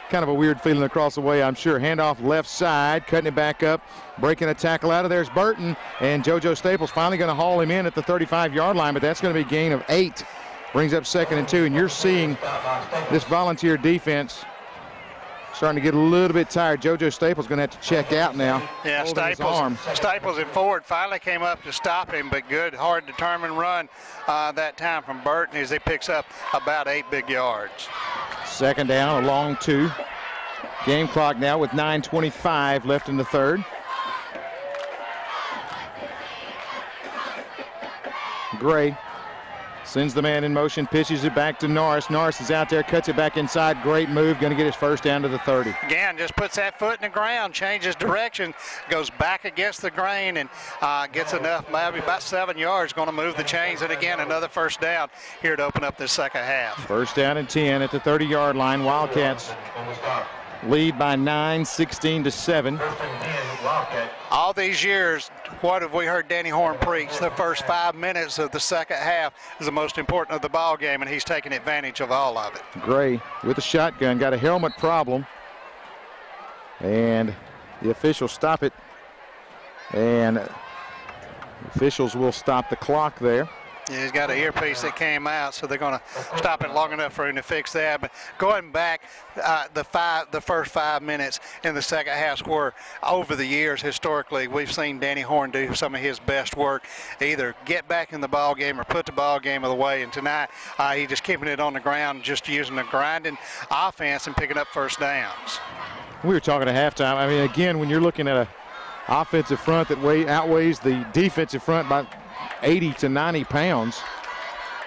Speaker 1: kind of a weird feeling across the way, I'm sure. Handoff left side, cutting it back up, breaking a tackle out of there is Burton, and JoJo Staples finally going to haul him in at the 35-yard line, but that's going to be a gain of 8. Brings up 2nd and 2, and you're seeing this Volunteer defense starting to get a little bit tired. JoJo Staples going to have to check out now.
Speaker 2: Yeah, Staples and Ford finally came up to stop him, but good, hard, determined run that time from Burton as he picks up about 8 big yards.
Speaker 1: Second down, a long 2. Game clock now with 9:25 left in the third. Gray Sends the man in motion, pitches it back to Norris. Norris is out there, cuts it back inside. Great move, going to get his first down to the 30.
Speaker 2: Again, just puts that foot in the ground, changes direction, goes back against the grain, and gets enough, maybe about 7 yards, going to move the chains. And again, another first down here to open up this second half.
Speaker 1: First down and 10 at the 30-yard line. Wildcats lead by 9, 16-7.
Speaker 2: All these years, what have we heard Danny Horn preach? The first 5 minutes of the second half is the most important of the ball game, and he's taking advantage of all of it.
Speaker 1: Gray with a shotgun, got a helmet problem, and the officials stop it, and the officials will stop the clock there.
Speaker 2: Yeah, he's got an earpiece that came out, so they're going to stop it long enough for him to fix that. But going back, the first 5 minutes in the second half, where over the years, historically, we've seen Danny Horn do some of his best work, either get back in the ball game or put the ball game away. And tonight, he's just keeping it on the ground, just using a grinding offense and picking up first downs.
Speaker 1: We were talking at halftime. I mean, again, when you're looking at an offensive front that outweighs the defensive front by 80 to 90 pounds,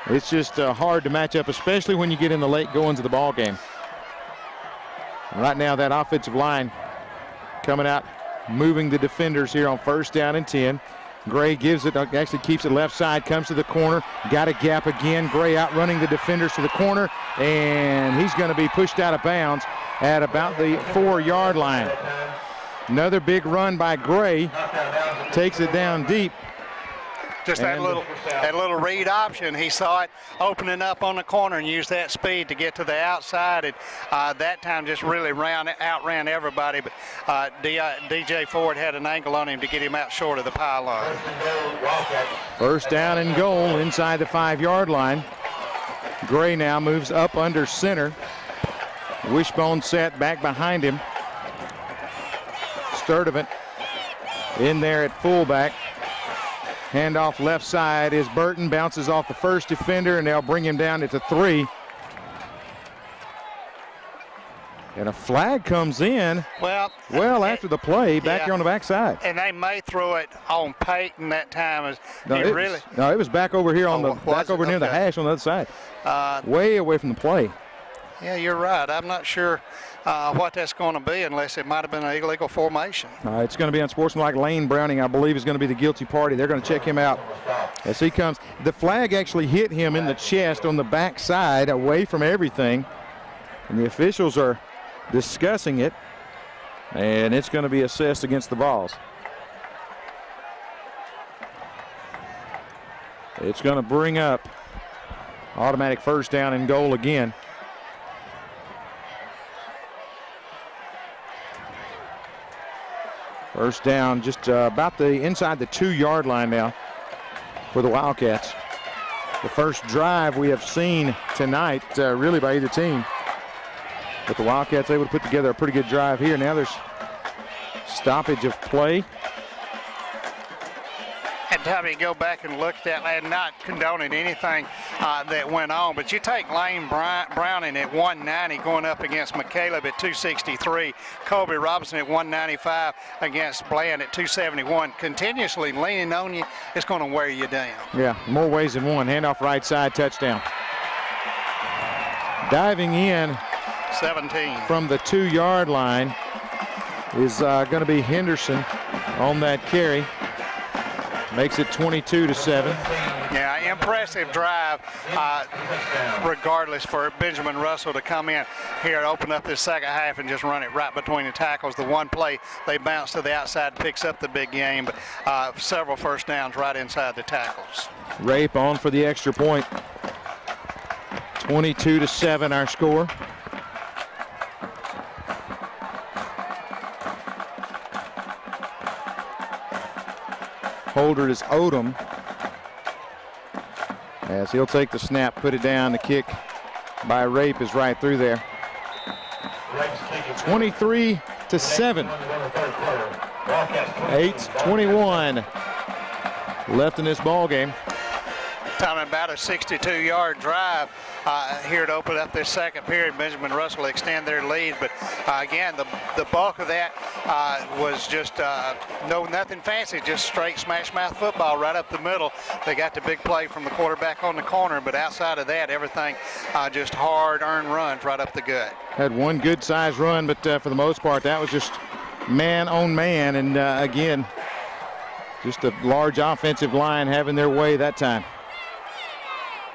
Speaker 1: it's just hard to match up, especially when you get in the late goings of the ball game. Right now, that offensive line coming out, moving the defenders here on first down and 10. Gray gives it, actually keeps it left side, comes to the corner, got a gap again. Gray outrunning the defenders to the corner, and he's going to be pushed out of bounds at about the 4-yard line. Another big run by Gray, takes it down deep.
Speaker 2: Just that little read option. He saw it opening up on the corner and used that speed to get to the outside. And that time just really outran everybody. But DJ Ford had an angle on him to get him out short of the pylon.
Speaker 1: First down and goal inside the 5-yard line. Gray now moves up under center. Wishbone set back behind him. Sturdivant in there at fullback. Handoff left side is Burton, bounces off the first defender, and they'll bring him down at the 3. And a flag comes in. Well, after the play, back here on the backside.
Speaker 2: And they may throw it on Peyton that time.
Speaker 1: It was back over here on near the hash on the other side. Way away from the play.
Speaker 2: Yeah, you're right. I'm not sure what that's going to be, unless it might have been an illegal formation.
Speaker 1: It's going to be unsportsmanlike. Lane Browning, I believe, is going to be the guilty party. They're going to check him out as he comes. The flag actually hit him in the chest on the backside, away from everything. And the officials are discussing it, and it's going to be assessed against the Vols. It's going to bring up automatic first down and goal again. First down just about inside the 2-yard line now for the Wildcats. The first drive we have seen tonight really by either team. But the Wildcats able to put together a pretty good drive here. Now there's stoppage of play.
Speaker 2: And time you go back and look at that, and not condoning anything that went on, but you take Lane Browning at 190 going up against McCaleb at 263, Colby Robinson at 195 against Bland at 271. Continuously leaning on you, it's going to wear you down.
Speaker 1: Yeah, more ways than one. Handoff right side, touchdown. Diving in
Speaker 2: 17
Speaker 1: from the 2-yard line is going to be Henderson on that carry. Makes it 22-7.
Speaker 2: Yeah, impressive drive, regardless, for Benjamin Russell to come in here and open up this second half and just run it right between the tackles. The one play they bounce to the outside, picks up the big game, but several first downs right inside the tackles.
Speaker 1: Rape on for the extra point. 22-7 our score. Holder is Odom, as he'll take the snap, put it down. The kick by Rape is right through there. 23-7. 8:21 left in this ball game.
Speaker 2: Talking about a 62-yard drive here to open up this second period. Benjamin Russell extend their lead, but again, the bulk of that was just nothing fancy, just straight smash mouth football right up the middle. They got the big play from the quarterback on the corner, but outside of that, everything just hard-earned runs right up the gut.
Speaker 1: Had one good-sized run, but for the most part, that was just man on man, and again, just a large offensive line having their way that time.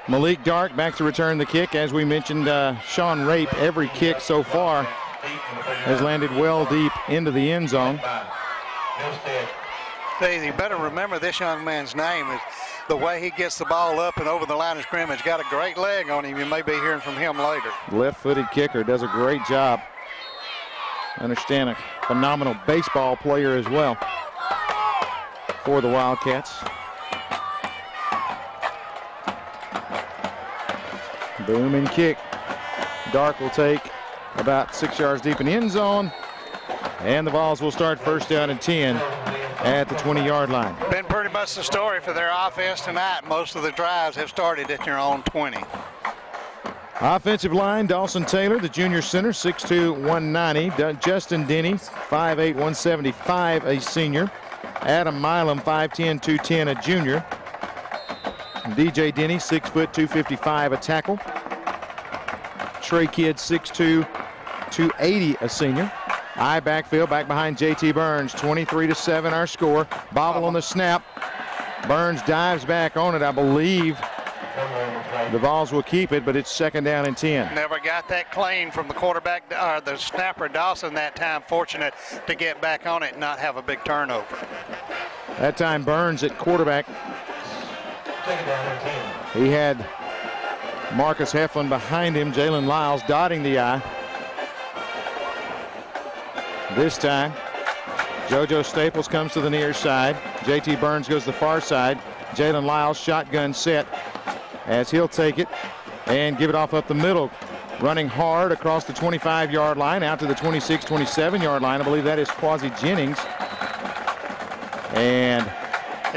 Speaker 1: Malik Dark back to return the kick. As we mentioned, Sean Rape, every kick so far has landed well deep into the end zone.
Speaker 2: You better remember this young man's name. Is the way he gets the ball up and over the line of scrimmage. Got a great leg on him. You may be hearing from him later.
Speaker 1: Left-footed kicker, does a great job. Understand, a phenomenal baseball player as well for the Wildcats. Booming kick. Dark will take about 6 yards deep in the end zone, and the Vols will start first down and 10 at the 20-yard line.
Speaker 2: Been pretty much the story for their offense tonight. Most of the drives have started at their own 20.
Speaker 1: Offensive line, Dawson Taylor, the junior center, 6'2", 190. Justin Denny, 5'8", 175, a senior. Adam Milam, 5'10", 210, a junior. DJ Denny, 6 foot, 255, a tackle. Trey Kidd, 6'2", 280, a senior. I backfield, back behind JT Burns, 23-7 our score. Bobble on the snap. Burns dives back on it, I believe. The Vols will keep it, but it's second down and 10.
Speaker 2: Never got that clean from the quarterback, the snapper Dawson that time. Fortunate to get back on it and not have a big turnover.
Speaker 1: That time Burns at quarterback. He had Marcus Heflin behind him, Jalen Lyles dotting the I. This time, JoJo Staples comes to the near side. JT Burns goes to the far side. Jalen Lyles shotgun set as he'll take it and give it off up the middle. Running hard across the 25-yard line out to the 26, 27-yard line. I believe that is Quasi Jennings. And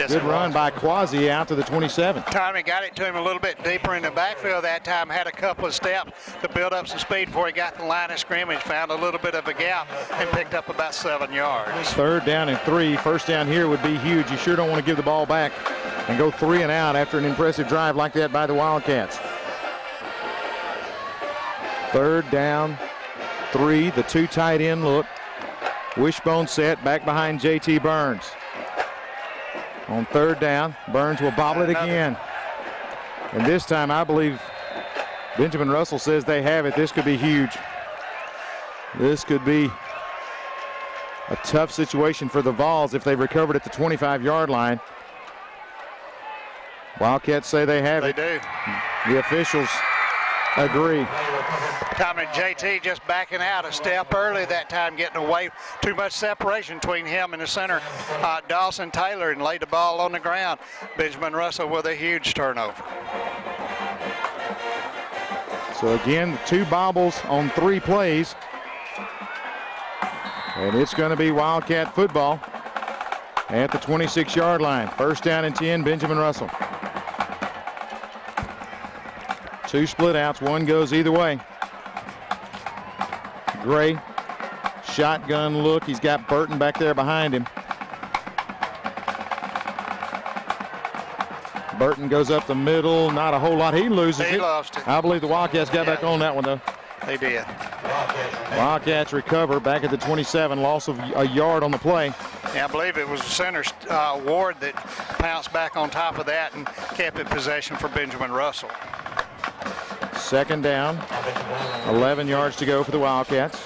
Speaker 1: good run by Quasi out to the 27.
Speaker 2: Tommy got it to him a little bit deeper in the backfield that time. Had a couple of steps to build up some speed before he got the line of scrimmage. Found a little bit of a gap and picked up about 7 yards.
Speaker 1: Third down and 3. First down here would be huge. You sure don't want to give the ball back and go 3 and out after an impressive drive like that by the Wildcats. Third down, 3. The 2 tight end look. Wishbone set back behind JT Burns. On third down, Burns will bobble it again. And this time, I believe Benjamin Russell says they have it. This could be huge. This could be a tough situation for the Vols if they've recovered at the 25-yard line. Wildcats say they have it.
Speaker 2: They do.
Speaker 1: The officials agree.
Speaker 2: Tommy JT just backing out a step early that time, getting away. Too much separation between him and the center, Dawson Taylor, and laid the ball on the ground. Benjamin Russell with a huge turnover.
Speaker 1: So again, 2 bobbles on 3 plays. And it's going to be Wildcat football at the 26-yard line. First down and 10, Benjamin Russell. 2 split outs, 1 goes either way. Gray, shotgun look. He's got Burton back there behind him. Burton goes up the middle, not a whole lot. He loses it.
Speaker 2: He lost it.
Speaker 1: I believe the Wildcats got back on that one, though.
Speaker 2: They did.
Speaker 1: Wildcats recover back at the 27, loss of a yard on the play.
Speaker 2: Yeah, I believe it was center Ward that pounced back on top of that and kept it possession for Benjamin Russell.
Speaker 1: Second down, 11 yards to go for the Wildcats.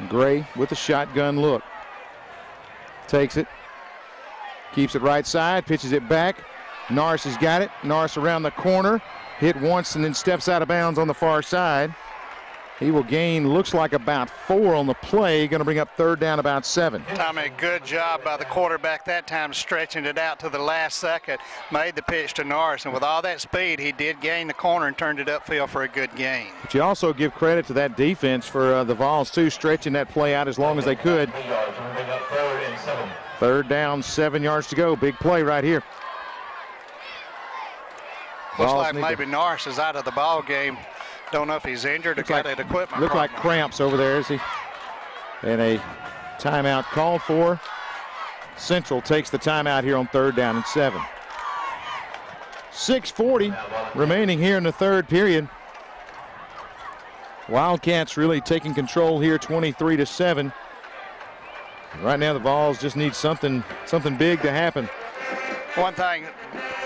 Speaker 1: Gray with a shotgun look. Takes it, keeps it right side, pitches it back. Norris has got it. Norris around the corner, hit once and then steps out of bounds on the far side. He will gain, looks like about 4 on the play. Going to bring up third down about 7.
Speaker 2: Tommy, good job by the quarterback that time, stretching it out to the last second. Made the pitch to Norris, and with all that speed, he did gain the corner and turned it upfield for a good gain.
Speaker 1: But you also give credit to that defense for the Vols, too, stretching that play out as long as they could. Third down, 7 yards to go. Big play right here.
Speaker 2: Looks like maybe Norris is out of the ball game. Don't know if he's injured or got an equipment
Speaker 1: Look
Speaker 2: problem.
Speaker 1: like cramps over there, is he? And a timeout called for. Central takes the timeout here on 3rd down and 7. 6:40 remaining here in the 3rd period. Wildcats really taking control here, 23-7. Right now the Vols just need something big to happen.
Speaker 2: One thing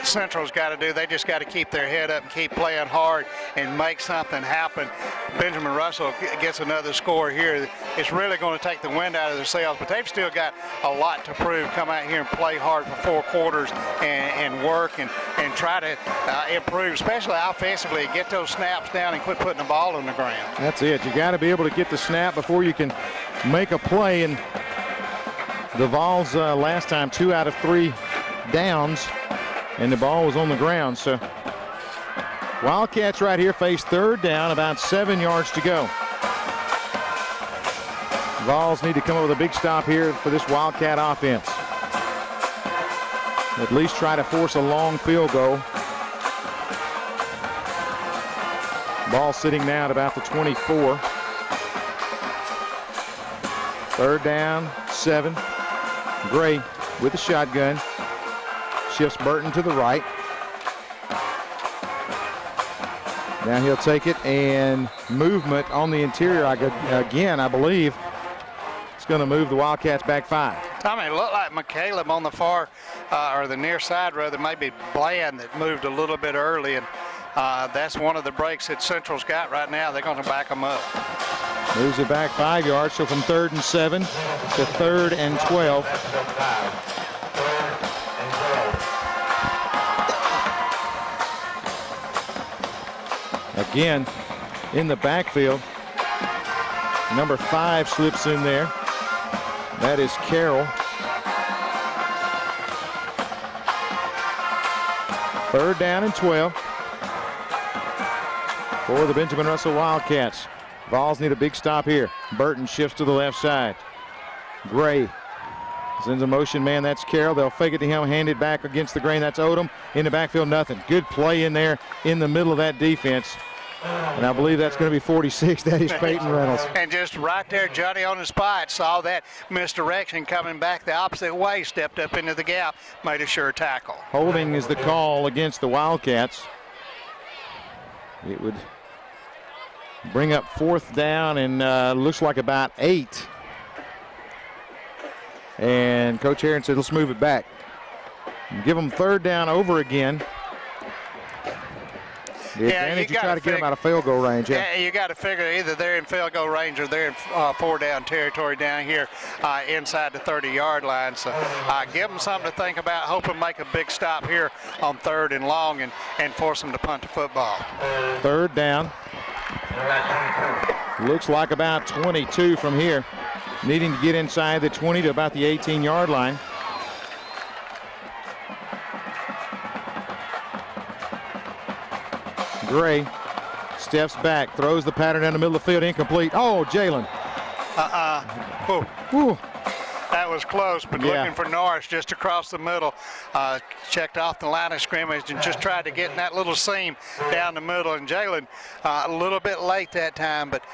Speaker 2: Central's got to do, they just got to keep their head up and keep playing hard and make something happen. Benjamin Russell gets another score here. It's really going to take the wind out of their sails, but they've still got a lot to prove. Come out here and play hard for 4 quarters and work and try to improve, especially offensively, get those snaps down and quit putting the ball on the ground.
Speaker 1: That's it. You got to be able to get the snap before you can make a play. And the Vols last time 2 out of 3 downs, and the ball was on the ground. So Wildcats right here face 3rd down, about 7 yards to go. Vols need to come up with a big stop here for this Wildcat offense. At least try to force a long field goal. Ball sitting now at about the 24. 3rd down, 7. Gray with the shotgun. Shifts Burton to the right. Now he'll take it, and movement on the interior again, I believe. It's going to move the Wildcats back 5.
Speaker 2: Tommy, it looked like McCaleb on the far, or the near side rather, maybe Bland that moved a little bit early, and that's one of the breaks that Central's got right now. They're going to back them up.
Speaker 1: Moves it back 5 yards, so from 3rd and 7 to 3rd and 12. Again, in the backfield, number 5 slips in there. That is Carroll. 3rd down and 12 for the Benjamin Russell Wildcats. Vols need a big stop here. Burton shifts to the left side. Gray sends a motion man. That's Carroll. They'll fake it to him, hand it back against the grain. That's Odom. In the backfield, nothing. Good play in there in the middle of that defense. And I believe that's going to be 46. That is Peyton Reynolds.
Speaker 2: And just right there, Johnny on the spot, saw that misdirection coming back the opposite way, stepped up into the gap, made a sure tackle.
Speaker 1: Holding is the call against the Wildcats. It would bring up 4th down and looks like about 8. And Coach Heron said, let's move it back. Give them 3rd down over again. The advantage, you try to get them out of field goal range.
Speaker 2: Yeah, you got to figure either they're in field goal range or they're in 4-down territory down here inside the 30-yard line. So give them something to think about. Hope and make a big stop here on 3rd and long and force them to punt the football.
Speaker 1: 3rd down. Looks like about 22 from here. Needing to get inside the 20 to about the 18-yard line. Gray steps back, throws the pattern down the middle of the field, incomplete. Oh, Jalen.
Speaker 2: That was close, but looking for Norris just across the middle. Checked off the line of scrimmage and just tried to get in that little seam down the middle. And Jalen a little bit late that time, but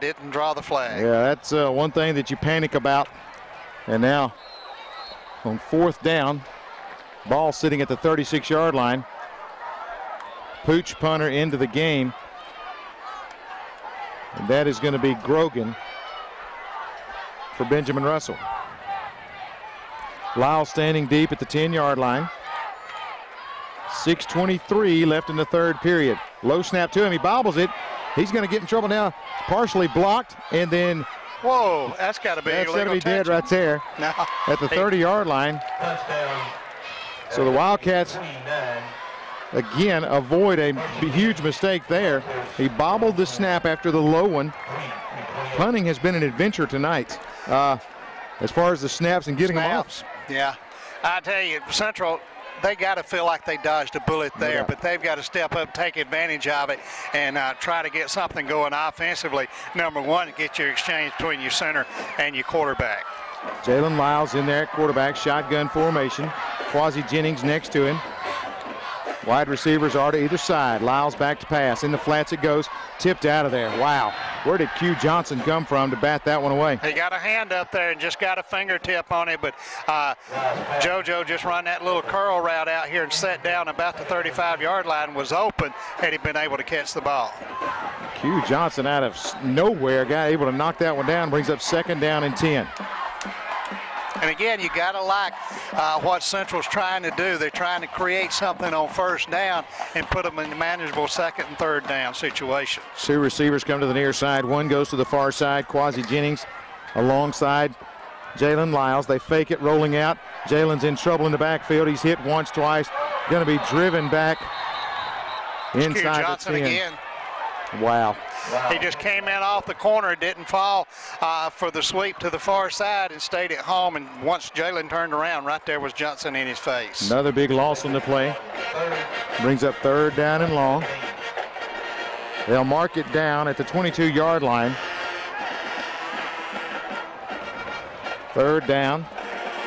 Speaker 2: didn't draw the flag.
Speaker 1: Yeah, that's one thing that you panic about. And now on 4th down, ball sitting at the 36-yard line. Pooch punter into the game. And that is going to be Grogan for Benjamin Russell. Lyle standing deep at the 10-yard line. 6:23 left in the 3rd period. Low snap to him. He bobbles it. He's going to get in trouble now. Partially blocked, and then
Speaker 2: whoa, that's got to be illegal.
Speaker 1: That's going to be dead right there at the 30-yard line. So the Wildcats again avoid a huge mistake there. He bobbled the snap after the low one. Punting has been an adventure tonight as far as the snaps and getting them off.
Speaker 2: Yeah, I tell you, Central, they got to feel like they dodged a bullet there, but they've got to step up, take advantage of it, and try to get something going offensively. Number one, get your exchange between your center and your quarterback.
Speaker 1: Jalen Lyles in there at quarterback, shotgun formation. Quasi Jennings next to him. Wide receivers are to either side. Lyles back to pass. In the flats it goes. Tipped out of there. Wow. Where did Q Johnson come from to bat that one away?
Speaker 2: He got a hand up there and just got a fingertip on it, but JoJo just run that little curl route out here and sat down about the 35-yard line, was open, had he been able to catch the ball.
Speaker 1: Q Johnson out of nowhere got able to knock that one down, brings up 2nd down and 10.
Speaker 2: And again, you got to like what Central's trying to do. They're trying to create something on 1st down and put them in manageable 2nd and 3rd down situations. 2
Speaker 1: receivers come to the near side. One goes to the far side. Quasi Jennings alongside Jalen Lyles. They fake it, rolling out. Jalen's in trouble in the backfield. He's hit once, twice. Going to be driven back inside the 10.
Speaker 2: Again.
Speaker 1: Wow.
Speaker 2: He just came in off the corner, didn't fall for the sweep to the far side and stayed at home. And once Jalen turned around, right there was Johnson in his face.
Speaker 1: Another big loss on the play. Brings up 3rd down and long. They'll mark it down at the 22-yard line. 3rd down.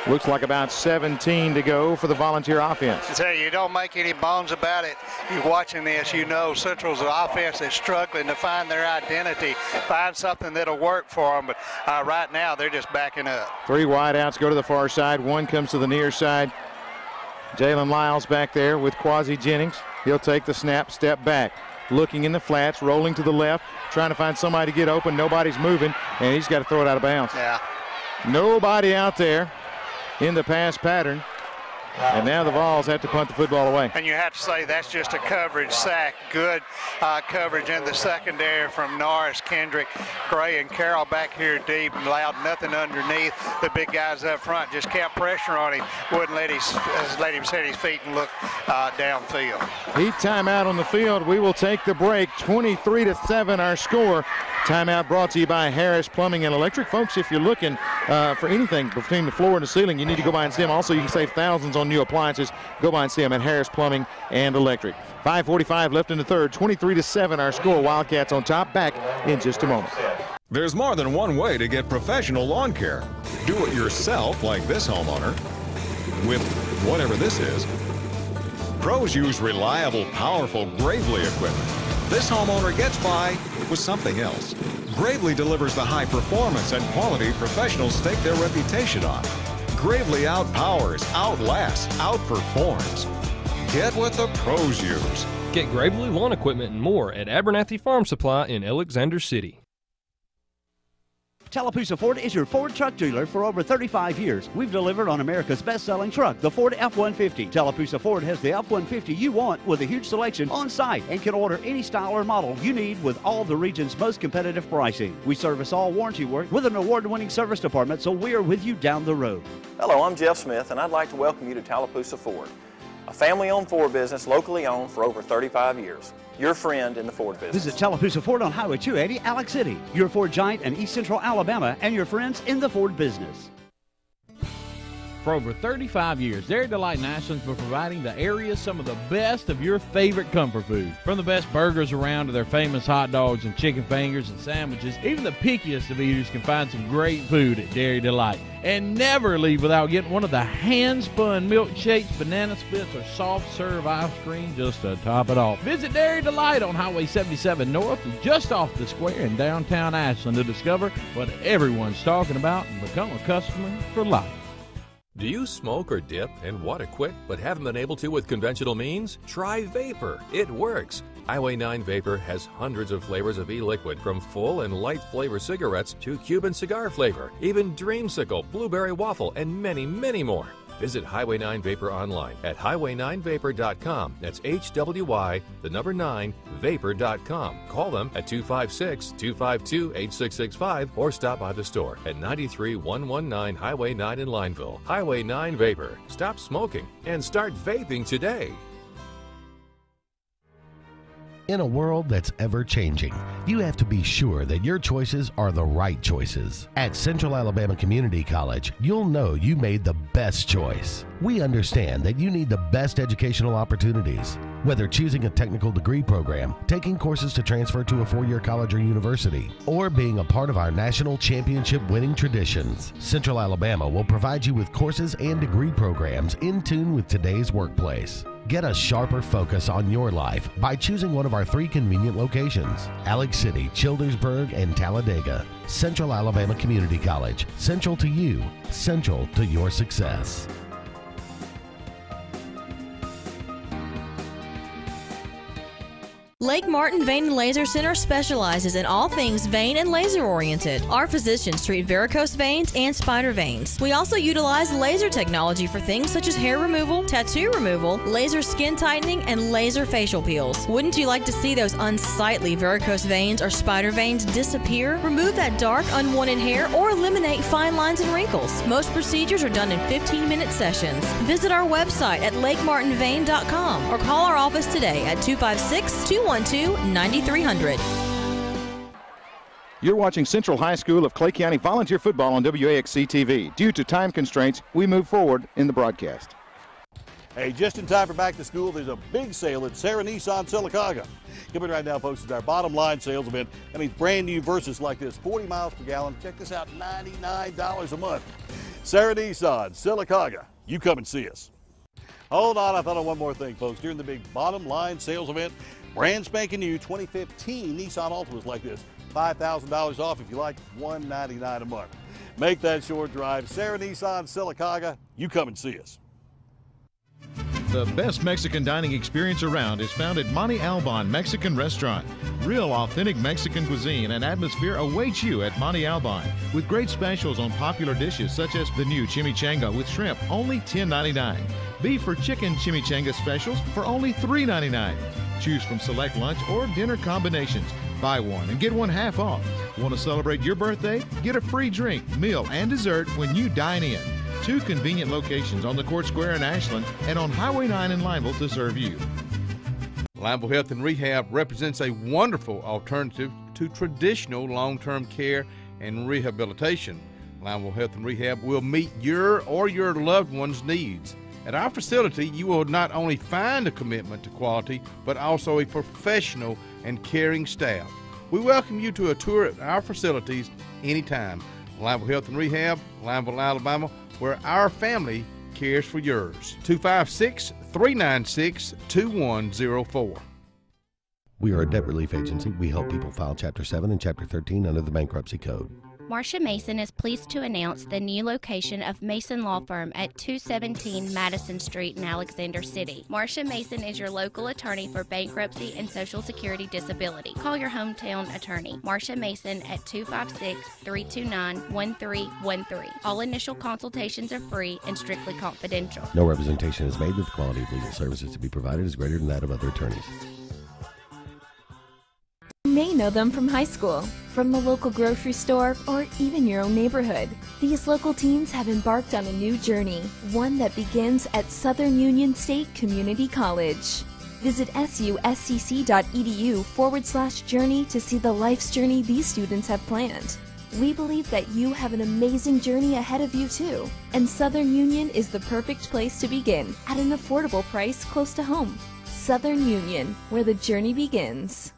Speaker 1: Looks like about 17 to go for the Volunteer offense.
Speaker 2: I tell you, don't make any bones about it. You're watching this, you know Central's an offense that's struggling to find their identity, find something that'll work for them. But right now, they're just backing up.
Speaker 1: 3 wideouts go to the far side. 1 comes to the near side. Jalen Lyles back there with Quasi Jennings. He'll take the snap, step back. Looking in the flats, rolling to the left, trying to find somebody to get open. Nobody's moving, and he's got to throw it out of bounds.
Speaker 2: Yeah.
Speaker 1: Nobody out there in the pass pattern, and now the Vols have to punt the football away.
Speaker 2: And you have to say that's just a coverage sack. Good coverage in the secondary from Norris, Kendrick, Gray, and Carroll back here deep and allowed nothing underneath. The big guys up front just kept pressure on him, wouldn't let him set his feet and look downfield.
Speaker 1: Heat timeout on the field. We will take the break. 23-7 our score. Timeout brought to you by Harris Plumbing and Electric. Folks, if you're looking for anything between the floor and the ceiling, you need to go by and see them. Also, you can save thousands on new appliances. Go by and see them at Harris Plumbing and Electric. 5:45 left in the 3rd. 23-7 our score. Wildcats on top. Back in just a moment.
Speaker 3: There's more than one way to get professional lawn care. Do it yourself like this homeowner with whatever this is. Pros use reliable, powerful Gravely equipment. This homeowner gets by with something else. Gravely delivers the high performance and quality professionals stake their reputation on. Gravely outpowers, outlasts, outperforms. Get what the pros use.
Speaker 4: Get Gravely lawn equipment and more at Abernathy Farm Supply in Alexander City.
Speaker 6: Tallapoosa Ford is your Ford truck dealer for over 35 years. We've delivered on America's best-selling truck, the Ford F-150. Tallapoosa Ford has the F-150 you want with a huge selection on site and can order any style or model you need with all the region's most competitive pricing. We service all warranty work with an award-winning service department, so we are with you down the road.
Speaker 13: Hello, I'm Jeff Smith, and I'd like to welcome you to Tallapoosa Ford, a family-owned Ford business locally owned for over 35 years. Your friend in the Ford business.
Speaker 6: Visit Tallapoosa Ford on Highway 280, Alex City. Your Ford giant in East Central Alabama and your friends in the Ford business.
Speaker 15: For over 35 years, Dairy Delight in Ashland's been providing the area some of the best of your favorite comfort food. From the best burgers around to their famous hot dogs and chicken fingers and sandwiches, even the pickiest of eaters can find some great food at Dairy Delight. And never leave without getting one of the hand-spun milkshakes, banana splits, or soft-serve ice cream just to top it off. Visit Dairy Delight on Highway 77 North and just off the square in downtown Ashland to discover what everyone's talking about and become a customer for life.
Speaker 16: Do you smoke or dip and want to quit but haven't been able to with conventional means? Try Vapor. It works. Highway 9 Vapor has hundreds of flavors of e-liquid, from full and light flavor cigarettes to Cuban cigar flavor, even dreamsicle, blueberry waffle, and many, many more. Visit Highway 9 Vapor online at highway9vapor.com. That's HWY9vapor.com. Call them at 256-252-8665 or stop by the store at 93119 Highway 9 in Lineville. Highway 9 Vapor. Stop smoking and start vaping today.
Speaker 7: In a world that's ever-changing, you have to be sure that your choices are the right choices. At Central Alabama Community College, you'll know you made the best choice. We understand that you need the best educational opportunities, Whether choosing a technical degree program, taking courses to transfer to a 4-year college or university, or being a part of our national championship winning traditions, Central Alabama will provide you with courses and degree programs in tune with today's workplace. Get a sharper focus on your life by choosing one of our 3 convenient locations: Alex City, Childersburg, and Talladega. Central Alabama Community College. Central to you, central to your success.
Speaker 11: Lake Martin Vein and Laser Center specializes in all things vein and laser oriented. Our physicians treat varicose veins and spider veins. We also utilize laser technology for things such as hair removal, tattoo removal, laser skin tightening, and laser facial peels. Wouldn't you like to see those unsightly varicose veins or spider veins disappear? Remove that dark, unwanted hair or eliminate fine lines and wrinkles. Most procedures are done in 15-minute sessions. Visit our website at lakemartinvein.com or call our office today at 256-212-9300.
Speaker 1: You're watching Central High School of Clay County Volunteer Football on WAXC TV. Due to time constraints, we move forward in the broadcast.
Speaker 6: Hey, just in time for back to school, there's a big sale at Sarah Nissan Sylacauga. Coming right now, folks, is our bottom line sales event. That means brand new Versas like this, 40 miles per gallon. Check this out, $99 a month. Sarah Nissan Sylacauga, you come and see us. Hold on, I thought of one more thing, folks. During the big bottom line sales event, brand spanking new 2015 Nissan Altimas like this, $5,000 off if you like, $199 a month. Make that short drive. Sarah Nissan Sylacauga, you come and see us.
Speaker 12: The best Mexican dining experience around is found at Monte Alban Mexican Restaurant. Real authentic Mexican cuisine and atmosphere awaits you at Monte Alban with great specials on popular dishes such as the new chimichanga with shrimp, only $10.99. Beef or chicken chimichanga specials for only $3.99. Choose from select lunch or dinner combinations. Buy one and get one half off. Want to celebrate your birthday? Get a free drink, meal, and dessert when you dine in. 2 convenient locations on the Court Square in Ashland and on Highway 9 in Lineville to serve you.
Speaker 14: Lineville Health and Rehab represents a wonderful alternative to traditional long-term care and rehabilitation. Lineville Health and Rehab will meet your or your loved one's needs. At our facility, you will not only find a commitment to quality, but also a professional and caring staff. We welcome you to a tour at our facilities anytime. Lineville Health and Rehab, Lineville, Alabama, where our family cares for yours. 256-396-2104.
Speaker 7: We are a debt relief agency. We help people file Chapter 7 and Chapter 13 under the Bankruptcy Code.
Speaker 17: Marcia Mason is pleased to announce the new location of Mason Law Firm at 217 Madison Street in Alexander City. Marcia Mason is your local attorney for bankruptcy and Social Security disability. Call your hometown attorney, Marcia Mason, at 256-329-1313. All initial consultations are free and strictly confidential.
Speaker 7: No representation is made that the quality of legal services to be provided is greater than that of other attorneys.
Speaker 10: You may know them from high school, from the local grocery store, or even your own neighborhood. These local teens have embarked on a new journey, one that begins at Southern Union State Community College. Visit suscc.edu/journey to see the life's journey these students have planned. We believe that you have an amazing journey ahead of you too, and Southern Union is the perfect place to begin at an affordable price close to home. Southern Union, where the journey begins.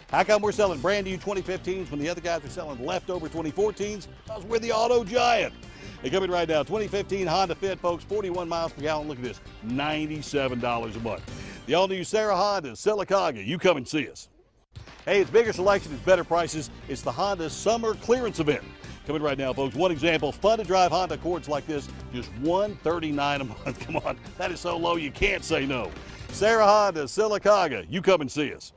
Speaker 6: How come we're selling brand new 2015s when the other guys are selling leftover 2014s? Because we're the auto giant. Hey, coming right now, 2015 Honda Fit, folks, 41 miles per gallon. Look at this, $97 a month. The all-new Sarah Honda Sylacauga. You come and see us. Hey, it's bigger selection, it's better prices. It's the Honda Summer Clearance Event. Coming right now, folks. One example, fun to drive Honda Accords like this, just $139 a month. Come on, that is so low you can't say no. Sarah Honda Sylacauga. You come and see us.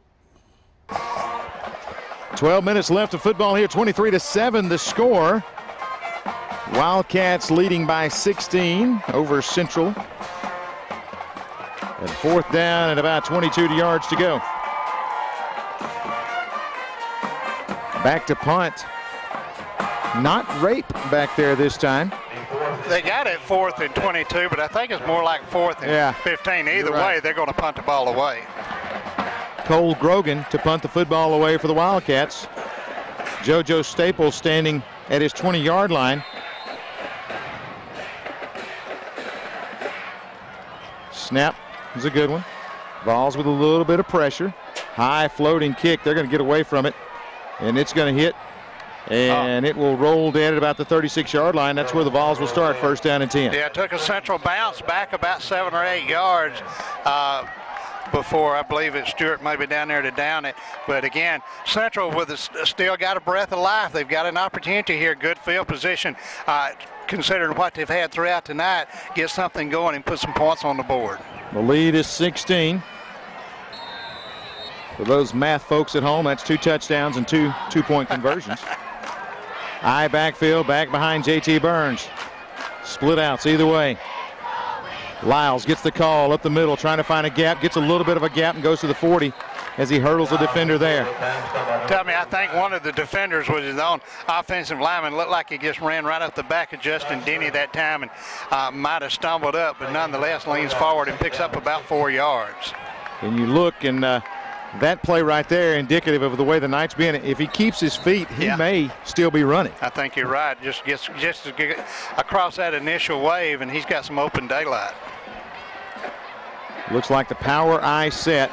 Speaker 1: 12 minutes left of football here, 23-7 the score. Wildcats leading by 16 over Central. And 4th down and about 22 yards to go. Back to punt. Not Rape back there this time.
Speaker 2: They got it 4th and 22, but I think it's more like 4th and 15. Either way, they're going to punt the ball away.
Speaker 1: Cole Grogan to punt the football away for the Wildcats. JoJo Staples standing at his 20-yard line. Snap is a good one. Vols with a little bit of pressure. High floating kick. They're going to get away from it. And it's going to hit. And it will roll dead at about the 36-yard line. That's where the Vols will start, first down and 10.
Speaker 2: Yeah, it took a Central bounce back about 7 or 8 yards before, I believe it's Stewart maybe down there to down it. But again, Central still got a breath of life. They've got an opportunity here, good field position. Considering what they've had throughout tonight, get something going and put some points on the board.
Speaker 1: The lead is 16. For those math folks at home, that's 2 touchdowns and 2 two-point conversions. High backfield, back behind J.T. Burns. Split outs either way. Lyles gets the call up the middle, trying to find a gap, gets a little bit of a gap and goes to the 40 as he hurdles the defender there.
Speaker 2: Tell me, I think one of the defenders was his own offensive lineman. Looked like he just ran right up the back of Justin Denny that time and might have stumbled up, but nonetheless leans forward and picks up about 4 yards.
Speaker 1: And you look, and that play right there indicative of the way the Knights being. If he keeps his feet, he may still be running.
Speaker 2: I think you're right. Just to get across that initial wave, and he's got some open daylight.
Speaker 1: Looks like the power I set.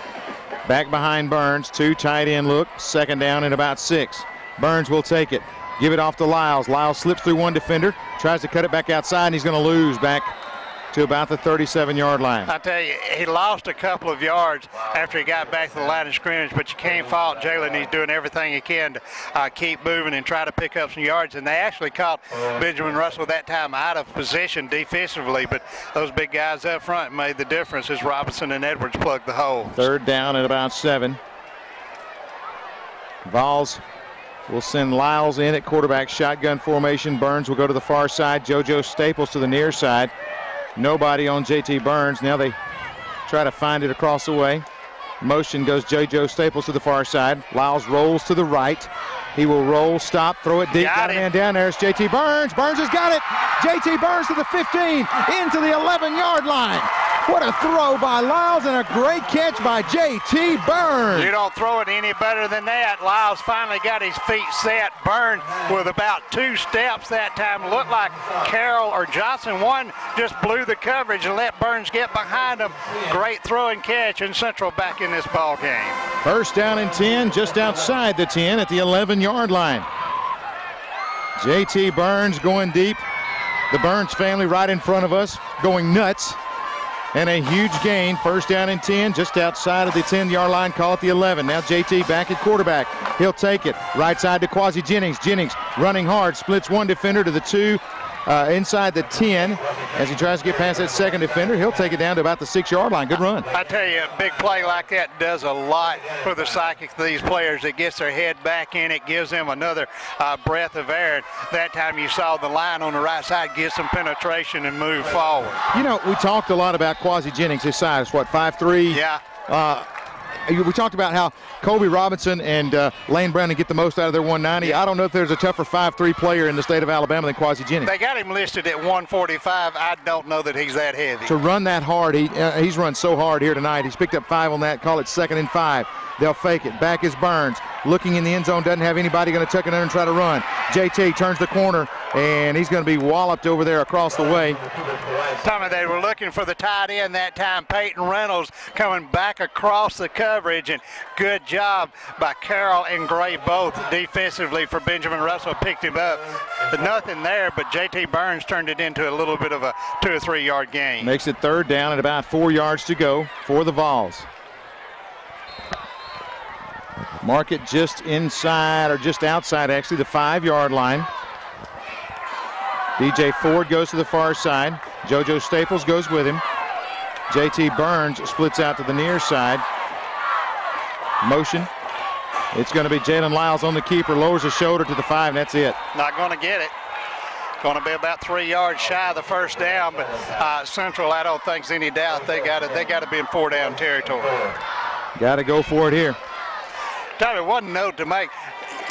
Speaker 1: Back behind Burns, 2 tight end look, second down and about 6. Burns will take it, give it off to Lyles. Lyles slips through one defender, tries to cut it back outside, and he's going to lose back to about the 37-yard line.
Speaker 2: I tell you, he lost a couple of yards after he got back to the line of scrimmage, but you can't fault Jalen. He's doing everything he can to keep moving and try to pick up some yards, and they actually caught Benjamin Russell that time out of position defensively, but those big guys up front made the difference as Robinson and Edwards plugged the hole.
Speaker 1: Third down at about 7. Vols will send Lyles in at quarterback, shotgun formation. Burns will go to the far side. JoJo Staples to the near side. Nobody on J.T. Burns. Now they try to find it across the way. Motion goes JoJo Staples to the far side. Lyles rolls to the right. He will roll, stop, throw it deep. Got a man down there. It's J.T. Burns. Burns has got it. J.T. Burns to the 15, into the 11-yard line. What a throw by Lyles and a great catch by J.T. Burns.
Speaker 2: You don't throw it any better than that. Lyles finally got his feet set. Burns with about 2 steps that time. Looked like Carroll or Johnson. One just blew the coverage and let Burns get behind him. Great throw and catch, and Central back in this ball game.
Speaker 1: First down and 10, just outside the 10 at the 11-yard line. J.T. Burns going deep. The Burns family right in front of us going nuts. And a huge gain, first down and 10, just outside of the 10-yard line, call it the 11. Now JT back at quarterback. He'll take it. Right side to Quasi Jennings. Jennings running hard, splits one defender to the 2, inside the 10. As he tries to get past that second defender, he'll take it down to about the 6-yard line. Good run.
Speaker 2: I tell you, a big play like that does a lot for the psyche of these players. It gets their head back in it, gives them another breath of air. That time you saw the line on the right side get some penetration and move forward.
Speaker 1: You know, we talked a lot about Quasi Jennings, his size, what, 5'3"?
Speaker 2: Yeah.
Speaker 1: We talked about how Colby Robinson and Lane Browning get the most out of their 190. Yeah. I don't know if there's a tougher 5'3" player in the state of Alabama than Quasi Jennings.
Speaker 2: They got him listed at 145. I don't know that he's that heavy.
Speaker 1: To run that hard, he's run so hard here tonight. He's picked up 5 on that. Call it 2nd and 5. They'll fake it. Back is Burns. Looking in the end zone, doesn't have anybody, going to tuck it under and try to run. JT turns the corner, and he's going to be walloped over there across the way.
Speaker 2: Tommy, they were looking for the tight end that time. Peyton Reynolds coming back across the coverage, and good job by Carroll and Gray both defensively for Benjamin Russell. Picked him up. But nothing there, but J.T. Burns turned it into a little bit of a 2 or 3 yard gain.
Speaker 1: Makes it third down at about 4 yards to go for the Vols. Mark it just inside, or just outside actually, the 5-yard line. DJ Ford goes to the far side. JoJo Staples goes with him. J.T. Burns splits out to the near side. Motion. It's going to be Jalen Lyles on the keeper, lowers his shoulder to the 5, and that's it.
Speaker 2: Not going to get it. Going to be about 3 yards shy of the first down, but Central, I don't think there's any doubt they got to be in 4-down territory.
Speaker 1: Got to go for it here.
Speaker 2: Tommy, one note to make.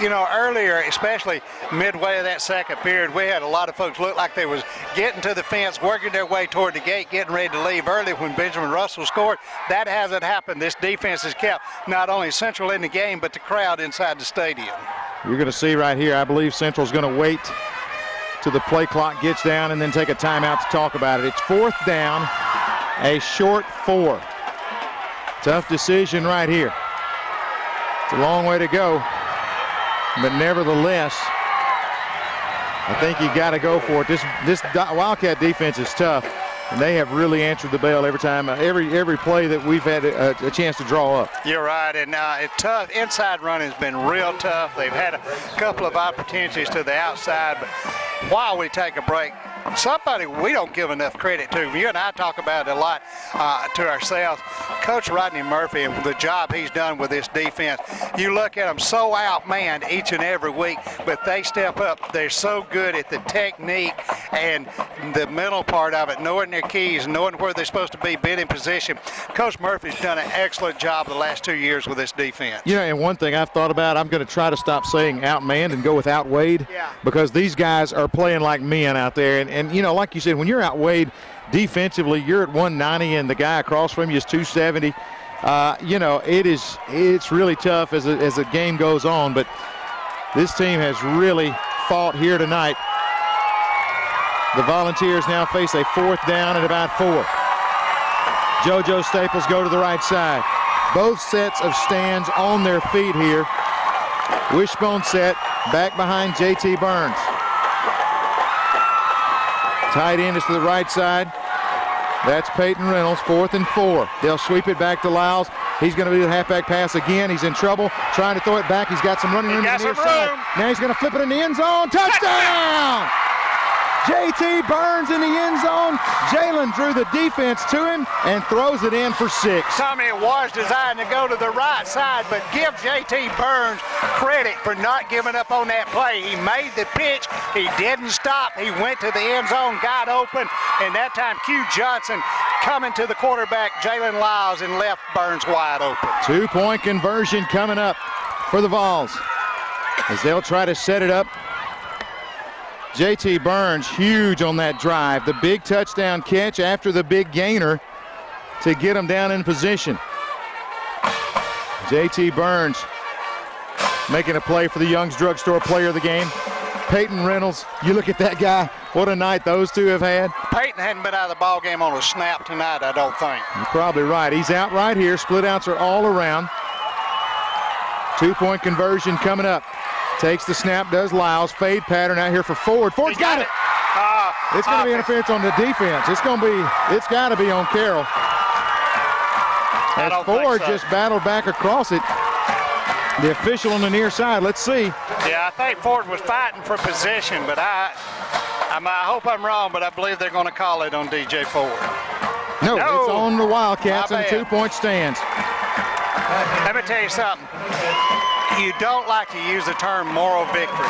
Speaker 2: You know, earlier, especially midway of that second period, we had a lot of folks look like they was getting to the fence, working their way toward the gate, getting ready to leave early when Benjamin Russell scored. That hasn't happened. This defense has kept not only Central in the game, but the crowd inside the stadium.
Speaker 1: You're going to see right here, I believe Central's going to wait till the play clock gets down and then take a timeout to talk about it. It's 4th down, a short 4. Tough decision right here. It's a long way to go, but nevertheless, I think you got to go for it. This Wildcat defense is tough, and they have really answered the bell every time, every play that we've had a chance to draw up.
Speaker 2: You're right, and it's tough. Inside running has been real tough. They've had a couple of opportunities to the outside, but while we take a break, somebody we don't give enough credit to. You and I talk about it a lot to ourselves. Coach Rodney Murphy and the job he's done with this defense. You look at them so outmanned each and every week, but they step up. They're so good at the technique and the mental part of it, knowing their keys, knowing where they're supposed to be, being in position. Coach Murphy's done an excellent job the last 2 years with this defense.
Speaker 1: You know, and one thing I've thought about, I'm going to try to stop saying outmanned and go with outweighed, because these guys are playing like men out there. And you know, like you said, when you're outweighed defensively, you're at 190 and the guy across from you is 270. You know, it's really tough as the game goes on, but this team has really fought here tonight. The Volunteers now face a 4th down at about 4. JoJo Staples go to the right side. Both sets of stands on their feet here. Wishbone set back behind JT Burns. Tight end is to the right side. That's Peyton Reynolds, 4th and 4. They'll sweep it back to Lyles. He's going to do the halfback pass again. He's in trouble, trying to throw it back. He's got some running room to the near side. Now he's going to flip it in the end zone. Touchdown! JT Burns in the end zone. Jalen drew the defense to him and throws it in for 6.
Speaker 2: Tommy, it was designed to go to the right side, but give JT Burns credit for not giving up on that play. He made the pitch. He didn't stop. He went to the end zone, got open, and that time Q Johnson coming to the quarterback, Jalen Lyles, and left Burns wide open.
Speaker 1: 2-point conversion coming up for the Vols as they'll try to set it up. JT Burns, huge on that drive. The big touchdown catch after the big gainer to get him down in position. JT Burns making a play for the Young's Drugstore Player of the Game. Peyton Reynolds, you look at that guy, what a night those two have had.
Speaker 2: Peyton hadn't been out of the ball game on a snap tonight, I don't think.
Speaker 1: You're probably right. He's out right here. Split outs are all around. 2-point conversion coming up. Takes the snap, does Lyles. Fade pattern out here for Ford. Ford's got it. It's going to be interference on the defense. It's got to be on Carroll. As Ford just battled back across it. The official on the near side. Let's see.
Speaker 2: Yeah, I think Ford was fighting for position, but I hope I'm wrong, but I believe they're going to call it on DJ Ford.
Speaker 1: No, it's on the Wildcats and 2-point stands.
Speaker 2: Let me tell you something. You don't like to use the term moral victory.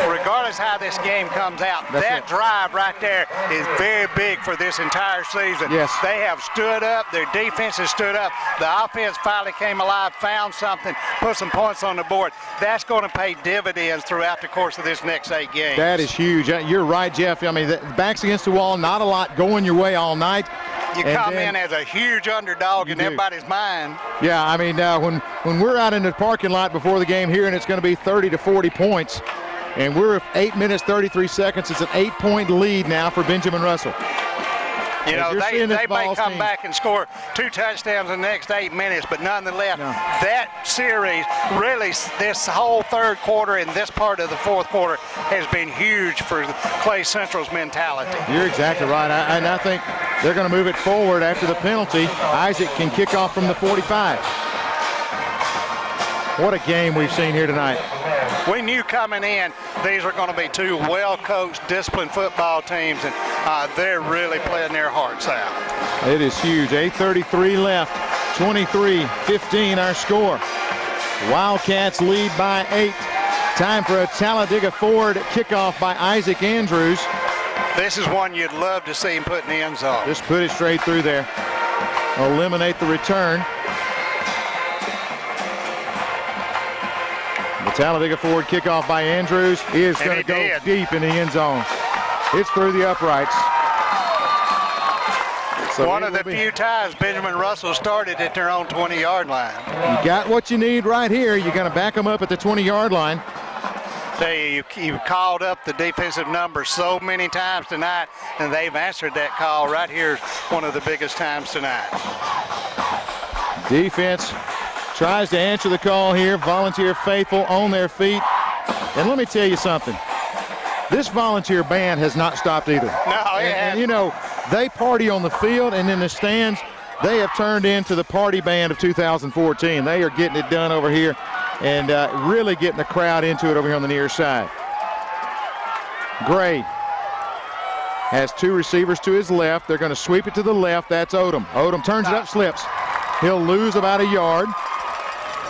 Speaker 2: Regardless how this game comes out, that drive right there is very big for this entire season.
Speaker 1: Yes.
Speaker 2: They have stood up. Their defense has stood up. The offense finally came alive, found something, put some points on the board. That's going to pay dividends throughout the course of this next 8 games.
Speaker 1: That is huge. You're right, Jeff. I mean, the back's against the wall, not a lot going your way all night.
Speaker 2: You come in as a huge underdog in everybody's mind.
Speaker 1: Yeah, I mean, when we're out in the parking lot before the game here and it's going to be 30 to 40 points, and we're at 8 minutes, 33 seconds, it's an 8-point lead now for Benjamin Russell.
Speaker 2: You know, they may come back and score 2 touchdowns in the next 8 minutes, but nonetheless, that series, really, this whole third quarter and this part of the fourth quarter has been huge for Clay Central's mentality.
Speaker 1: You're exactly right. And I think they're going to move it forward after the penalty. Isaac can kick off from the 45. What a game we've seen here tonight.
Speaker 2: We knew coming in these were going to be 2 well-coached, disciplined football teams, and they're really playing their hearts out.
Speaker 1: It is huge. 8:33 left. 23-15 our score. Wildcats lead by 8. Time for a Talladega Ford kickoff by Isaac Andrews.
Speaker 2: This is one you'd love to see him put in the end zone.
Speaker 1: Just put it straight through there. Eliminate the return. The Talladega Ford kickoff by Andrews is going to go deep in the end zone. It's through the uprights. So
Speaker 2: one of the few times Benjamin Russell started at their own 20-yard line.
Speaker 1: You got what you need right here. You're going to back them up at the 20-yard line.
Speaker 2: You called up the defensive number so many times tonight, and they've answered that call right here, one of the biggest times tonight.
Speaker 1: Defense tries to answer the call here. Volunteer faithful on their feet. And let me tell you something. This volunteer band has not stopped either.
Speaker 2: No,
Speaker 1: and you know, they party on the field and in the stands. They have turned into the party band of 2014. They are getting it done over here and really getting the crowd into it over here on the near side. Gray has two receivers to his left. They're going to sweep it to the left. That's Odom. Odom turns it up, slips. He'll lose about a yard.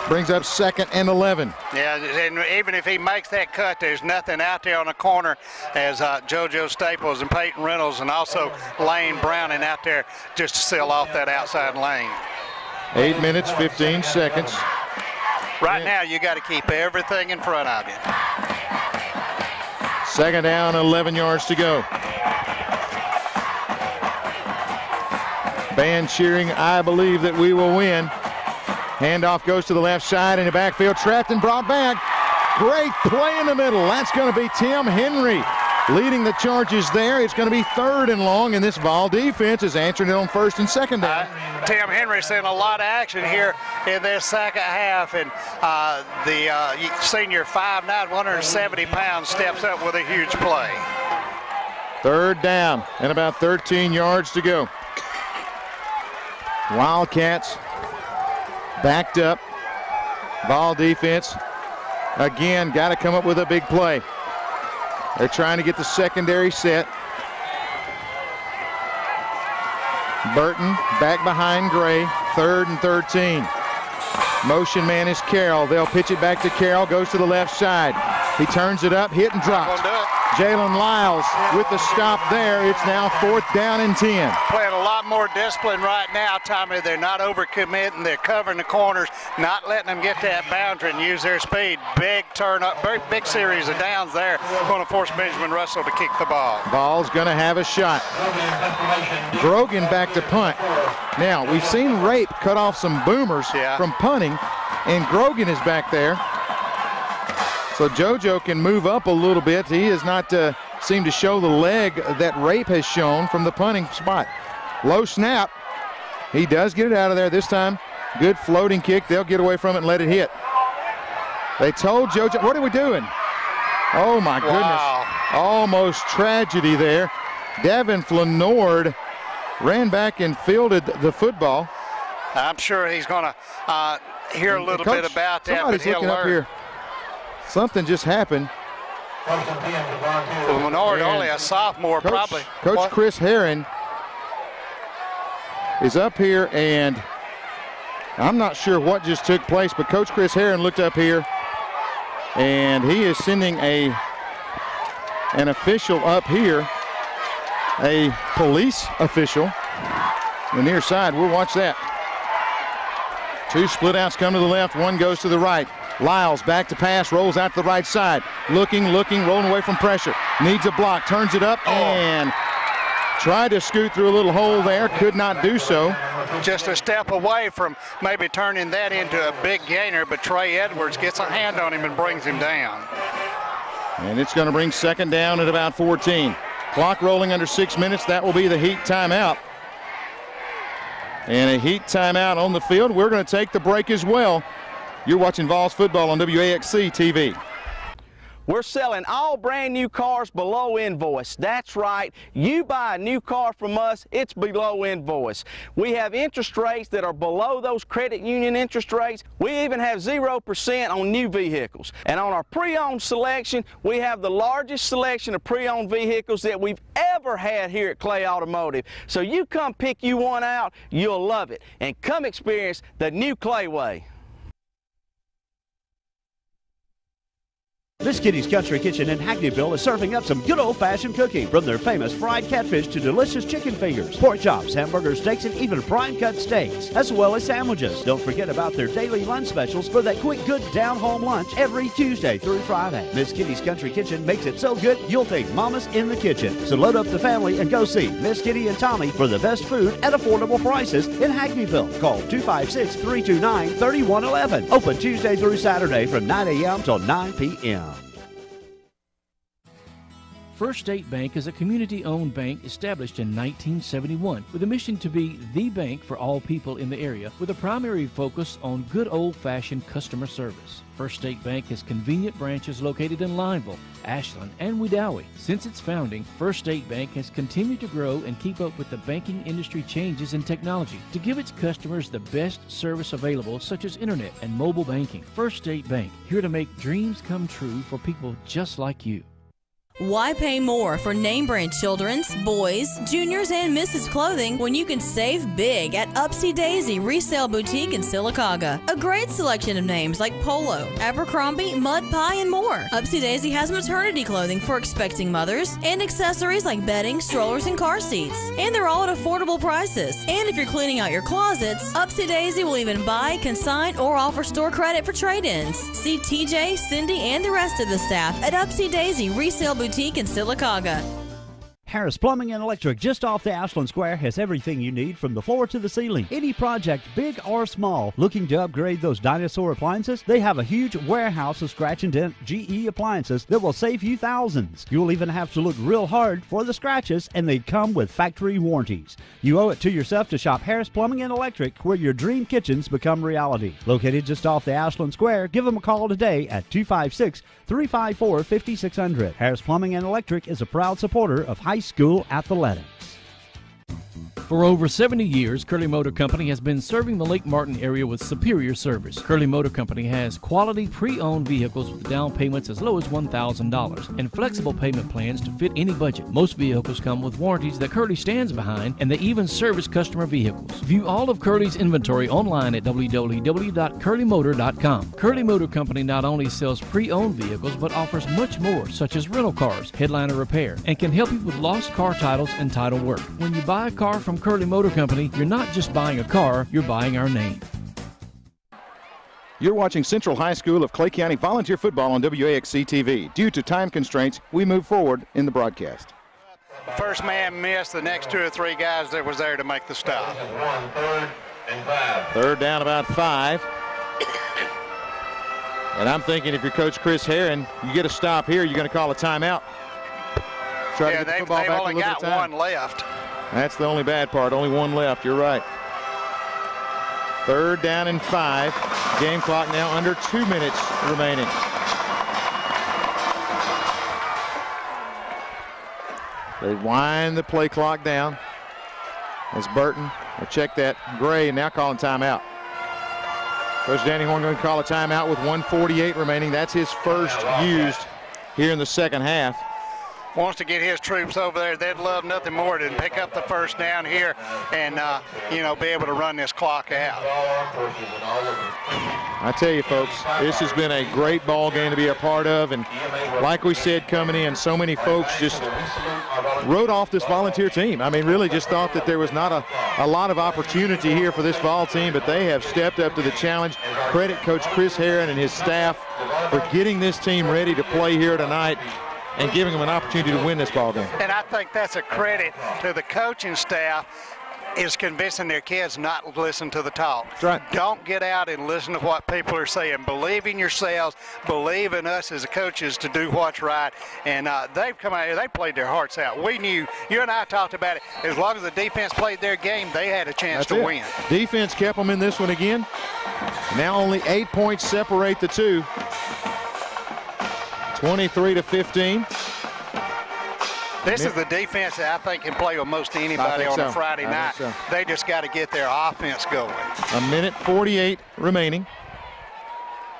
Speaker 1: Brings up 2nd and 11.
Speaker 2: Yeah, and even if he makes that cut, there's nothing out there on the corner as JoJo Staples and Peyton Reynolds and also Lane Browning out there just to seal off that outside lane.
Speaker 1: 8 minutes, 15 seconds.
Speaker 2: Right now, you got to keep everything in front of you.
Speaker 1: 2nd down, 11 yards to go. Band cheering, I believe that we will win. Handoff goes to the left side in the backfield, trapped and brought back. Great play in the middle. That's going to be Tim Henry leading the charges there. It's going to be 3rd and long, and this Vol defense is answering it on 1st and 2nd down.
Speaker 2: Tim Henry seeing a lot of action here in this second half, and the senior 5'9", 170 pounds steps up with a huge play.
Speaker 1: 3rd down and about 13 yards to go. Wildcats backed up. Vol defense, again, got to come up with a big play. They're trying to get the secondary set. Burton back behind Gray, 3rd and 13. Motion man is Carroll. They'll pitch it back to Carroll, goes to the left side. He turns it up, hit and dropped. Jalen Lyles with the stop there. It's now 4th down and 10.
Speaker 2: Playing a lot more discipline right now, Tommy. They're not overcommitting. They're covering the corners, not letting them get that boundary and use their speed. Big turn up, very big series of downs there. Going to force Benjamin Russell to kick the ball.
Speaker 1: Ball's going to have a shot. Grogan back to punt. Now, we've seen Rape cut off some boomers from punting, and Grogan is back there. So JoJo can move up a little bit. He has not seemed to show the leg that Rape has shown from the punting spot. Low snap. He does get it out of there this time. Good floating kick. They'll get away from it and let it hit. They told JoJo, what are we doing? Oh, my goodness. Almost tragedy there. Devin Flanord ran back and fielded the football.
Speaker 2: I'm sure he's going to hear a little bit about that, but he'll
Speaker 1: looking up
Speaker 2: learn.
Speaker 1: here. Something just happened.
Speaker 2: Well, Menard, only a sophomore, probably.
Speaker 1: Coach Chris Herron is up here, and I'm not sure what just took place, but Coach Chris Herron looked up here, and he is sending an official up here, a police official, on the near side. We'll watch that. 2 split outs come to the left, 1 goes to the right. Lyles back to pass, rolls out to the right side. Looking, rolling away from pressure. Needs a block, turns it up, and tried to scoot through a little hole there. Could not do so.
Speaker 2: Just a step away from maybe turning that into a big gainer, but Trey Edwards gets a hand on him and brings him down.
Speaker 1: And it's going to bring 2nd down at about 14. Clock rolling under 6 minutes. That will be the Heat timeout. And a Heat timeout on the field. We're going to take the break as well. You're watching Vols football on WAXC TV.
Speaker 9: We're selling all brand new cars below invoice. That's right. You buy a new car from us, it's below invoice. We have interest rates that are below those credit union interest rates. We even have 0% on new vehicles. And on our pre-owned selection, we have the largest selection of pre-owned vehicles that we've ever had here at Clay Automotive. So you come pick you one out, you'll love it. And come experience the new Clay way.
Speaker 6: Miss Kitty's Country Kitchen in Hackneyville is serving up some good old-fashioned cooking. From their famous fried catfish to delicious chicken fingers, pork chops, hamburger steaks, and even prime-cut steaks, as well as sandwiches. Don't forget about their daily lunch specials for that quick, good, down-home lunch every Tuesday through Friday. Miss Kitty's Country Kitchen makes it so good, you'll think Mama's in the kitchen. So load up the family and go see Miss Kitty and Tommy for the best food at affordable prices in Hackneyville. Call 256-329-3111. Open Tuesday through Saturday from 9 a.m. till 9 p.m.
Speaker 8: First State Bank is a community-owned bank established in 1971 with a mission to be the bank for all people in the area with a primary focus on good old-fashioned customer service. First State Bank has convenient branches located in Lineville, Ashland, and Wedowee. Since its founding, First State Bank has continued to grow and keep up with the banking industry changes in technology to give its customers the best service available, such as internet and mobile banking. First State Bank, here to make dreams come true for people just like you.
Speaker 11: Why pay more for name brand children's, boys, juniors, and misses clothing when you can save big at Upsy Daisy Resale Boutique in Sylacauga? A great selection of names like Polo, Abercrombie, Mud Pie, and more. Upsy Daisy has maternity clothing for expecting mothers and accessories like bedding, strollers, and car seats. And they're all at affordable prices. And if you're cleaning out your closets, Upsy Daisy will even buy, consign, or offer store credit for trade-ins. See TJ, Cindy, and the rest of the staff at Upsy Daisy Resale Boutique in Sylacauga.
Speaker 6: Harris Plumbing and Electric, just off the Ashland Square, has everything you need from the floor to the ceiling. Any project, big or small, looking to upgrade those dinosaur appliances? They have a huge warehouse of scratch and dent GE appliances that will save you thousands. You'll even have to look real hard for the scratches, and they come with factory warranties. You owe it to yourself to shop Harris Plumbing and Electric, where your dream kitchens become reality. Located just off the Ashland Square, give them a call today at 256-354-5600. Harris Plumbing and Electric is a proud supporter of high school athletics.
Speaker 8: For over 70 years, Curley Motor Company has been serving the Lake Martin area with superior service. Curley Motor Company has quality pre-owned vehicles with down payments as low as $1,000 and flexible payment plans to fit any budget. Most vehicles come with warranties that Curley stands behind, and they even service customer vehicles. View all of Curley's inventory online at www.curleymotor.com. Curley Motor Company not only sells pre-owned vehicles, but offers much more, such as rental cars, headliner repair, and can help you with lost car titles and title work. When you buy a car from Curley Motor Company, you're not just buying a car, you're buying our name.
Speaker 1: You're watching Central High School of Clay County Volunteer Football on WAXC-TV. Due to time constraints, we move forward in the broadcast.
Speaker 2: First man missed, the next 2 or 3 guys that was there to make the stop.
Speaker 1: Third down, about 5. And I'm thinking if you're Coach Chris Herron, you get a stop here, you're going to call a timeout. Try to get the football back
Speaker 2: only got one left.
Speaker 1: That's the only bad part. Only one left. You're right. Third down and 5. Game clock now under 2 minutes remaining. They wind the play clock down as Burton will check that. Gray now calling timeout. Coach Danny Horn going to call a timeout with 1:48 remaining. That's his first used here in the second half.
Speaker 2: Wants to get his troops over there. They'd love nothing more than pick up the first down here and, be able to run this clock out.
Speaker 1: I tell you, folks, this has been a great ball game to be a part of. And like we said, coming in, so many folks just wrote off this volunteer team. I mean, really just thought that there was not a lot of opportunity here for this vol team, but they have stepped up to the challenge. Credit Coach Chris Herron and his staff for getting this team ready to play here tonight and giving them an opportunity to win this ball game.
Speaker 2: And I think that's a credit to the coaching staff, is convincing their kids not to listen to the talk.
Speaker 1: That's right.
Speaker 2: Don't get out and listen to what people are saying. Believe in yourselves. Believe in us as the coaches to do what's right. And they've come out here. They played their hearts out. We knew, you and I talked about it, as long as the defense played their game, they had a chance to win.
Speaker 1: Defense kept them in this one again. Now only 8 points separate the two. 23-15.
Speaker 2: This is the defense that I think can play with most anybody on a Friday night. So. They just got to get their offense going.
Speaker 1: 1:48 remaining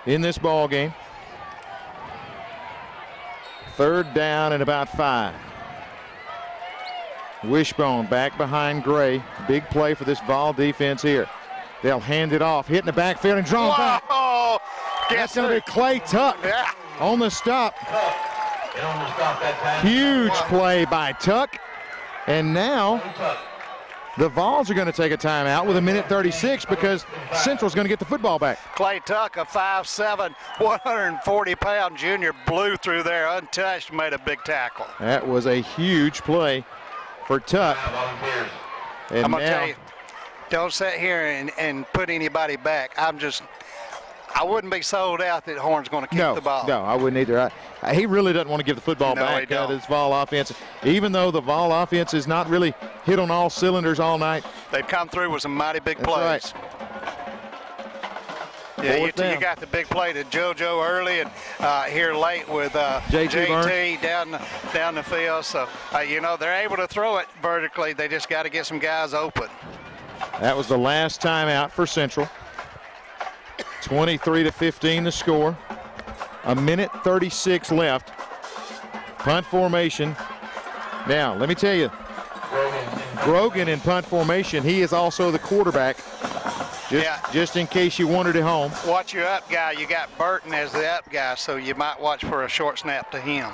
Speaker 1: in this ball game. Third down and about 5. Wishbone back behind Gray. Big play for this Vol defense here. They'll hand it off, hitting the backfield and drawn back. That's going to be Clay Tuck on the stop. Huge play by Tuck. And now the Vols are going to take a timeout with 1:36 because Central's going to get the football back.
Speaker 2: Clay Tuck, a 5'7", 140-pound junior, blew through there untouched, made a big tackle.
Speaker 1: That was a huge play for Tuck. And
Speaker 2: I'm going to tell you, don't sit here and put anybody back. I wouldn't be sold out that Horn's going to keep the ball.
Speaker 1: No, I wouldn't either. He really doesn't want to give the football back to this Vol offense, even though the Vol offense is not really hit on all cylinders all night.
Speaker 2: They've come through with some mighty big plays.
Speaker 1: Right.
Speaker 2: Yeah, you got the big play to JoJo early and here late with JT down the field. So, they're able to throw it vertically. They just got to get some guys open.
Speaker 1: That was the last timeout for Central. 23-15 the score. A minute 36 left. Punt formation. Now, let me tell you, Grogan in punt formation, he is also the quarterback. Just in case you wanted it home.
Speaker 2: Watch your up guy. You got Burton as the up guy, so you might watch for a short snap to him.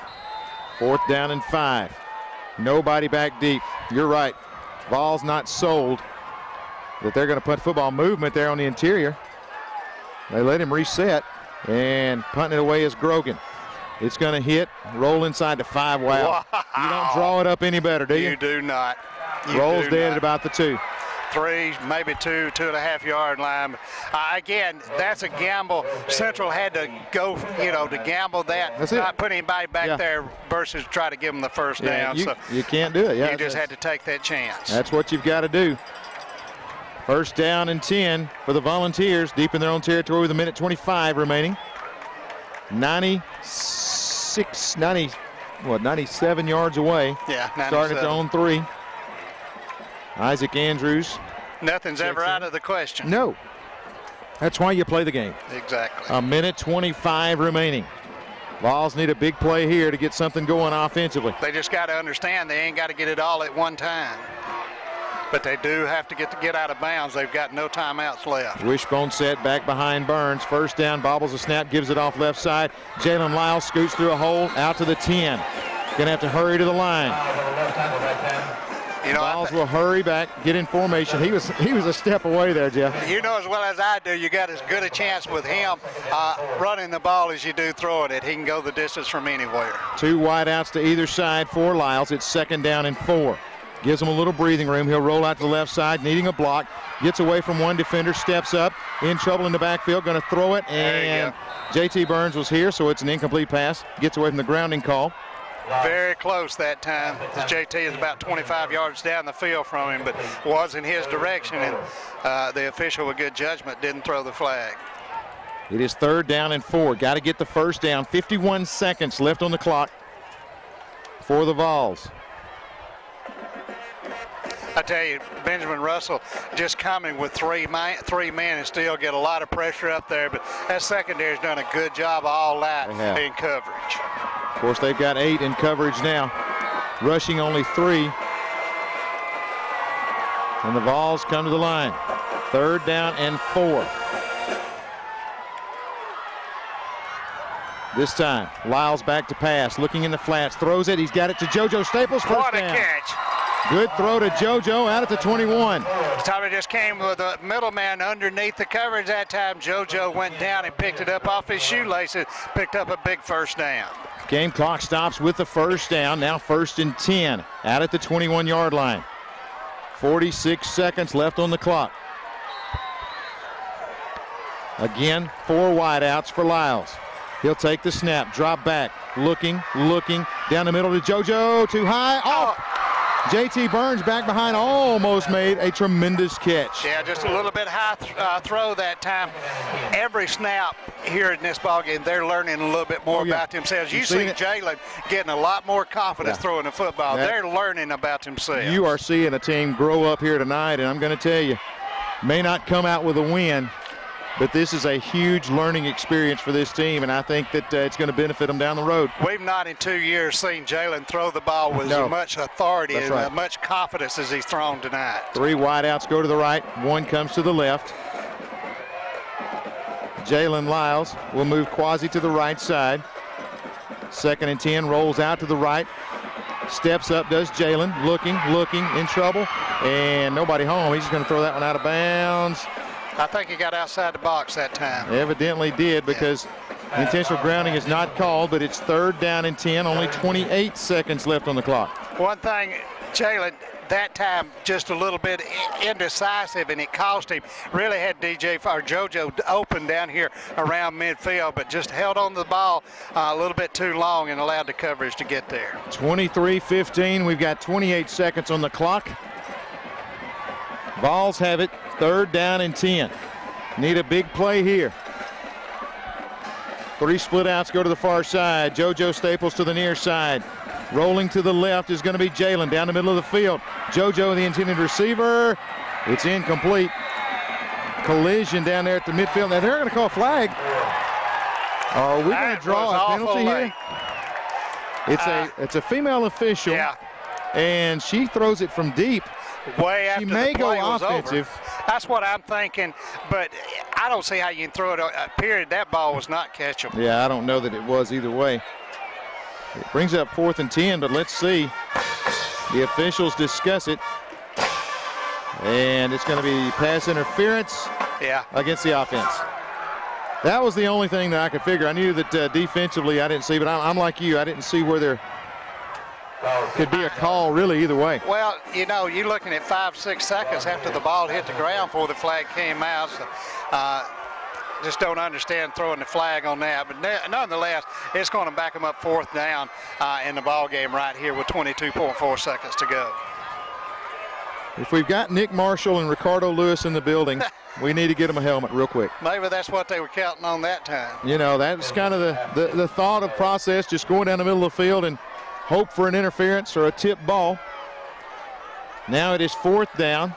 Speaker 1: 4th down and 5. Nobody back deep. You're right. Ball's not sold that they're going to punt football movement there on the interior. They let him reset, and punting it away is Grogan. It's going to hit, roll inside the 5. Wow. You don't draw it up any better, do you?
Speaker 2: You do not.
Speaker 1: Rolls dead at about the 2.
Speaker 2: 3, maybe 2.5 yard line. Again, that's a gamble. Central had to go, to gamble that, not put anybody back there versus try to give them the first down.
Speaker 1: You can't do it.
Speaker 2: You just had to take that chance.
Speaker 1: That's what you've got to do. 1st down and 10 for the Volunteers, deep in their own territory with a minute 25 remaining. 97 yards away.
Speaker 2: Yeah, 97.
Speaker 1: Starting at their own 3. Isaac Andrews.
Speaker 2: Nothing's ever out of the question.
Speaker 1: No. That's why you play the game.
Speaker 2: Exactly.
Speaker 1: A minute 25 remaining. Vols need a big play here to get something going offensively.
Speaker 2: They just got to understand they ain't got to get it all at one time. But they do have to get out of bounds. They've got no timeouts left.
Speaker 1: Wishbone set back behind Burns. 1st down, bobbles a snap, gives it off left side. Jalen Lyles scoots through a hole, out to the 10. Gonna have to hurry to the line. Vols will hurry back, get in formation. He was a step away there, Jeff.
Speaker 2: You know as well as I do, you got as good a chance with him running the ball as you do throwing it. He can go the distance from anywhere.
Speaker 1: 2 wideouts to either side for Lyles. It's 2nd down and 4. Gives him a little breathing room. He'll roll out to the left side, needing a block. Gets away from one defender, steps up, in trouble in the backfield, going to throw it, and JT Burns was here, so it's an incomplete pass. Gets away from the grounding call.
Speaker 2: Very close that time. JT is about 25 yards down the field from him, but was in his direction, and the official with good judgment didn't throw the flag.
Speaker 1: It is 3rd down and 4. Got to get the 1st down. 51 seconds left on the clock for the Vols.
Speaker 2: I tell you, Benjamin Russell just coming with three men and still get a lot of pressure up there, but that secondary has done a good job of all that in coverage.
Speaker 1: Of course, they've got 8 in coverage now, rushing only 3. And the Vols come to the line. 3rd down and 4. This time, Lyles back to pass, looking in the flats, throws it. He's got it to JoJo Staples.
Speaker 2: What a catch.
Speaker 1: Good throw to JoJo out at the 21.
Speaker 2: Tommy just came with a middleman underneath the coverage that time. JoJo went down and picked it up off his shoelaces, picked up a big 1st down.
Speaker 1: Game clock stops with the 1st down. Now 1st and 10 out at the 21-yard line. 46 seconds left on the clock. Again, 4 wideouts for Lyles. He'll take the snap, drop back, looking, down the middle to JoJo, too high, off. JT Burns back behind, almost made a tremendous catch.
Speaker 2: Yeah, just a little bit high throw that time. Every snap here in this ballgame, they're learning a little bit more about themselves. You see Jalen getting a lot more confidence throwing the football. They're learning about themselves.
Speaker 1: You are seeing a team grow up here tonight, and I'm going to tell you, may not come out with a win, but this is a huge learning experience for this team, and I think that it's going to benefit them down the road.
Speaker 2: We've not in 2 years seen Jalen throw the ball with as much authority and much confidence as he's thrown tonight. 3
Speaker 1: wideouts go to the right, 1 comes to the left. Jalen Lyles will move quasi to the right side. 2nd and 10, rolls out to the right. Steps up, does Jalen, looking, in trouble, and nobody home. He's just going to throw that one out of bounds.
Speaker 2: I think he got outside the box that time.
Speaker 1: Evidently did, because intentional grounding is not called, but it's 3rd down and 10, only 28 seconds left on the clock.
Speaker 2: One thing, Jalen that time just a little bit indecisive, and it cost him. Really had JoJo open down here around midfield, but just held on to the ball a little bit too long and allowed the coverage to get there.
Speaker 1: 23-15. We've got 28 seconds on the clock. Vols have it, 3rd down and 10. Need a big play here. 3 split outs go to the far side. JoJo Staples to the near side. Rolling to the left is going to be Jalen down the middle of the field. JoJo, the intended receiver. It's incomplete. Collision down there at the midfield. Now they're going to call a flag. Are we going to draw a penalty here? It's a female official.
Speaker 2: Yeah.
Speaker 1: And she throws it from deep.
Speaker 2: Way after
Speaker 1: she may
Speaker 2: the play
Speaker 1: go
Speaker 2: was
Speaker 1: offensive.
Speaker 2: Over. That's what I'm thinking, but I don't see how you can throw it period. That ball was not catchable.
Speaker 1: Yeah, I don't know that it was either way. It brings up 4th and 10, but let's see. The officials discuss it. And it's going to be pass interference against the offense. That was the only thing that I could figure. I knew that defensively I didn't see, but I'm like you. I didn't see where there could be a call really either way.
Speaker 2: Well, you know, you're looking at 5-6 seconds after the ball hit the ground before the flag came out. So, just don't understand throwing the flag on that. But nonetheless, it's going to back them up 4th down in the ball game right here with 22.4 seconds to go.
Speaker 1: If we've got Nick Marshall and Ricardo Lewis in the building, we need to get them a helmet real quick.
Speaker 2: Maybe that's what they were counting on that time.
Speaker 1: You know, that's kind of the thought of process, just going down the middle of the field and hope for an interference or a tip ball. Now it is 4th down.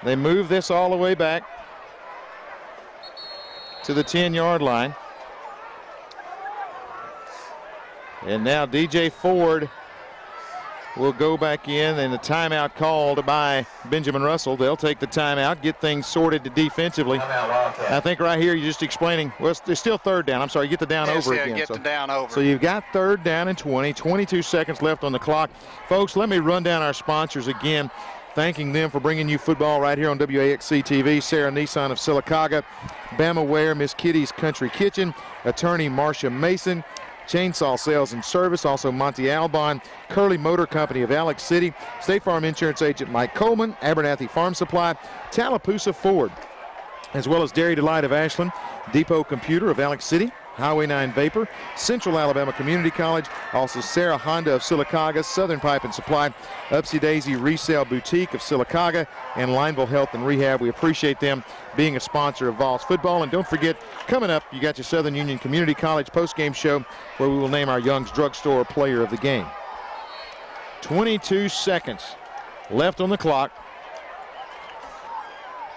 Speaker 1: They move this all the way back to the 10-yard line. And now DJ Ford will go back in, and the timeout called by Benjamin Russell. They'll take the timeout, get things sorted defensively. I think right here you're just explaining, well, there's still 3rd down. I'm sorry, get the down over again.
Speaker 2: Get the down over.
Speaker 1: So you've got 3rd down and 20, 22 seconds left on the clock. Folks, let me run down our sponsors again, thanking them for bringing you football right here on WAXC TV. Sarah Nissan of Sylacauga, Bama Ware, Miss Kitty's Country Kitchen, attorney Marcia Mason, Chainsaw Sales and Service, also Monty Albon, Curley Motor Company of Alex City, State Farm Insurance Agent Mike Coleman, Abernathy Farm Supply, Tallapoosa Ford, as well as Dairy Delight of Ashland, Depot Computer of Alex City, Highway 9 Vapor, Central Alabama Community College, also Sarah Honda of Sylacauga, Southern Pipe and Supply, Upsy Daisy Resale Boutique of Sylacauga, and Lineville Health and Rehab. We appreciate them being a sponsor of Vols football. And don't forget, coming up, you got your Southern Union Community College postgame show where we will name our Young's Drugstore player of the game. 22 seconds left on the clock.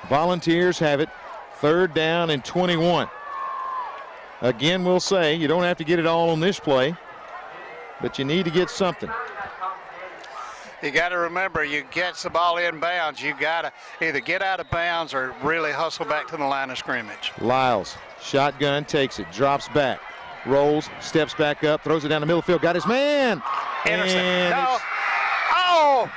Speaker 1: Volunteers have it, 3rd down and 21. Again, we'll say you don't have to get it all on this play, but you need to get something.
Speaker 2: You got to remember, you get the ball in bounds, you got to either get out of bounds or really hustle back to the line of scrimmage.
Speaker 1: Lyles, shotgun, takes it, drops back, rolls, steps back up, throws it down the middle field, got his man.
Speaker 2: Intercept. No. Oh!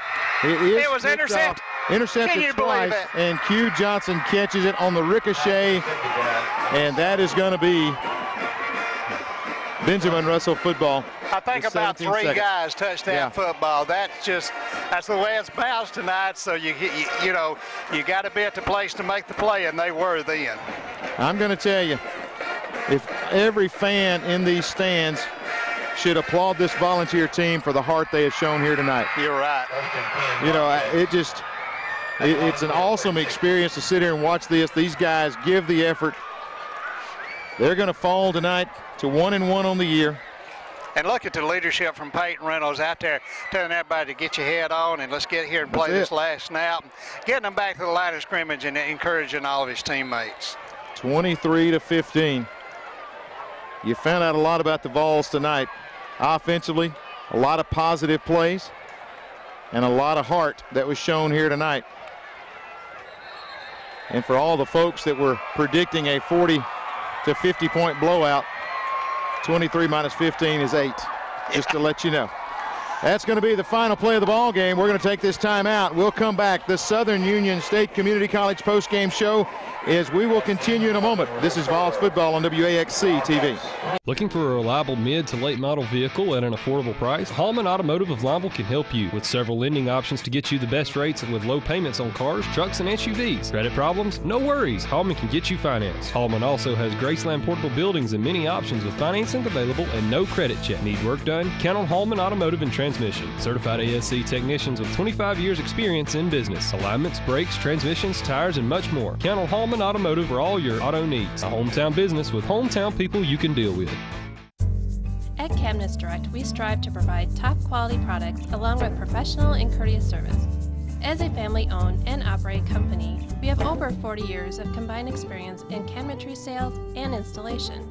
Speaker 2: It was intercepted.
Speaker 1: Intercepted twice, and Q Johnson catches it on the ricochet, and that is going to be Benjamin Russell football.
Speaker 2: I think about 3 guys touched that football. That's the way it's bounced tonight. So you know you got to be at the place to make the play, and they were then.
Speaker 1: I'm going to tell you, if every fan in these stands should applaud this volunteer team for the heart they have shown here tonight.
Speaker 2: You're right.
Speaker 1: You know, it's an awesome experience to sit here and watch this. These guys give the effort. They're going to fall tonight to 1-1 on the year.
Speaker 2: And look at the leadership from Peyton Reynolds out there telling everybody to get your head on and let's get here and play this last snap. Getting them back to the line of scrimmage and encouraging all of his teammates.
Speaker 1: 23-15. You found out a lot about the Vols tonight. Offensively, a lot of positive plays and a lot of heart that was shown here tonight. And for all the folks that were predicting a 40 to 50-point blowout, 23 minus 15 is 8, just to let you know. That's going to be the final play of the ball game. We're going to take this time out. We'll come back. The Southern Union State Community College postgame show is we will continue in a moment. This is Vols football on WAXC TV.
Speaker 4: Looking for a reliable mid to late model vehicle at an affordable price? Hallman Automotive of Lineville can help you with several lending options to get you the best rates and with low payments on cars, trucks, and SUVs. Credit problems? No worries. Hallman can get you financed. Hallman also has Graceland portable buildings and many options with financing available and no credit check. Need work done? Count on Hallman Automotive and Transmission. Certified ASC technicians with 25 years experience in business. Alignments, brakes, transmissions, tires, and much more. Count on Hallman Automotive for all your auto needs. A hometown business with hometown people you can deal with.
Speaker 5: At Cabinets Direct, we strive to provide top quality products along with professional and courteous service. As a family-owned and operated company, we have over 40 years of combined experience in cabinetry sales and installation.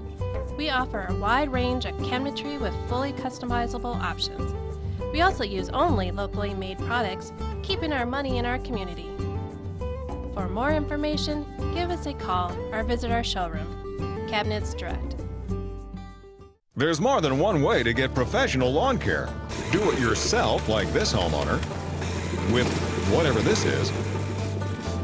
Speaker 5: We offer a wide range of cabinetry with fully customizable options. We also use only locally made products, keeping our money in our community. For more information, give us a call or visit our showroom. Cabinets Direct.
Speaker 3: There's more than one way to get professional lawn care. Do it yourself like this homeowner with whatever this is.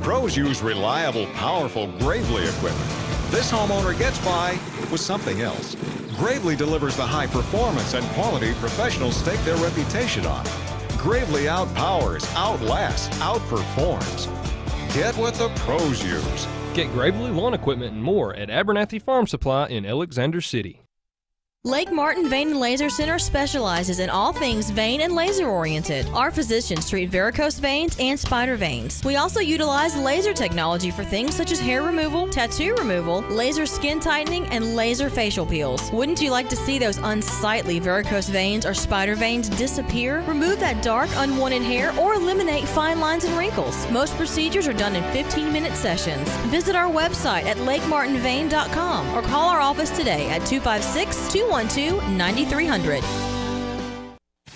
Speaker 3: Pros use reliable, powerful Gravely equipment. This homeowner gets by with something else. Gravely delivers the high performance and quality professionals stake their reputation on. Gravely outpowers, outlasts, outperforms. Get what the pros use.
Speaker 4: Get Gravely lawn equipment and more at Abernathy Farm Supply in Alexander City.
Speaker 11: Lake Martin Vein and Laser Center specializes in all things vein and laser oriented. Our physicians treat varicose veins and spider veins. We also utilize laser technology for things such as hair removal, tattoo removal, laser skin tightening, and laser facial peels. Wouldn't you like to see those unsightly varicose veins or spider veins disappear? Remove that dark, unwanted hair or eliminate fine lines and wrinkles. Most procedures are done in 15-minute sessions. Visit our website at lakemartinvein.com or call our office today at 256-212-9300.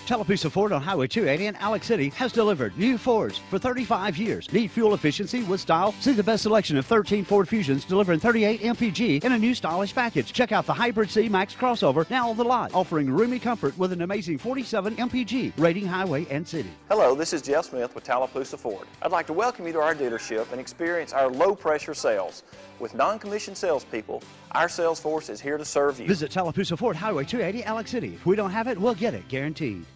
Speaker 6: Tallapoosa Ford on Highway 280 in Alex City has delivered new Fords for 35 years. Need fuel efficiency with style? See the best selection of 13 Ford Fusions delivering 38 mpg in a new stylish package. Check out the Hybrid C Max crossover now on the lot, offering roomy comfort with an amazing 47 mpg rating highway and city.
Speaker 13: Hello, this is Jeff Smith with Tallapoosa Ford. I'd like to welcome you to our dealership and experience our low-pressure sales. With non-commissioned salespeople, our sales force is here to serve you.
Speaker 6: Visit Tallapoosa Ford, Highway 280, Alex City. If we don't have it, we'll get it, guaranteed.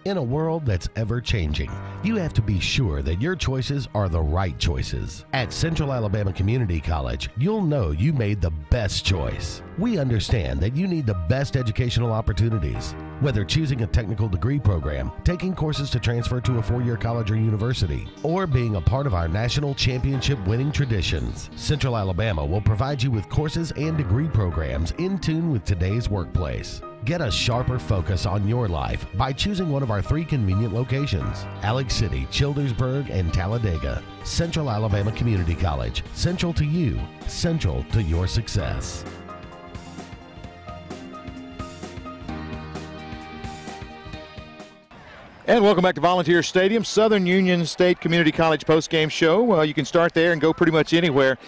Speaker 7: In a world that's ever-changing, you have to be sure that your choices are the right choices. At Central Alabama Community College, you'll know you made the best choice. We understand that you need the best educational opportunities. Whether choosing a technical degree program, taking courses to transfer to a four-year college or university, or being a part of our national championship winning traditions, Central Alabama will provide you with courses and degree programs in tune with today's workplace. Get a sharper focus on your life by choosing one of our 3 convenient locations: Alex City, Childersburg, and Talladega. Central Alabama Community College. Central to you. Central to your success.
Speaker 1: And welcome back to Volunteer Stadium, Southern Union State Community College postgame show. You can start there and go pretty much anywhere.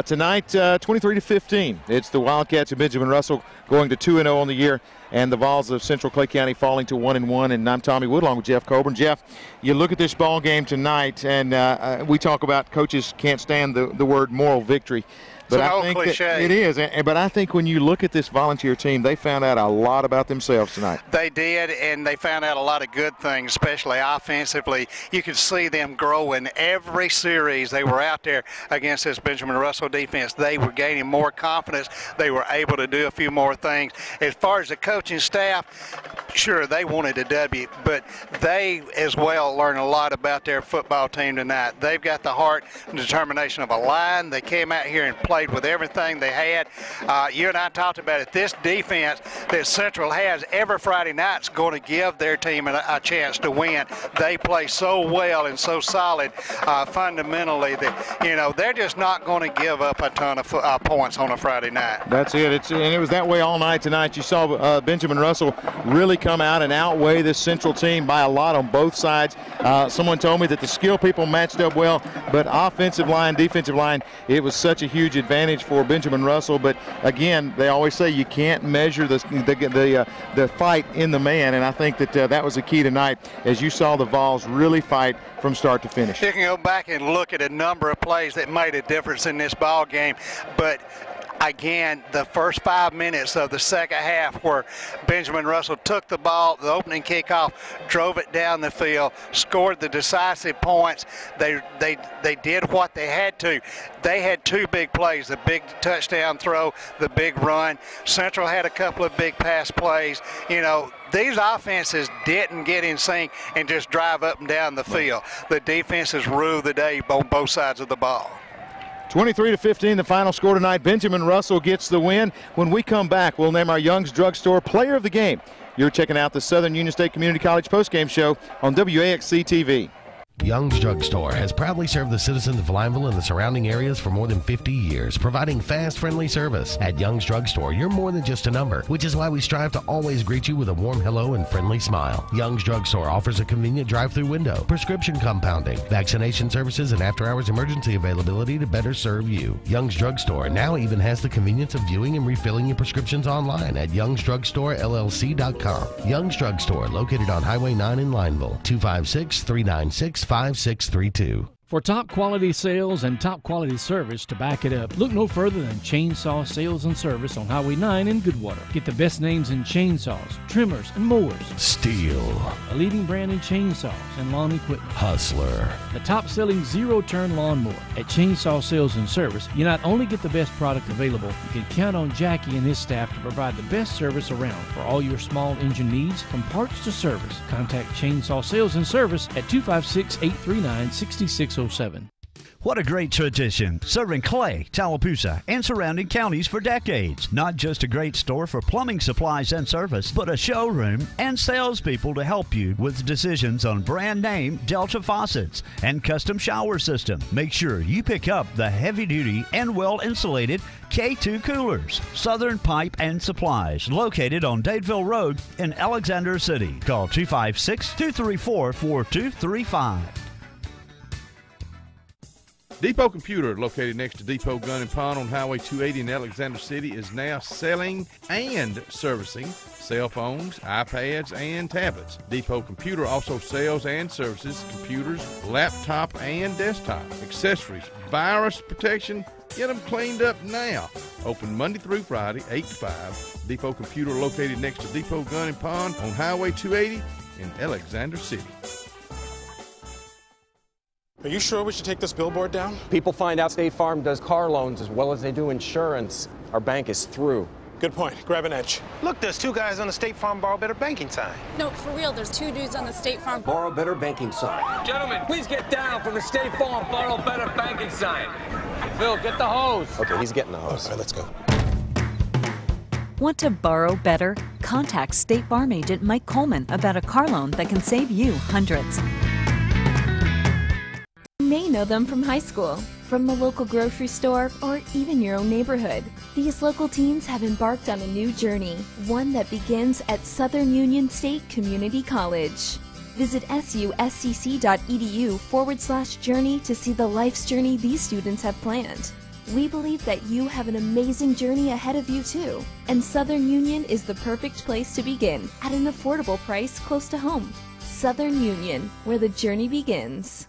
Speaker 1: Tonight, 23-15. It's the Wildcats of Benjamin Russell going to 2-0 on the year, and the Vols of Central Clay County falling to 1-1. And I'm Tommy Wood along with Jeff Coburn. Jeff, you look at this ball game tonight, and we talk about coaches can't stand the word moral victory. But I think it is. But I think when you look at this Volunteer team, they found out a lot about themselves tonight.
Speaker 2: They did, and they found out a lot of good things, especially offensively. You could see them growing every series. They were out there against this Benjamin Russell defense. They were gaining more confidence. They were able to do a few more things. As far as the coaching staff, sure, they wanted a W, but they as well learned a lot about their football team tonight. They've got the heart and determination of a line. They came out here and played with everything they had. You and I talked about it. This defense that Central has every Friday night is going to give their team a chance to win. They play so well and so solid fundamentally that, they're just not going to give up a ton of points on a Friday night.
Speaker 1: That's it. And it was that way all night tonight. You saw Benjamin Russell really come out and outweigh this Central team by a lot on both sides. Someone told me that the skill people matched up well, but offensive line, defensive line, it was such a huge advantage for Benjamin Russell. But again, they always say you can't measure the fight in the man, and I think that that was the key tonight, as you saw the Vols really fight from start to finish.
Speaker 2: You can go back and look at a number of plays that made a difference in this ball game, but again, the first 5 minutes of the second half where Benjamin Russell took the ball, the opening kickoff, drove it down the field, scored the decisive points. They did what they had to. They had two big plays, the big touchdown throw, the big run. Central had a couple of big pass plays. You know, these offenses didn't get in sync and just drive up and down the field. The defenses ruled the day on both sides of the ball.
Speaker 1: 23-15, the final score tonight. Benjamin Russell gets the win. When we come back, we'll name our Young's Drugstore Player of the Game. You're checking out the Southern Union State Community College postgame show on WAXC TV.
Speaker 7: Young's Drugstore has proudly served the citizens of Lineville and the surrounding areas for more than 50 years, providing fast, friendly service. At Young's Drugstore, you're more than just a number, which is why we strive to always greet you with a warm hello and friendly smile. Young's Drugstore offers a convenient drive-through window, prescription compounding, vaccination services, and after-hours emergency availability to better serve you. Young's Drugstore now even has the convenience of viewing and refilling your prescriptions online at youngsdrugstorellc.com. Young's Drugstore, located on Highway 9 in Lineville, 256-396-5632.
Speaker 8: For top quality sales and top quality service to back it up, look no further than Chainsaw Sales and Service on Highway 9 in Goodwater. Get the best names in chainsaws, trimmers, and mowers.
Speaker 7: Steel.
Speaker 8: A leading brand in chainsaws and lawn equipment.
Speaker 7: Hustler.
Speaker 8: The top-selling zero-turn lawnmower. At Chainsaw Sales and Service, you not only get the best product available, you can count on Jackie and his staff to provide the best service around. For all your small engine needs, from parts to service, contact Chainsaw Sales and Service at 256-839-6607.
Speaker 18: What a great tradition, serving Clay, Tallapoosa, and surrounding counties for decades. Not just a great store for plumbing supplies and service, but a showroom and salespeople to help you with decisions on brand name Delta faucets and custom shower system. Make sure you pick up the heavy-duty and well-insulated K2 coolers. Southern Pipe and Supplies, located on Dadeville Road in Alexander City. Call 256-234-4235.
Speaker 14: Depot Computer, located next to Depot Gun and Pawn on Highway 280 in Alexander City, is now selling and servicing cell phones, iPads, and tablets. Depot Computer also sells and services computers, laptop, and desktop accessories, virus protection. Get them cleaned up now. Open Monday through Friday, 8 to 5. Depot Computer, located next to Depot Gun and Pawn on Highway 280 in Alexander City.
Speaker 20: Are you sure we should take this billboard down?
Speaker 21: People find out State Farm does car loans as well as they do insurance. Our bank is through.
Speaker 20: Good point. Grab an edge.
Speaker 19: Look, there's two guys on the State Farm Borrow Better Banking sign.
Speaker 22: No, for real, there's two dudes on the State Farm
Speaker 23: Borrow Better Banking sign.
Speaker 24: Gentlemen, please get down from the State Farm Borrow Better Banking sign. Phil, get the hose.
Speaker 21: Okay, he's getting the hose.
Speaker 20: All right, let's go.
Speaker 25: Want to borrow better? Contact State Farm agent Mike Coleman about a car loan that can save you hundreds.
Speaker 10: You may know them from high school, from the local grocery store, or even your own neighborhood. These local teens have embarked on a new journey, one that begins at Southern Union State Community College. Visit suscc.edu/journey to see the life's journey these students have planned. We believe that you have an amazing journey ahead of you too, and Southern Union is the perfect place to begin at an affordable price close to home. Southern Union, where the journey begins.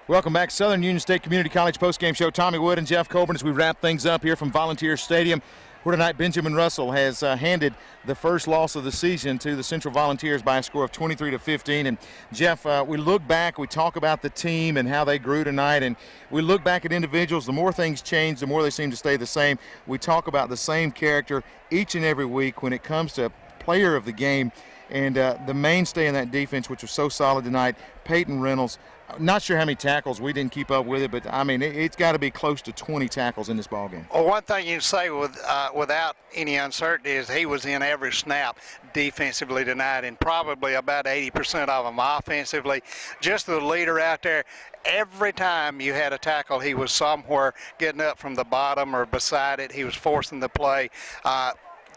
Speaker 1: Welcome back, Southern Union State Community College postgame show. Tommy Wood and Jeff Colburn as we wrap things up here from Volunteer Stadium, where tonight Benjamin Russell has handed the first loss of the season to the Central Volunteers by a score of 23-15. And Jeff, we look back, we talk about the team and how they grew tonight, and we look back at individuals. The more things change, the more they seem to stay the same. We talk about the same character each and every week when it comes to player of the game. And the mainstay in that defense, which was so solid tonight, Peyton Reynolds. Not sure how many tackles. We didn't keep up with it, but, I mean, it's got to be close to 20 tackles in this ballgame.
Speaker 2: Well, one thing you can say without any uncertainty is he was in every snap defensively tonight, and probably about 80% of them offensively. Just the leader out there. Every time you had a tackle, he was somewhere getting up from the bottom or beside it. He was forcing the play.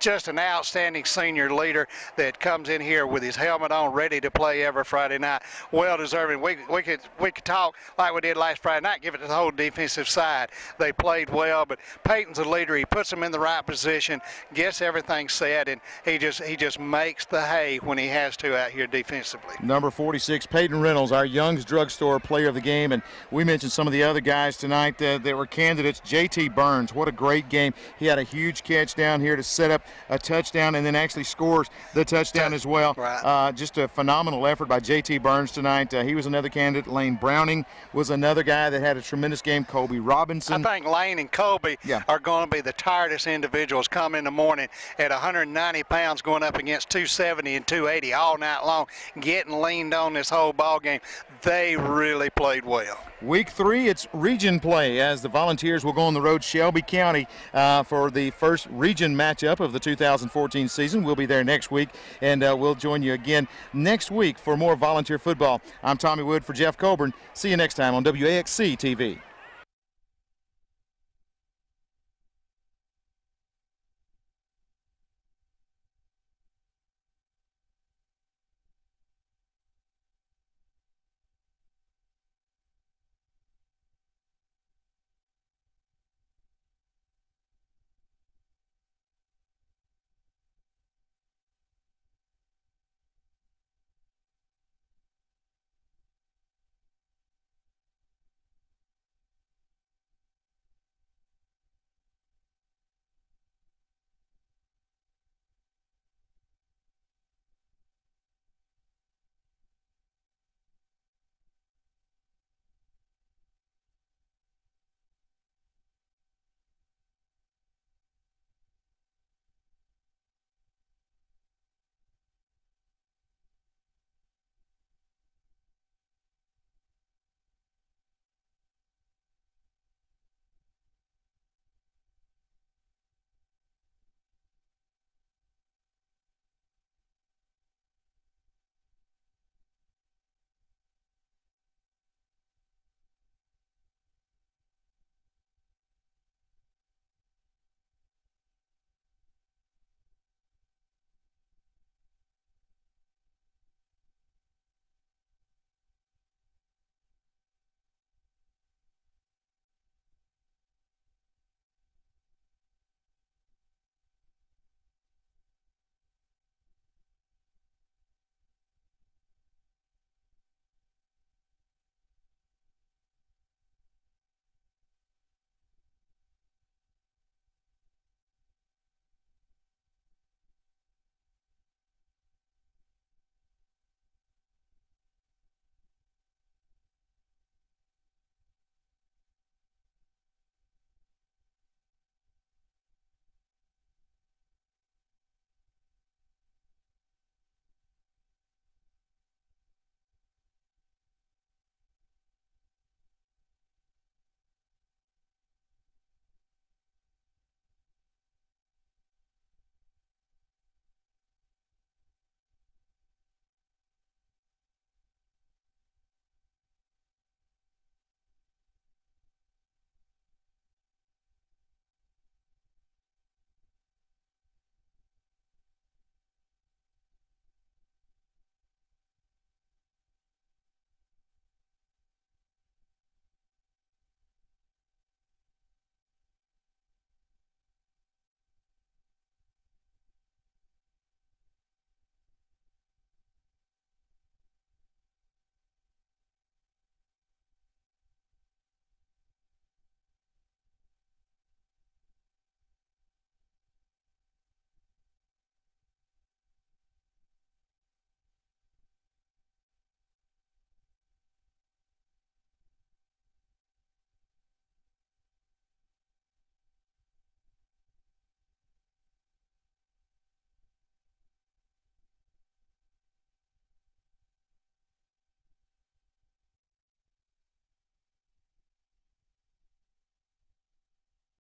Speaker 2: just an outstanding senior leader that comes in here with his helmet on, ready to play every Friday night. Well deserving. We could talk like we did last Friday night, give it to the whole defensive side. They played well, but Peyton's a leader. He puts them in the right position, gets everything set, and he just makes the hay when he has to out here defensively.
Speaker 1: Number 46, Peyton Reynolds, our Young's Drugstore player of the game, and we mentioned some of the other guys tonight that were candidates. J.T. Burns, what a great game. He had a huge catch down here to set up a touchdown and then actually scores the touchdown as well. Right. Just a phenomenal effort by J.T. Burns tonight. He was another candidate. Lane Browning was another guy that had a tremendous game. Colby Robinson.
Speaker 2: I think Lane and Colby are going to be the tiredest individuals come in the morning at 190 pounds going up against 270 and 280 all night long, getting leaned on this whole ball game. They really played well.
Speaker 1: Week 3, it's region play as the Volunteers will go on the road Shelby County for the first region matchup of the 2014 season. We'll be there next week, and we'll join you again next week for more Volunteer football. I'm Tommy Wood for Jeff Colburn. See you next time on WAXC TV.